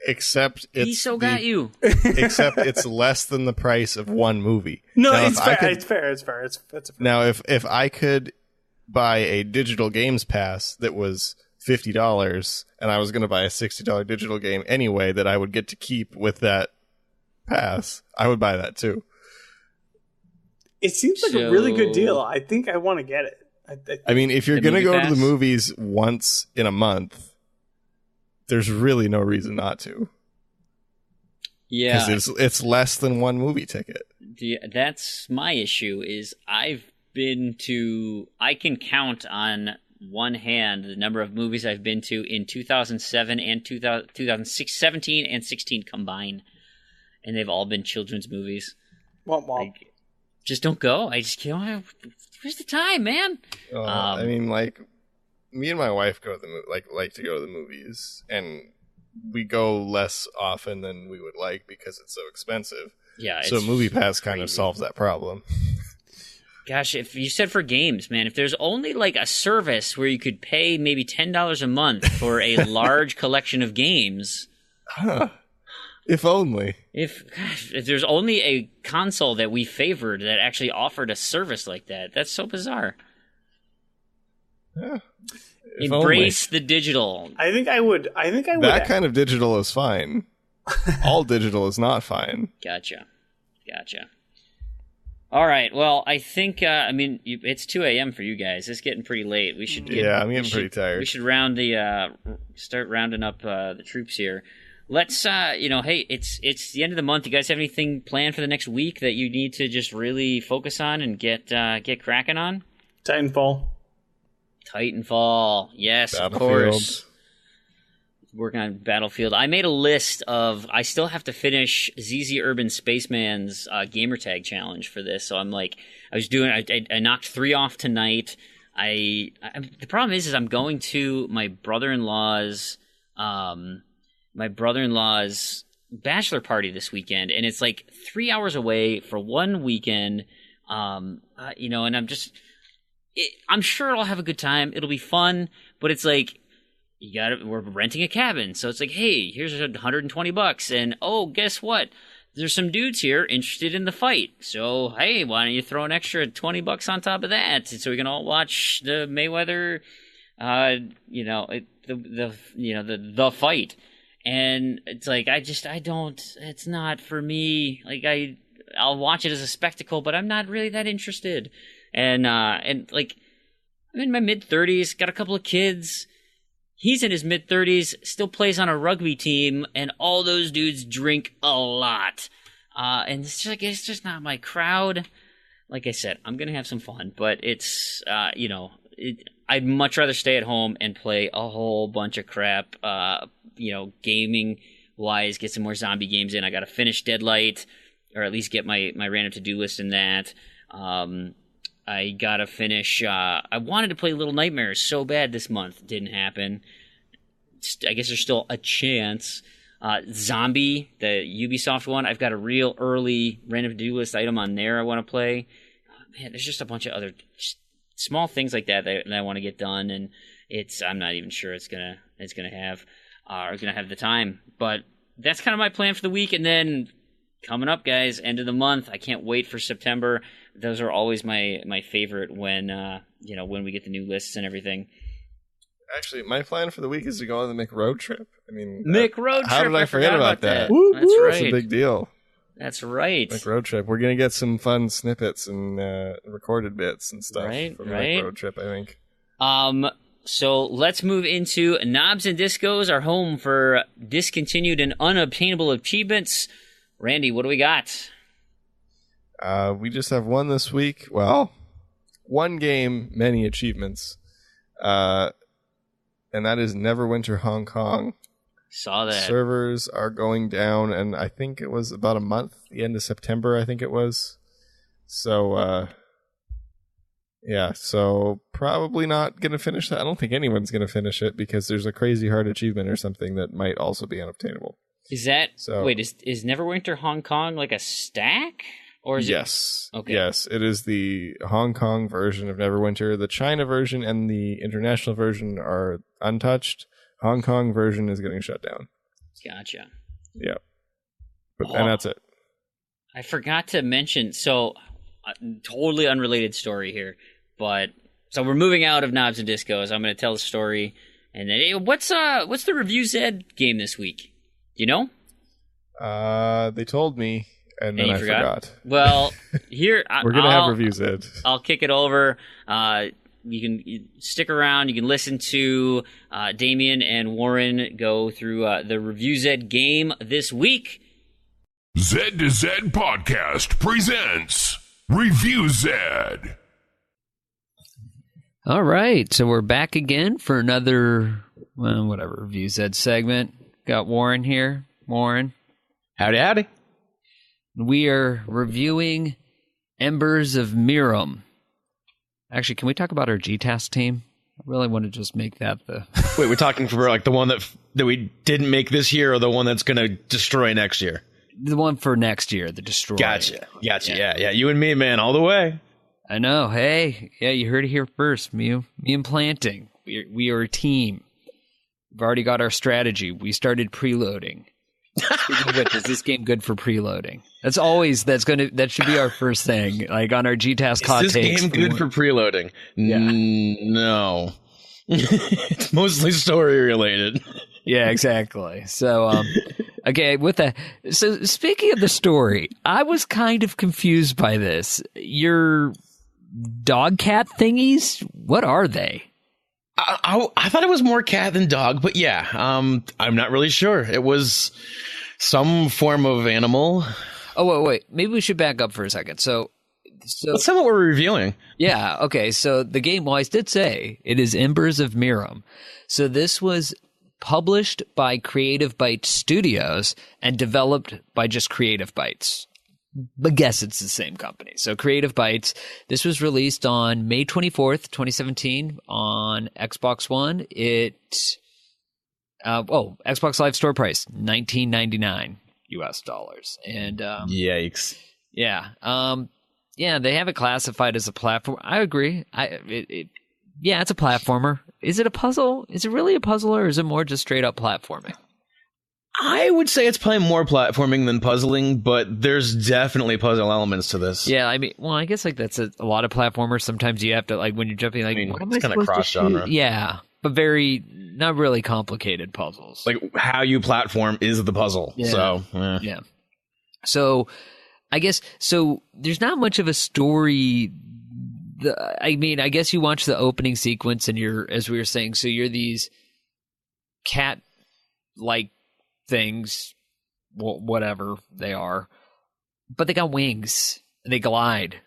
Except it's got you. Except it's less than the price of one movie. No, now, it's fair. It's fair. It's fair. Now, if I could buy a digital games pass that was $50, and I was going to buy a $60 digital game anyway that I would get to keep with that pass, I would buy that too. It seems like a really good deal. I think I want to get it. I mean, if you're going to go to the movies once in a month, there's really no reason not to. Yeah. Because it's less than one movie ticket. That's my issue, is I can count on one hand the number of movies I've been to in 2007 and 2017 and 16 combined. And they've all been children's movies. Like, just don't go. I just can't. Where's the time, man? I mean, like, me and my wife go to the like to go to the movies, and we go less often than we would like because it's so expensive. Yeah. So Movie Pass kind of solves that problem. Gosh, if you said for games, man, if there's only like a service where you could pay maybe $10 a month for a large collection of games. If only. If there's only a console that we favored that actually offered a service like that, that's so bizarre. Yeah. Embrace the digital. I think I would. That kind of digital is fine. All digital is not fine. Gotcha. All right. Well, I think. It's 2 a.m. for you guys. It's getting pretty late. We should. I'm getting pretty tired. We should start rounding up the troops here. Let's. Hey, it's the end of the month. You guys have anything planned for the next week that you need to just really focus on and get cracking on? Titanfall, yes, of course. Working on Battlefield. I made a list of. I still have to finish ZZ Urban Spaceman's gamertag challenge for this. So I'm like, I knocked 3 off tonight. The problem is I'm going to my brother-in-law's bachelor party this weekend, and it's like 3 hours away for one weekend. And I'm sure I'll have a good time. It'll be fun, but it's like, we're renting a cabin. So it's like, hey, here's $120. And oh, guess what? There's some dudes here interested in the fight. So, hey, why don't you throw an extra $20 on top of that? So we can all watch the Mayweather, the fight. And it's like, it's not for me. Like, I'll watch it as a spectacle, but I'm not really that interested. And like, I'm in my mid-30s, got a couple of kids. He's in his mid-30s, still plays on a rugby team, and all those dudes drink a lot. And it's just not my crowd. Like I said, I'm going to have some fun, but it's, I'd much rather stay at home and play a whole bunch of crap, gaming-wise, get some more zombie games in. I got to finish Deadlight, or at least get my random to-do list in that. I gotta finish. I wanted to play Little Nightmares so bad this month. Didn't happen. I guess there's still a chance. Zombie, the Ubisoft one, I've got a real early random to-do list item on there I want to play. Man, there's just a bunch of other small things like that I want to get done, and I'm not even sure it's gonna have the time. But that's kind of my plan for the week, and then coming up, guys. End of the month. I can't wait for September. Those are always my favorite when when we get the new lists and everything. Actually, my plan for the week is to go on the McRoad trip. I mean, McRoad trip. How did I forget about that? That's right. It's a big deal. That's right. McRoad trip. We're gonna get some fun snippets and recorded bits and stuff from the McRoad trip, I think. So let's move into Knobs and Discos, our home for discontinued and unobtainable achievements. Randy, what do we got? We just have one this week. Well, one game, many achievements. And that is Neverwinter Hong Kong. Saw that. Servers are going down, and I think it was about a month, the end of September, I think it was. So, so probably not going to finish that. I don't think anyone's going to finish it because there's a crazy hard achievement or something that might also be unobtainable. Is that... So, wait, is Neverwinter Hong Kong like a stack? Or is yes. It, okay. Yes, it is the Hong Kong version of Neverwinter. The China version and the international version are untouched. Hong Kong version is getting shut down. Gotcha. Yeah. And that's it. I forgot to mention, so totally unrelated story here, but so we're moving out of Knobs and Discos. I'm going to tell the story, and then hey, what's the Review Zed game this week? Do you know? They told me, and then I forgot. Well, here we're going to have Review Zed. I'll kick it over. You can stick around. You can listen to Damien and Warren go through the Review Zed game this week. Z to Z Podcast presents Review Zed. All right, so we're back again for another, Review Zed segment. Got Warren here. Warren. Howdy. We are reviewing Embers of Mirrim. Actually, can we talk about our GTAS team? I really want to just make that the... Wait, we're talking for like the one that we didn't make this year or the one that's going to destroy next year? The one for next year, the destroy. Gotcha. Yeah. You and me, man, all the way. I know. Hey, yeah, you heard it here first. Me and Planting. We are a team. We've already got our strategy. We started preloading. Speaking of which, is this game good for preloading? That should be our first thing. Like on our GTAS hot takes. Is this game good for preloading? Yeah. No. It's mostly story related. Yeah, exactly. So, okay, so speaking of the story, I was kind of confused by this. Your dog cat thingies, what are they? I thought it was more cat than dog, but yeah, I'm not really sure. It was some form of animal. Oh, wait. Maybe we should back up for a second. So let's tell what we're reviewing. Yeah, okay. So the game, I did say it is Embers of Mirrim. So this was published by Creative Bytes Studios and developed by just Creative Bytes. But guess it's the same company. So Creative Bytes, this was released on May 24th, 2017 on Xbox One. Xbox Live store price, $19.99 US dollars. And yikes. Yeah. They have it classified as a platform. I agree. It's a platformer. Is it a puzzle? Is it really a puzzle, or is it more just straight up platforming? I would say it's probably more platforming than puzzling, but there's definitely puzzle elements to this. Yeah, I guess like that's a lot of platformers. Sometimes you have to when you're jumping, it's kind of cross genre. Yeah, but not really complicated puzzles. Like how you platform is the puzzle. Yeah. So yeah. So I guess there's not much of a story. I guess you watch the opening sequence and you're, as we were saying, so you're these cat-like things, whatever they are, but they got wings and they glide.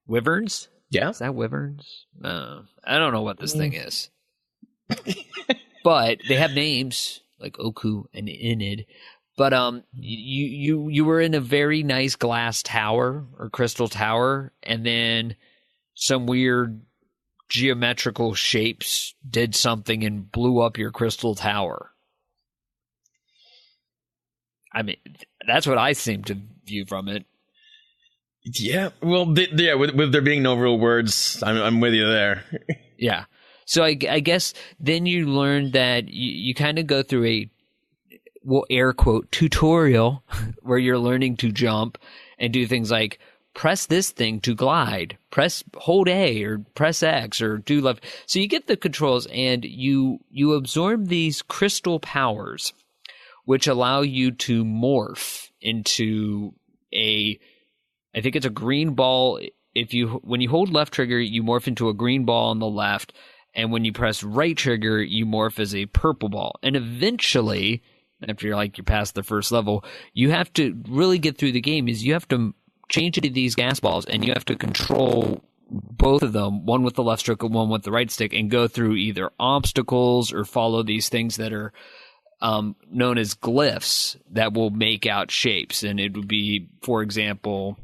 Wyverns? Yeah. Is that wyverns? I don't know what this thing is. But they have names like Oku and Enid. But you were in a very nice glass tower or crystal tower, and then some weird geometrical shapes did something and blew up your crystal tower. That's what I seem to view from it. Yeah, well, with there being no real words, I'm with you there. Yeah. So I guess then you learn that you kind of go through we'll air quote tutorial where you're learning to jump and do things like press this thing to glide, hold A or press X or do left. So you get the controls and you absorb these crystal powers, which allow you to morph into I think it's a green ball. When you hold left trigger, you morph into a green ball on the left. And when you press right trigger, you morph as a purple ball. And eventually, after you're past the first level, you have to really get through the game you have to change into these gas balls, and you have to control both of them, one with the left stick and one with the right stick, and go through either obstacles or follow these things that are known as glyphs that will make out shapes. And it would be, for example,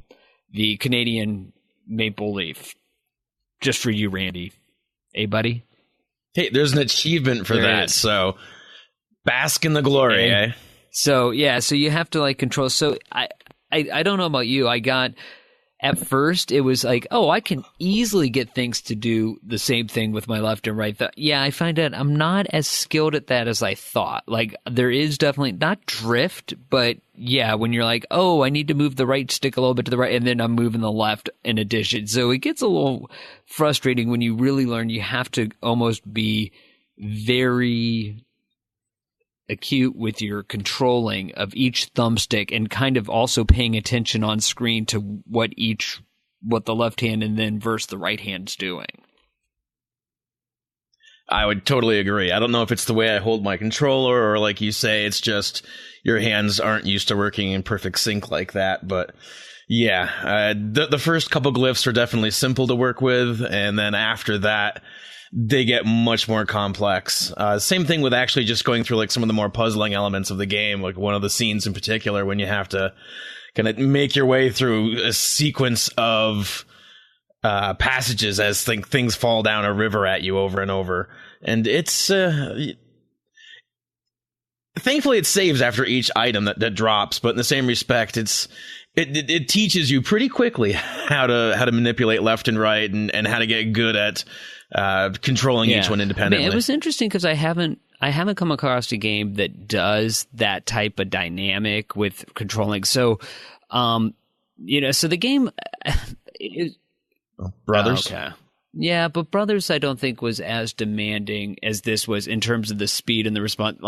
the Canadian maple leaf. Just for you, Randy. Hey, buddy? Hey, there's an achievement for that, so bask in the glory, eh? So, yeah, so you have to, control. So, I don't know about you. At first, it was I can easily get things to do the same thing with my left and right. I find that I'm not as skilled at that as I thought. There is definitely not drift, but yeah, when you're I need to move the right stick a little bit to the right, and then I'm moving the left in addition. So it gets a little frustrating when you really learn. You have to almost be very acute with your controlling of each thumbstick and kind of also paying attention on screen to what the left hand and then versus the right hand's doing. I would totally agree. I don't know if it's the way I hold my controller or like you say, it's just your hands aren't used to working in perfect sync like that. But yeah, the first couple glyphs are definitely simple to work with. And then after that, they get much more complex. Same thing with actually just going through some of the more puzzling elements of the game, like one of the scenes in particular when you have to kind of make your way through a sequence of passages as things fall down a river at you over and over. And it's thankfully it saves after each item that drops, but in the same respect, it teaches you pretty quickly how to manipulate left and right and how to get good at controlling each one independently. It was interesting because I haven't come across a game that does that type of dynamic with controlling. So, so the game is Brothers. Okay. Yeah, but Brothers I don't think was as demanding as this was in terms of the speed and the response.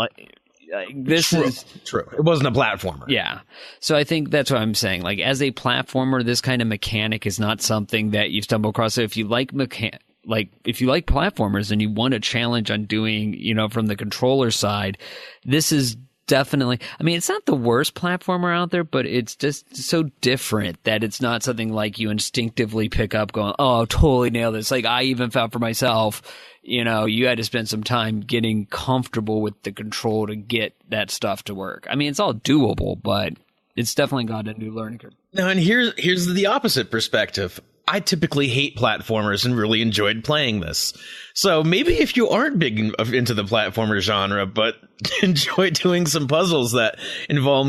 True. It wasn't a platformer. Yeah. So I think that's what I'm saying. As a platformer, this kind of mechanic is not something that you stumble across. So if you like if you like platformers and you want a challenge on doing, from the controller side, this is definitely, it's not the worst platformer out there, but it's just so different that it's not something you instinctively pick up going, oh, totally nailed this. I even found for myself, you had to spend some time getting comfortable with the control to get that stuff to work. It's all doable, but it's definitely got a new learning curve. Now, and here's the opposite perspective. I typically hate platformers and really enjoyed playing this. So maybe if you aren't big into the platformer genre, but enjoy doing some puzzles that involve,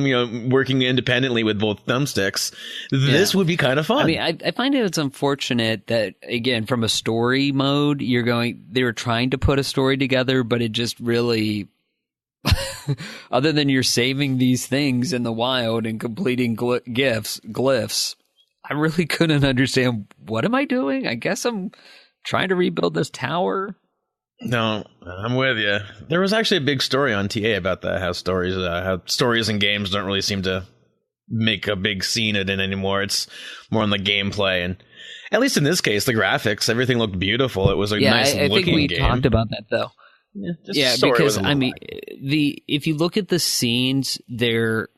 working independently with both thumbsticks, this would be kind of fun. I find it's unfortunate that, again, from a story mode, they were trying to put a story together, but it just really, other than you're saving these things in the wild and completing glyphs, I really couldn't understand, what am I doing? I guess I'm trying to rebuild this tower. No, I'm with you. There was actually a big story on TA about that, how stories in games don't really seem to make a big scene in it anymore. It's more on the gameplay. And at least in this case, the graphics, everything looked beautiful. It was a nice looking game. I think we talked about that, though. Yeah, because, if you look at the scenes, they're...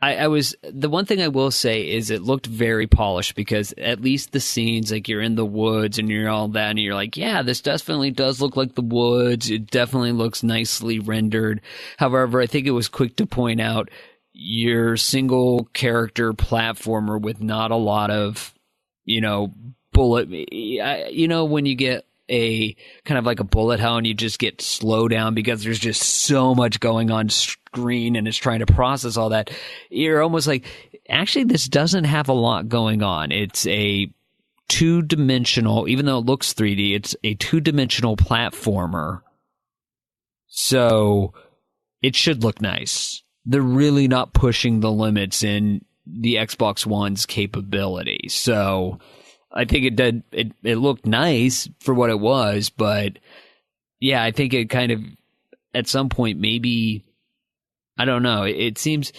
the one thing I will say is it looked very polished, because at least the scenes, you're in the woods and you're all that and you're yeah, this definitely does look like the woods. It definitely looks nicely rendered. However, I think it was quick to point out your single character platformer with not a lot of, bullet, when you get a kind of a bullet hell and you just get slowed down because there's just so much going on screen and it's trying to process all that. You're almost actually, this doesn't have a lot going on. It's a two-dimensional, even though it looks 3D, it's a two-dimensional platformer. So it should look nice. They're really not pushing the limits in the Xbox One's capability. So I think it looked nice for what it was, but yeah, I think it kind of, at some point, maybe, I don't know, it seems,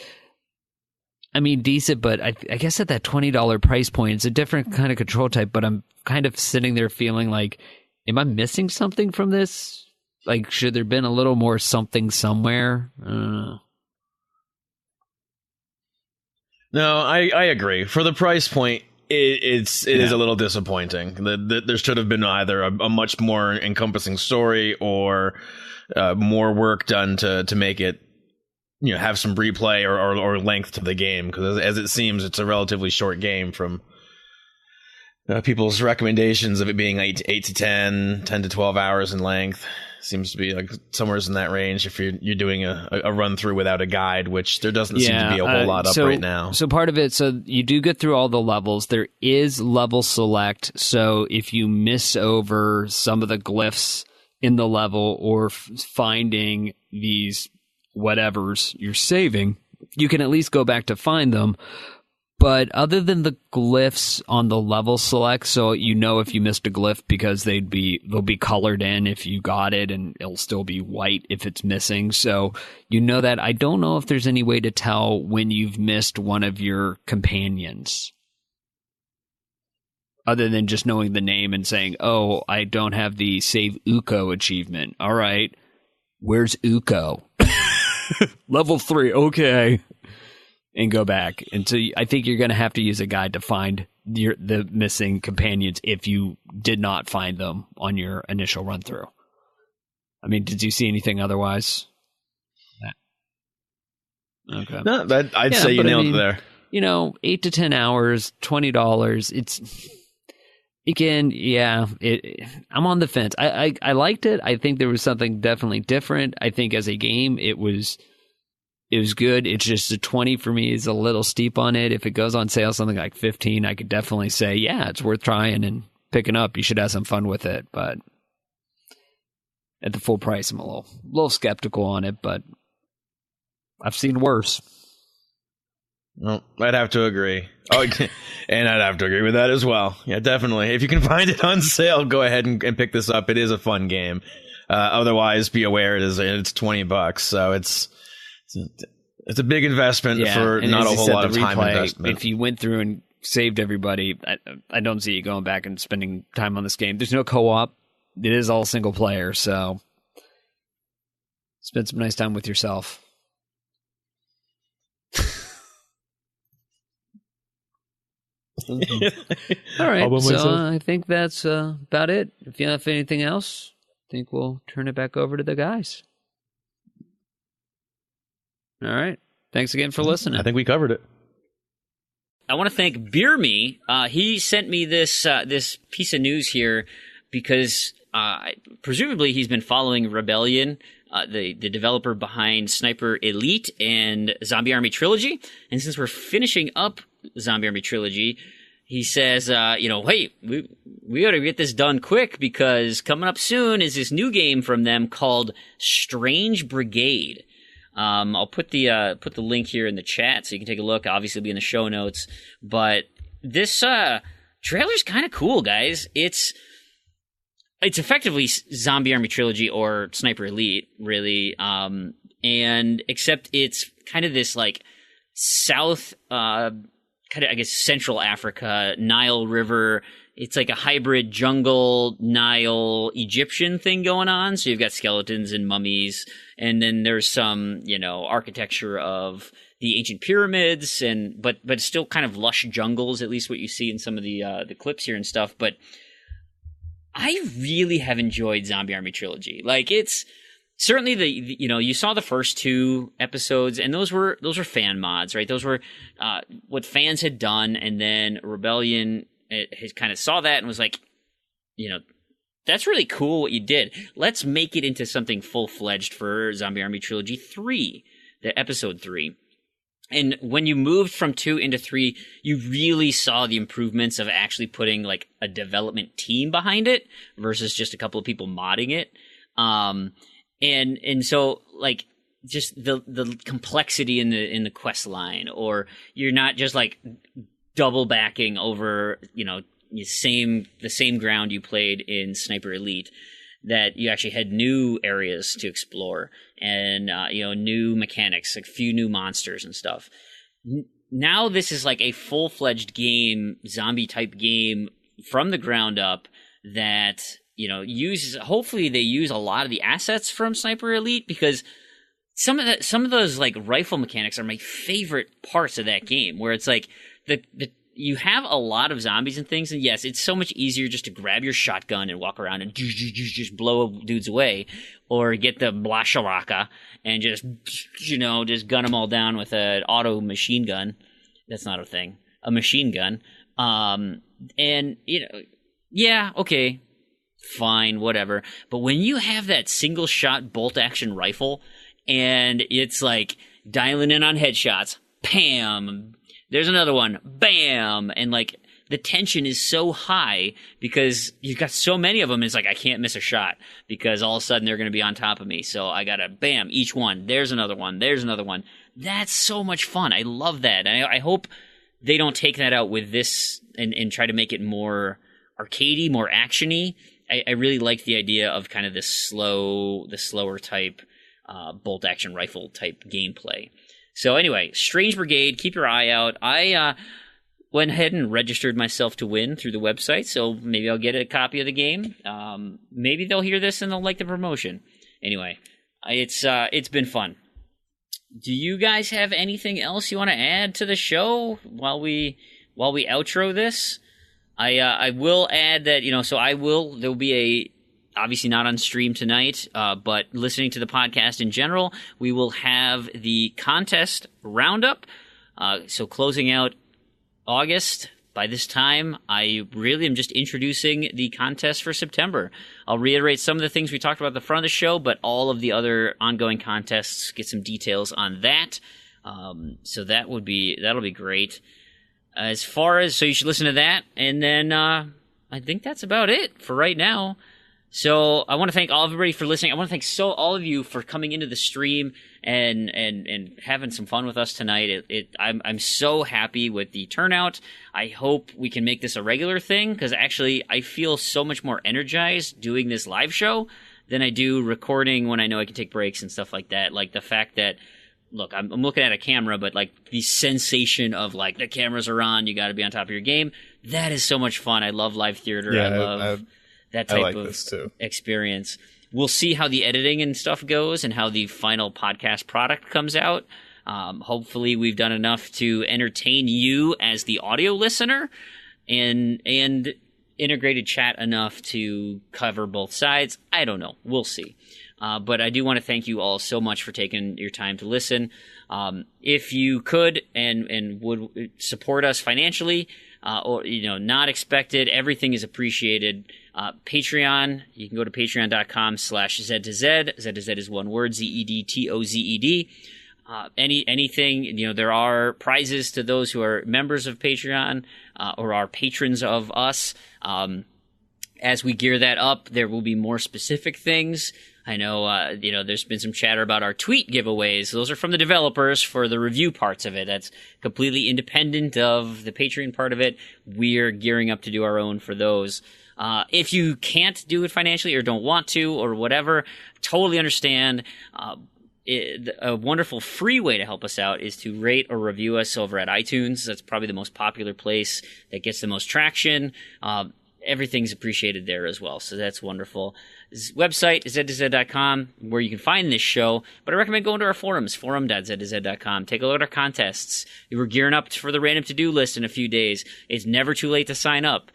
I mean, decent, but I guess at that $20 price point, it's a different kind of control type, but I'm kind of sitting there feeling like, am I missing something from this? Like, should there have been a little more something somewhere? I don't know. No, I agree. For the price point, it is a little disappointing. There should have been either a much more encompassing story or more work done to make it, have some replay or length to the game. Because as it seems, it's a relatively short game from people's recommendations of it being 8 to 10 to 12 hours in length. Seems to be like somewhere in that range if you're doing a run through without a guide, which there doesn't seem to be a whole lot up right now. So part of it, so you do get through all the levels. There is level select, so if you miss over some of the glyphs in the level or finding these whatevers you're saving, you can at least go back to find them. But other than the glyphs on the level select, so if you missed a glyph because they'll be colored in if you got it, and it'll still be white if it's missing. So that. I don't know if there's any way to tell when you've missed one of your companions, other than just knowing the name and saying, "Oh, I don't have the Save Uko achievement." All right, where's Uko? Level 3, okay. And go back. And so I think you're going to have to use a guide to find the missing companions if you did not find them on your initial run through. I mean, did you see anything otherwise? Okay. No, I'd say you nailed it there. 8 to 10 hours, $20. It's, again, yeah, I'm on the fence. I liked it. I think there was something definitely different. I think as a game, it was good. It's just a 20 for me is a little steep on it. If it goes on sale something like 15, I could definitely say, yeah, it's worth trying and picking up. You should have some fun with it. But at the full price, I'm a little skeptical on it, but I've seen worse. Well, I'd have to agree. Oh, and I'd have to agree with that as well. Yeah, definitely. If you can find it on sale, go ahead and pick this up. It is a fun game. Otherwise, be aware it's $20, so it's a big investment for not a whole lot of time investment. If you went through and saved everybody, I don't see you going back and spending time on this game. There's no co-op. It is all single player, so spend some nice time with yourself. All right, so I think that's about it. If you have anything else, I think we'll turn it back over to the guys. All right. Thanks again for listening. I think we covered it. I want to thank Beer Me. He sent me this piece of news here because presumably he's been following Rebellion, the developer behind Sniper Elite and Zombie Army Trilogy. And since we're finishing up Zombie Army Trilogy, he says, hey, we got to get this done quick because coming up soon is this new game from them called Strange Brigade. I'll put the link here in the chat so you can take a look. Obviously, it'll be in the show notes. But this trailer's kind of cool, guys. It's effectively Zombie Army Trilogy or Sniper Elite, really. And except it's kind of this like South, kind of I guess Central Africa, Nile River. It's like a hybrid jungle, Nile, Egyptian thing going on. So you've got skeletons and mummies. And then there's some, architecture of the ancient pyramids but still kind of lush jungles, at least what you see in some of the clips here and stuff. But I really have enjoyed Zombie Army Trilogy. Like it's certainly you saw the first 2 episodes and those were fan mods, right? Those were, what fans had done. And then Rebellion, it kind of saw that and was like, that's really cool what you did. Let's make it into something full-fledged for Zombie Army Trilogy 3, the episode 3. And when you moved from 2 into 3, you really saw the improvements of actually putting like a development team behind it versus just a couple of people modding it. And so like just the complexity in the quest line, or you're not just like double backing over, you know, the same ground you played in Sniper Elite, that you actually had new areas to explore and, you know, new mechanics, like a few new monsters and stuff. Now this is like a full-fledged game, zombie-type game from the ground up that, you know, hopefully they use a lot of the assets from Sniper Elite, because some of those like rifle mechanics are my favorite parts of that game, where it's like you have a lot of zombies and things, and yes, it's so much easier just to grab your shotgun and walk around and just blow dudes away, or get the Blasharaka and just, you know, just gun them all down with an auto machine gun. That's not a thing. A machine gun. And, you know, yeah, okay, fine, whatever. But when you have that single shot bolt action rifle, and it's like dialing in on headshots, bam, there's another one, bam, and like the tension is so high because you've got so many of them. It's like I can't miss a shot because all of a sudden they're going to be on top of me. So I gotta bam, each one. There's another one. There's another one. That's so much fun. I love that. I hope they don't take that out with this and try to make it more arcadey, more actiony. I really like the idea of kind of the slower type bolt action rifle type gameplay. So anyway, Strange Brigade, keep your eye out. I went ahead and registered myself to win through the website, so maybe I'll get a copy of the game. Maybe they'll hear this and they'll like the promotion. Anyway, it's been fun. Do you guys have anything else you want to add to the show while we outro this? I will add that, you know, there'll be obviously not on stream tonight, but listening to the podcast in general, we will have the contest roundup. So closing out August, by this time, I really am just introducing the contest for September. I'll reiterate some of the things we talked about at the front of the show, but all of the other ongoing contests, get some details on that. So that'll be great. So you should listen to that, and then I think that's about it for right now. So I want to thank everybody for listening. I want to thank all of you for coming into the stream and having some fun with us tonight. I'm so happy with the turnout. I hope we can make this a regular thing, because actually I feel so much more energized doing this live show than I do recording when I know I can take breaks and stuff like that. Like the fact that, look, I'm looking at a camera, but like the sensation of like the cameras are on, you got to be on top of your game. That is so much fun. I love live theater. Yeah, I love that type of experience. We'll see how the editing and stuff goes and how the final podcast product comes out. Hopefully we've done enough to entertain you as the audio listener and integrated chat enough to cover both sides. I don't know. We'll see. But I do want to thank you all so much for taking your time to listen. If you could and would support us financially, or, you know, not expected, everything is appreciated. Patreon, you can go to patreon.com/Z2Z. Z2Z is one word, ZEDTOZED. Anything, you know, there are prizes to those who are members of Patreon, or are patrons of us. As we gear that up, there will be more specific things. I know, you know, there's been some chatter about our tweet giveaways. Those are from the developers for the review parts of it. That's completely independent of the Patreon part of it. We're gearing up to do our own for those. If you can't do it financially or don't want to or whatever, totally understand. A wonderful free way to help us out is to rate or review us over at iTunes. That's probably the most popular place that gets the most traction. Everything's appreciated there as well, so that's wonderful. Website is z2z.com, where you can find this show, but I recommend going to our forums, forum.z2z.com. Take a look at our contests. We're gearing up for the random to-do list in a few days. It's never too late to sign up.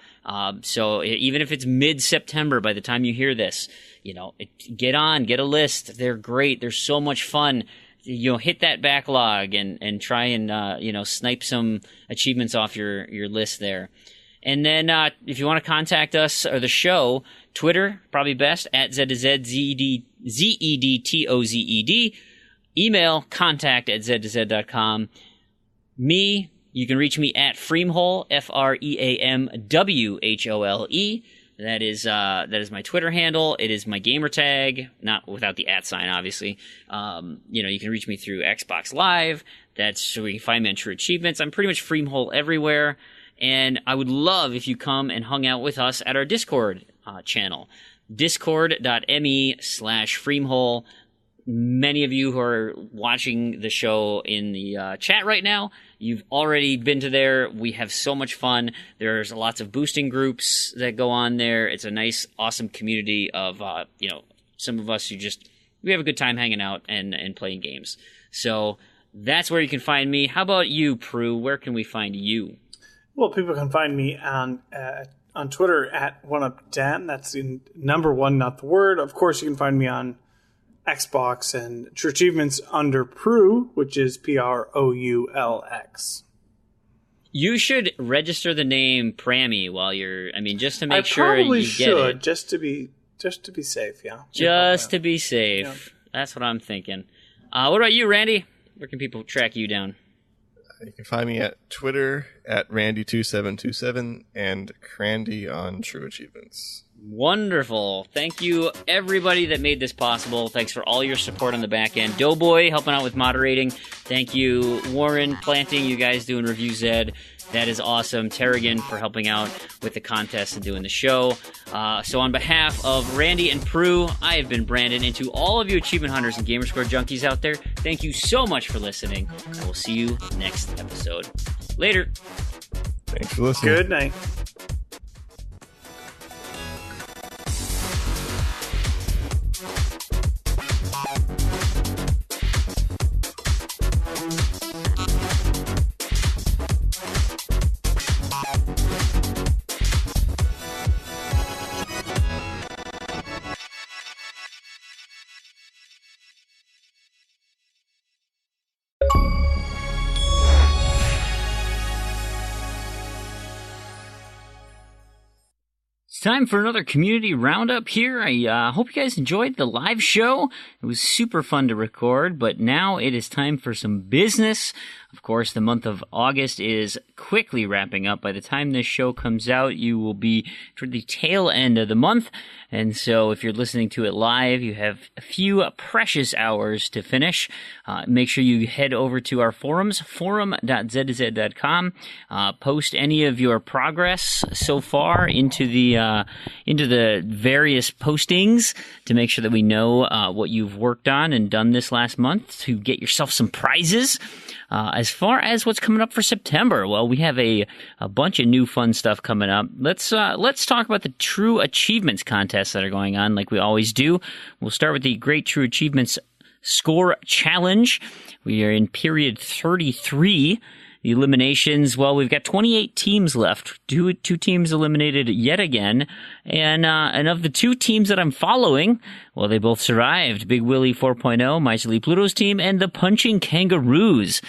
So even if it's mid-September by the time you hear this, you know, get a list. They're great. They're so much fun. You know, hit that backlog and try and, you know, snipe some achievements off your list there. And then if you want to contact us or the show, Twitter, probably best, at Z2Z, ZEDTOZED. Email, contact@z2z.com. You can reach me at Freamhole, FREAMWHOLE. That is my Twitter handle. It is my gamer tag, not without the @ sign, obviously. You can reach me through Xbox Live. That's where you can find me on True Achievements. I'm pretty much Freamhole everywhere. And I would love if you come and hung out with us at our Discord channel, discord.me/Freamhole. Many of you who are watching the show in the chat right now, you've already been to there. We have so much fun. There's lots of boosting groups that go on there. It's a nice, awesome community of, some of us who we have a good time hanging out and playing games. So that's where you can find me. How about you, Prue? Where can we find you? Well, people can find me on Twitter at OneUpDan. That's in number one, not the word. Of course, you can find me on Xbox and True Achievements under Prue, which is PROULX. You should register the name Prammy while just to make sure you get it. Probably should, just to be safe, yeah. Just to be safe. Yeah. That's what I'm thinking. What about you, Randy? Where can people track you down? You can find me at Twitter at Randy2727 and Crandy on True Achievements. Wonderful. Thank you, everybody that made this possible. Thanks for all your support on the back end. Doughboy helping out with moderating. Thank you, Warren Planting, you guys doing Review Zed. That is awesome. Tarragon for helping out with the contest and doing the show. So on behalf of Randy and Prue, I have been Brandon, and to all of you achievement hunters and Gamerscore junkies out there, thank you so much for listening, and we'll see you next episode. Later. Thanks for listening. Good night. Time for another community roundup here. I hope you guys enjoyed the live show. It was super fun to record, but now it is time for some business. Of course, the month of August is quickly wrapping up. By the time this show comes out, you will be toward the tail end of the month. And so if you're listening to it live, you have a few precious hours to finish. Make sure you head over to our forums, forum.zz.com. Post any of your progress so far into the various postings to make sure that we know what you've worked on and done this last month to get yourself some prizes. As far as what's coming up for September, well, we have a bunch of new fun stuff coming up. Let's talk about the True Achievements contests that are going on, like we always do. We'll start with the Great True Achievements Score Challenge. We are in period 33. The eliminations, well, we've got 28 teams left. Two teams eliminated yet again. And of the two teams that I'm following, well, they both survived. Big Willie 4.0, Miserly Pluto's team, and the Punching Kangaroos,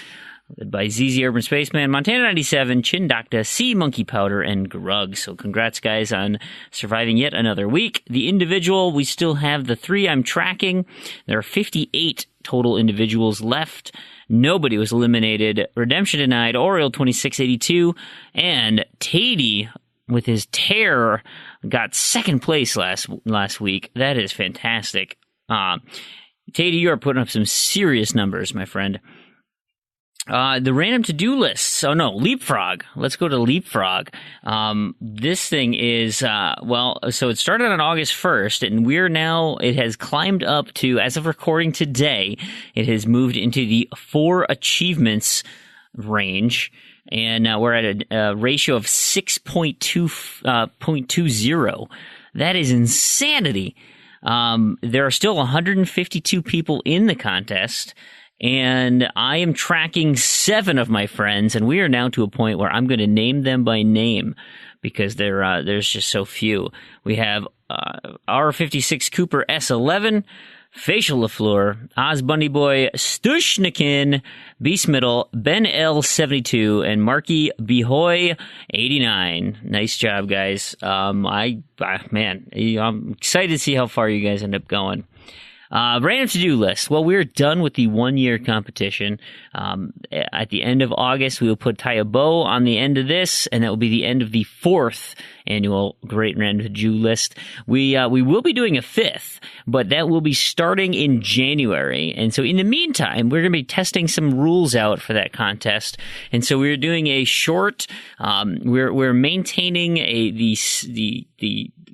led by ZZ Urban Spaceman, Montana 97, Chin Doctor, C Monkey Powder, and Grug. So congrats, guys, on surviving yet another week. The individual, we still have the three I'm tracking. There are 58 total individuals left. Nobody was eliminated. Redemption denied. Oriole 2682 and Tatey with his tear got second place last week. That is fantastic. Tatey, you are putting up some serious numbers, my friend. The random to-do lists. Oh, no, Leapfrog. Let's go to Leapfrog. This thing is, so it started on August 1st, and it has climbed up to, as of recording today, it has moved into the 4 achievements range, and we're at a ratio of 6.20. That is insanity. There are still 152 people in the contest, and I am tracking 7 of my friends, and we are now to a point where I'm going to name them by name because there's just so few. We have R56 Cooper S11, Facial LaFleur, Oz Bunny Boy, Stushnikin, Beast Middle, Ben L72, and Marky Behoy 89. Nice job, guys. I'm excited to see how far you guys end up going. Random to-do list. Well, we're done with the 1-year competition. At the end of August, we will put tie a bow on the end of this, and that will be the end of the 4th annual Great Random to Do list. We will be doing a 5th, but that will be starting in January. And so in the meantime, we're going to be testing some rules out for that contest. And so we're doing a short, we're maintaining the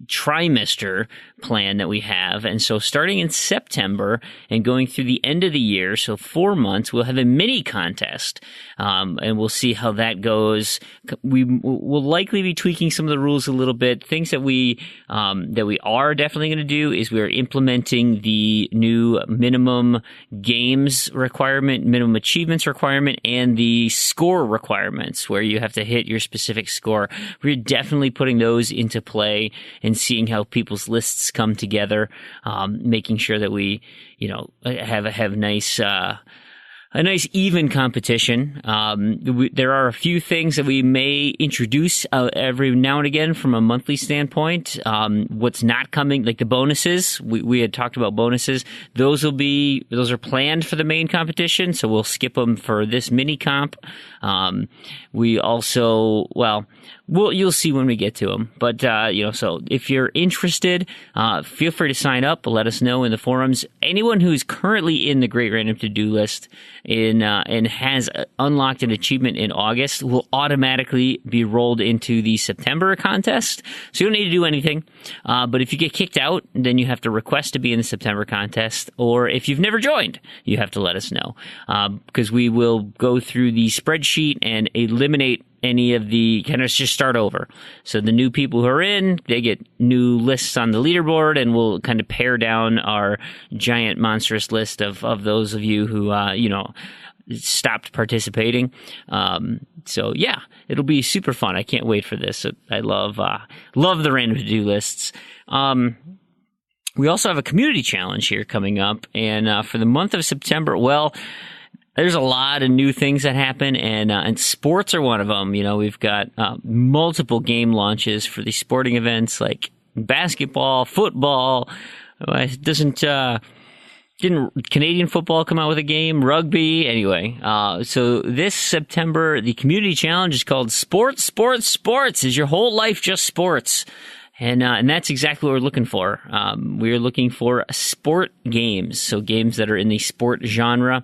trimester plan that we have. And so starting in September and going through the end of the year, so 4 months, we'll have a mini contest. And we'll see how that goes. We will likely be tweaking some of the rules a little bit. Things that we are definitely going to do is we're implementing the new minimum games requirement, minimum achievements requirement, and the score requirements where you have to hit your specific score. We're definitely putting those into play and seeing how people's lists come together, making sure that we, have nice, a nice even competition. There are a few things that we may introduce every now and again from a monthly standpoint. What's not coming, like the bonuses, we had talked about bonuses. Those are planned for the main competition, so we'll skip them for this mini comp. We also, you'll see when we get to them. But, so if you're interested, feel free to sign up. Let us know in the forums. Anyone who's currently in the Great Random To-Do list and has unlocked an achievement in August will automatically be rolled into the September contest. So you don't need to do anything. But if you get kicked out, then you have to request to be in the September contest. Or if you've never joined, you have to let us know. Because we will go through the spreadsheet and eliminate any of the kind of just start over. So the new people who are in, they get new lists on the leaderboard, and we'll kind of pare down our giant monstrous list of those of you who, stopped participating. So yeah, it'll be super fun. I can't wait for this. I love the random to-do lists. We also have a community challenge here coming up, and for the month of September, there's a lot of new things that happen, and sports are one of them. We've got multiple game launches for these sporting events like basketball, football. Didn't Canadian football come out with a game? Rugby? Anyway, so this September, the community challenge is called Sports, Sports, Sports. Is your whole life just sports? And that's exactly what we're looking for. We're looking for sport games, so games that are in the sport genre.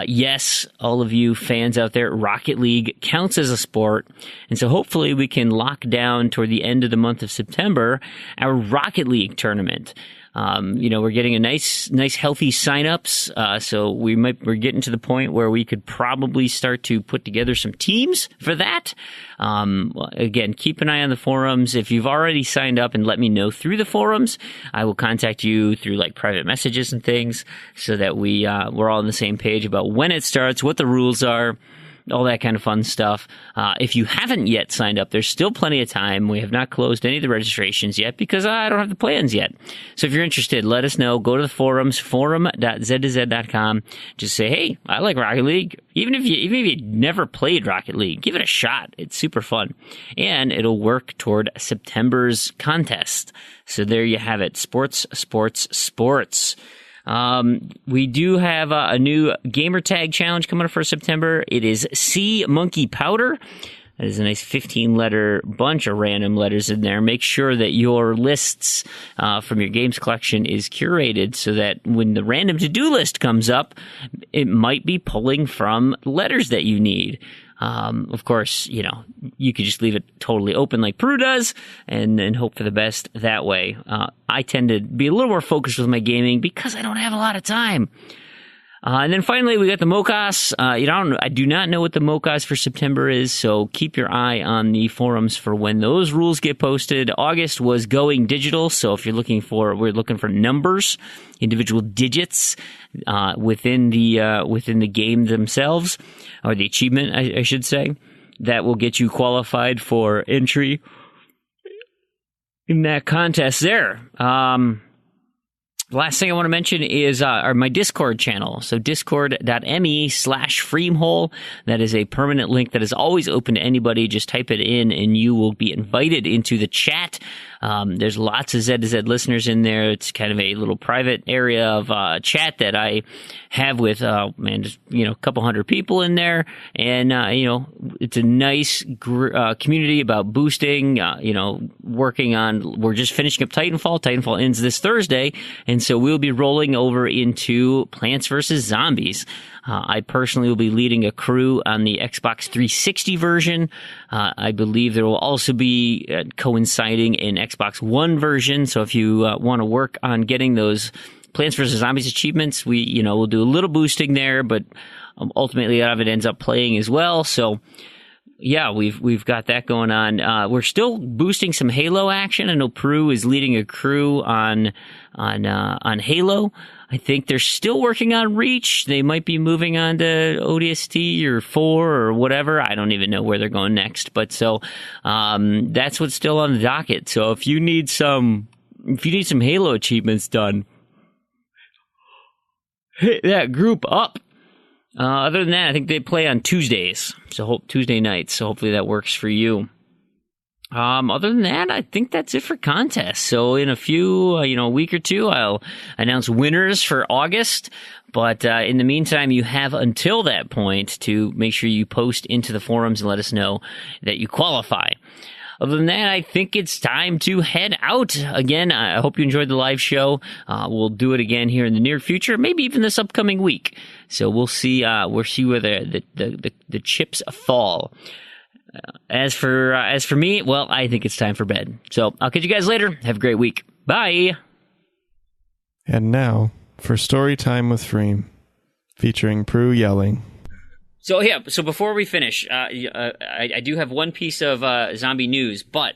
Yes, all of you fans out there, Rocket League counts as a sport. And so hopefully we can lock down toward the end of the month of September our Rocket League tournament. We're getting a nice healthy signups. So we're getting to the point where we could probably start to put together some teams for that. Again, keep an eye on the forums. If you've already signed up, and let me know through the forums, I will contact you through like private messages and things so that we're all on the same page about when it starts, what the rules are, all that kind of fun stuff. If you haven't yet signed up, there's still plenty of time. We have not closed any of the registrations yet because I don't have the plans yet. So if you're interested, let us know. Go to the forums, forum.z2z.com. Just say, hey, I like Rocket League. Even if you never played Rocket League, give it a shot. It's super fun. And it'll work toward September's contest. So there you have it. Sports, sports, sports. We do have a new gamer tag challenge coming up for September. It is Sea Monkey Powder. That is a nice 15-letter bunch of random letters in there. Make sure that your lists from your games collection is curated so that when the random to-do list comes up, it might be pulling from letters that you need. Of course, you could just leave it totally open like Peru does and hope for the best that way. I tend to be a little more focused with my gaming because I don't have a lot of time. And then finally, we got the MOCAS. I do not know what the MOCAS for September is, so keep your eye on the forums for when those rules get posted. August was going digital, so if we're looking for numbers, individual digits within the game themselves, or the achievement, I should say, that will get you qualified for entry in that contest there. The last thing I want to mention is my Discord channel. So discord.me/freamhole. That is a permanent link that is always open to anybody. Just type it in and you will be invited into the chat. There's lots of Z2Z listeners in there. It's kind of a little private area of chat that I have with, just, a couple hundred people in there. And, it's a nice community about boosting, working on, we're just finishing up Titanfall. Titanfall ends this Thursday. And so we'll be rolling over into Plants vs. Zombies. I personally will be leading a crew on the Xbox 360 version. I believe there will also be coinciding an Xbox One version. So if you want to work on getting those Plants vs. Zombies achievements, we'll do a little boosting there, but ultimately a lot of it ends up playing as well. So yeah, we've got that going on. We're still boosting some Halo action. I know Prue is leading a crew on Halo. I think they're still working on Reach. They might be moving on to ODST or 4 or whatever. I don't even know where they're going next. But so that's what's still on the docket. So if you need some Halo achievements done, hit that group up. Other than that, I think they play on Tuesdays. So Tuesday nights. So hopefully that works for you. Other than that, I think that's it for contests. So in a week or two, I'll announce winners for August. But in the meantime, you have until that point to make sure you post into the forums and let us know that you qualify. Other than that, I think it's time to head out. Again, I hope you enjoyed the live show. We'll do it again here in the near future, maybe even this upcoming week. So we'll see where the chips fall. As for me, well, I think it's time for bed. So I'll catch you guys later. Have a great week. Bye. And now for story time with Fream, featuring Prue yelling. So before we finish, I do have one piece of zombie news, but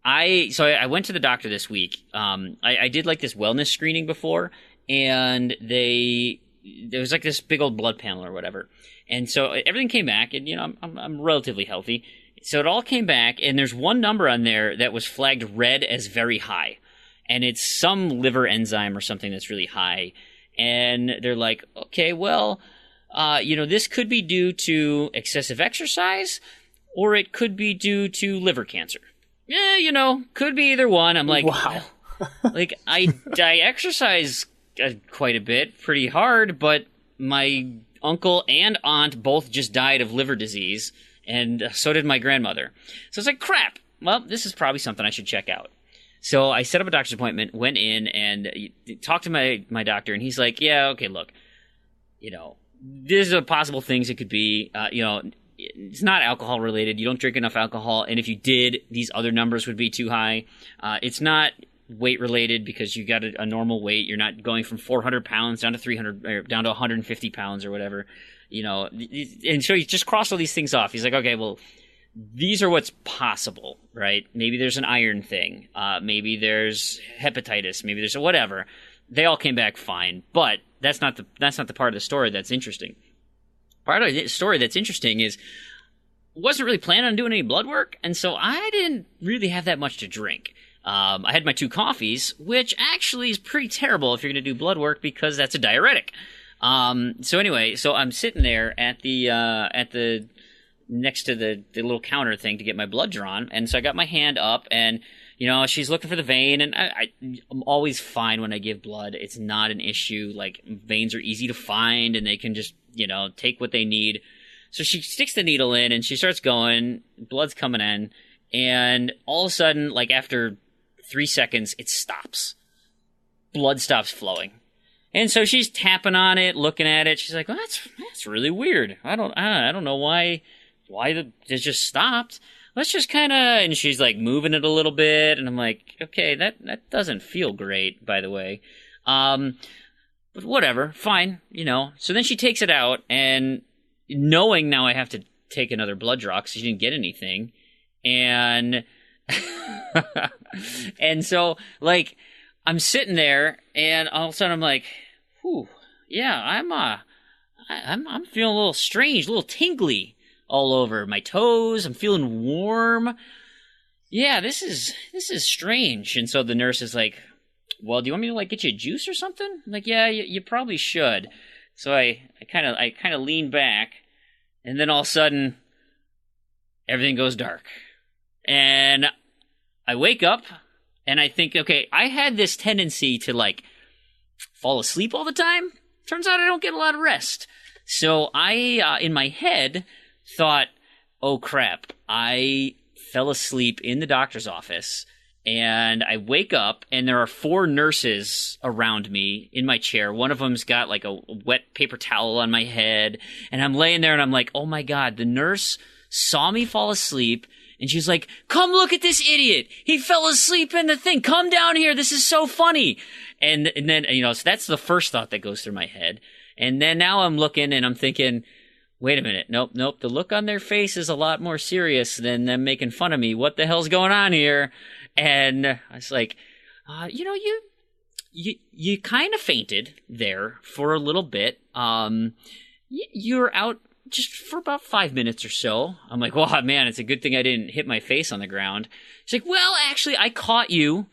I went to the doctor this week. I did like this wellness screening before, and there was like this big old blood panel or whatever. And so everything came back, and I'm relatively healthy. So it all came back, and there's one number on there that was flagged red as very high, and it's some liver enzyme or something that's really high. And they're like, okay, well, this could be due to excessive exercise, or it could be due to liver cancer. Yeah, could be either one. I'm like, wow. Like I exercise quite a bit, pretty hard, but my uncle and aunt both just died of liver disease, and so did my grandmother. So it's like, crap. Well, this is probably something I should check out. So I set up a doctor's appointment, went in, and talked to my doctor, and he's like, yeah, okay, look, these are possible things it could be. It's not alcohol related. You don't drink enough alcohol, and if you did, these other numbers would be too high. It's not weight related because you got a normal weight. You're not going from 400 pounds down to 300 or down to 150 pounds or whatever, and so he just crossed all these things off. He's like, okay, well, these are what's possible, right? Maybe there's an iron thing. Maybe there's hepatitis. Maybe there's whatever. They all came back fine, but that's not the part of the story that's interesting. Part of the story that's interesting is wasn't really planning on doing any blood work, and so I didn't really have that much to drink. I had my 2 coffees, which actually is pretty terrible if you're going to do blood work because that's a diuretic. So I'm sitting there at the next to the little counter thing to get my blood drawn, and so I got my hand up, and she's looking for the vein, and I'm always fine when I give blood. It's not an issue. Like, veins are easy to find, and they can just take what they need. So she sticks the needle in, and she starts going. Blood's coming in, and all of a sudden, like after 3 seconds, it stops. Blood stops flowing. And so she's tapping on it, looking at it. She's like, well, that's really weird. I don't know why it just stopped. Let's just kind of, and she's like moving it a little bit. And I'm like, okay, that doesn't feel great, by the way. But whatever, fine, So then she takes it out, and knowing now I have to take another blood draw because she didn't get anything. And and so like I'm sitting there, and all of a sudden I'm like, whew, yeah, I'm feeling a little strange, a little tingly all over my toes. I'm feeling warm. Yeah, this is strange. And so the nurse is like, well, do you want me to like get you a juice or something? I'm like, yeah, you probably should. So I kind of lean back, and then all of a sudden everything goes dark. And I wake up and I think, okay, I had this tendency to like fall asleep all the time. Turns out I don't get a lot of rest. So I, in my head, thought, oh crap, I fell asleep in the doctor's office. And I wake up, and there are 4 nurses around me in my chair. One of them's got like a wet paper towel on my head. And I'm laying there, and I'm like, oh my God, the nurse saw me fall asleep. And she's like, come look at this idiot. He fell asleep in the thing. Come down here. This is so funny. And then, so that's the first thought that goes through my head. And then now I'm looking, and I'm thinking, wait a minute. Nope. The look on their face is a lot more serious than them making fun of me. What the hell's going on here? And I was like, you kind of fainted there for a little bit. You're out just for about 5 minutes or so. I'm like, well, man, it's a good thing I didn't hit my face on the ground. She's like, well, actually, I caught you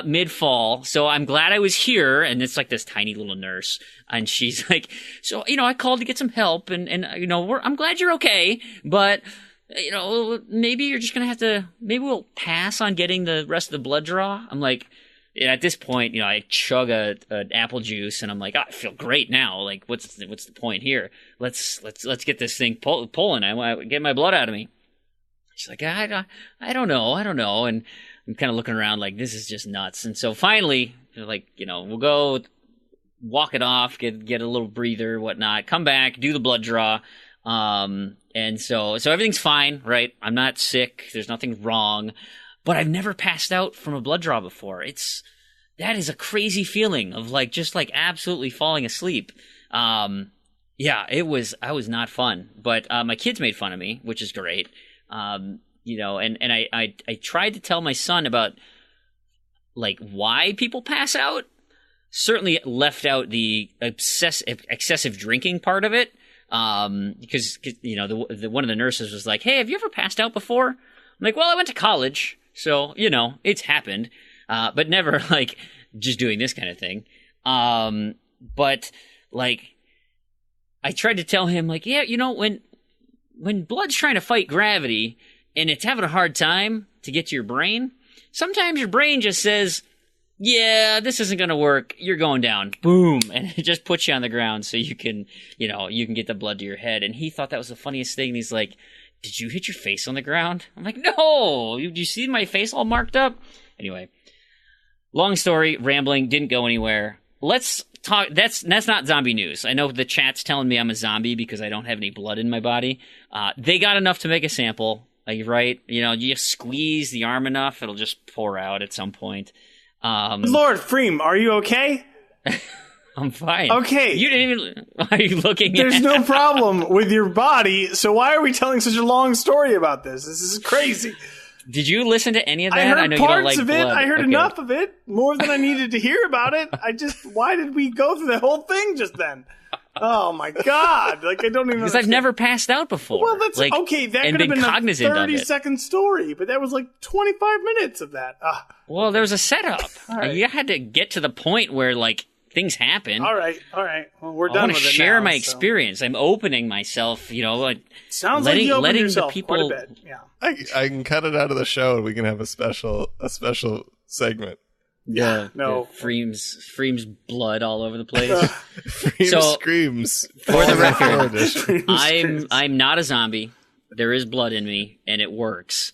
mid-fall, so I'm glad I was here. And it's like this tiny little nurse. And she's like, so, I called to get some help, and I'm glad you're okay, but maybe you're just going to have to, maybe we'll pass on getting the rest of the blood draw. I'm like, at this point, I chug an apple juice, and I'm like, I feel great now. Like, what's the point here? Let's get this thing pulling. I want to get my blood out of me. She's like, I don't know. And I'm kind of looking around like, this is just nuts. And so finally, like, we'll go walk it off, get a little breather, whatnot, come back, do the blood draw. And so everything's fine, right? I'm not sick. There's nothing wrong, but I've never passed out from a blood draw before. That is a crazy feeling of like, just like absolutely falling asleep. Yeah, I was not fun, but, my kids made fun of me, which is great. And I tried to tell my son about like why people pass out. Certainly left out the excessive drinking part of it. Because one of the nurses was like, hey, have you ever passed out before? I'm like, well, I went to college, so, it's happened, but never like just doing this kind of thing. But like, I tried to tell him like, yeah, when blood's trying to fight gravity and it's having a hard time to get to your brain, sometimes your brain just says, yeah, this isn't going to work. You're going down. Boom. And it just puts you on the ground so you can get the blood to your head. And he thought that was the funniest thing. And he's like, did you hit your face on the ground? I'm like, no. Did you see my face all marked up? Anyway, long story, rambling, didn't go anywhere. Let's talk. That's not zombie news. I know the chat's telling me I'm a zombie because I don't have any blood in my body. They got enough to make a sample. Like, right? You just squeeze the arm enough, it'll just pour out at some point. Lord Fream, are you okay? I'm fine. Okay. You didn't even... Are you looking There's no problem with your body, so why are we telling such a long story about this? This is crazy. Did you listen to any of that? I heard know parts you don't like of it. blood. I heard Okay. enough of it, more than I needed to hear about it. Why did we go through the whole thing just then? Oh my God. Like, I don't even Because I've never passed out before. Well, that's like, okay. That and could have been a cognizant of it. 30-second story, but that was like 25 minutes of that. Well, there was a setup. right. You had to get to the point where, like, things happen. All right. Well, we're I done want with to it share now, my so. experience. I'm opening myself, like, Sounds letting, like you opened letting yourself the people. quite a bit. Yeah. I can cut it out of the show and we can have a special segment. Yeah, No. Fream's blood all over the place. Fream So, screams. For the Fall record, edition. I'm not a zombie. There is blood in me, and it works.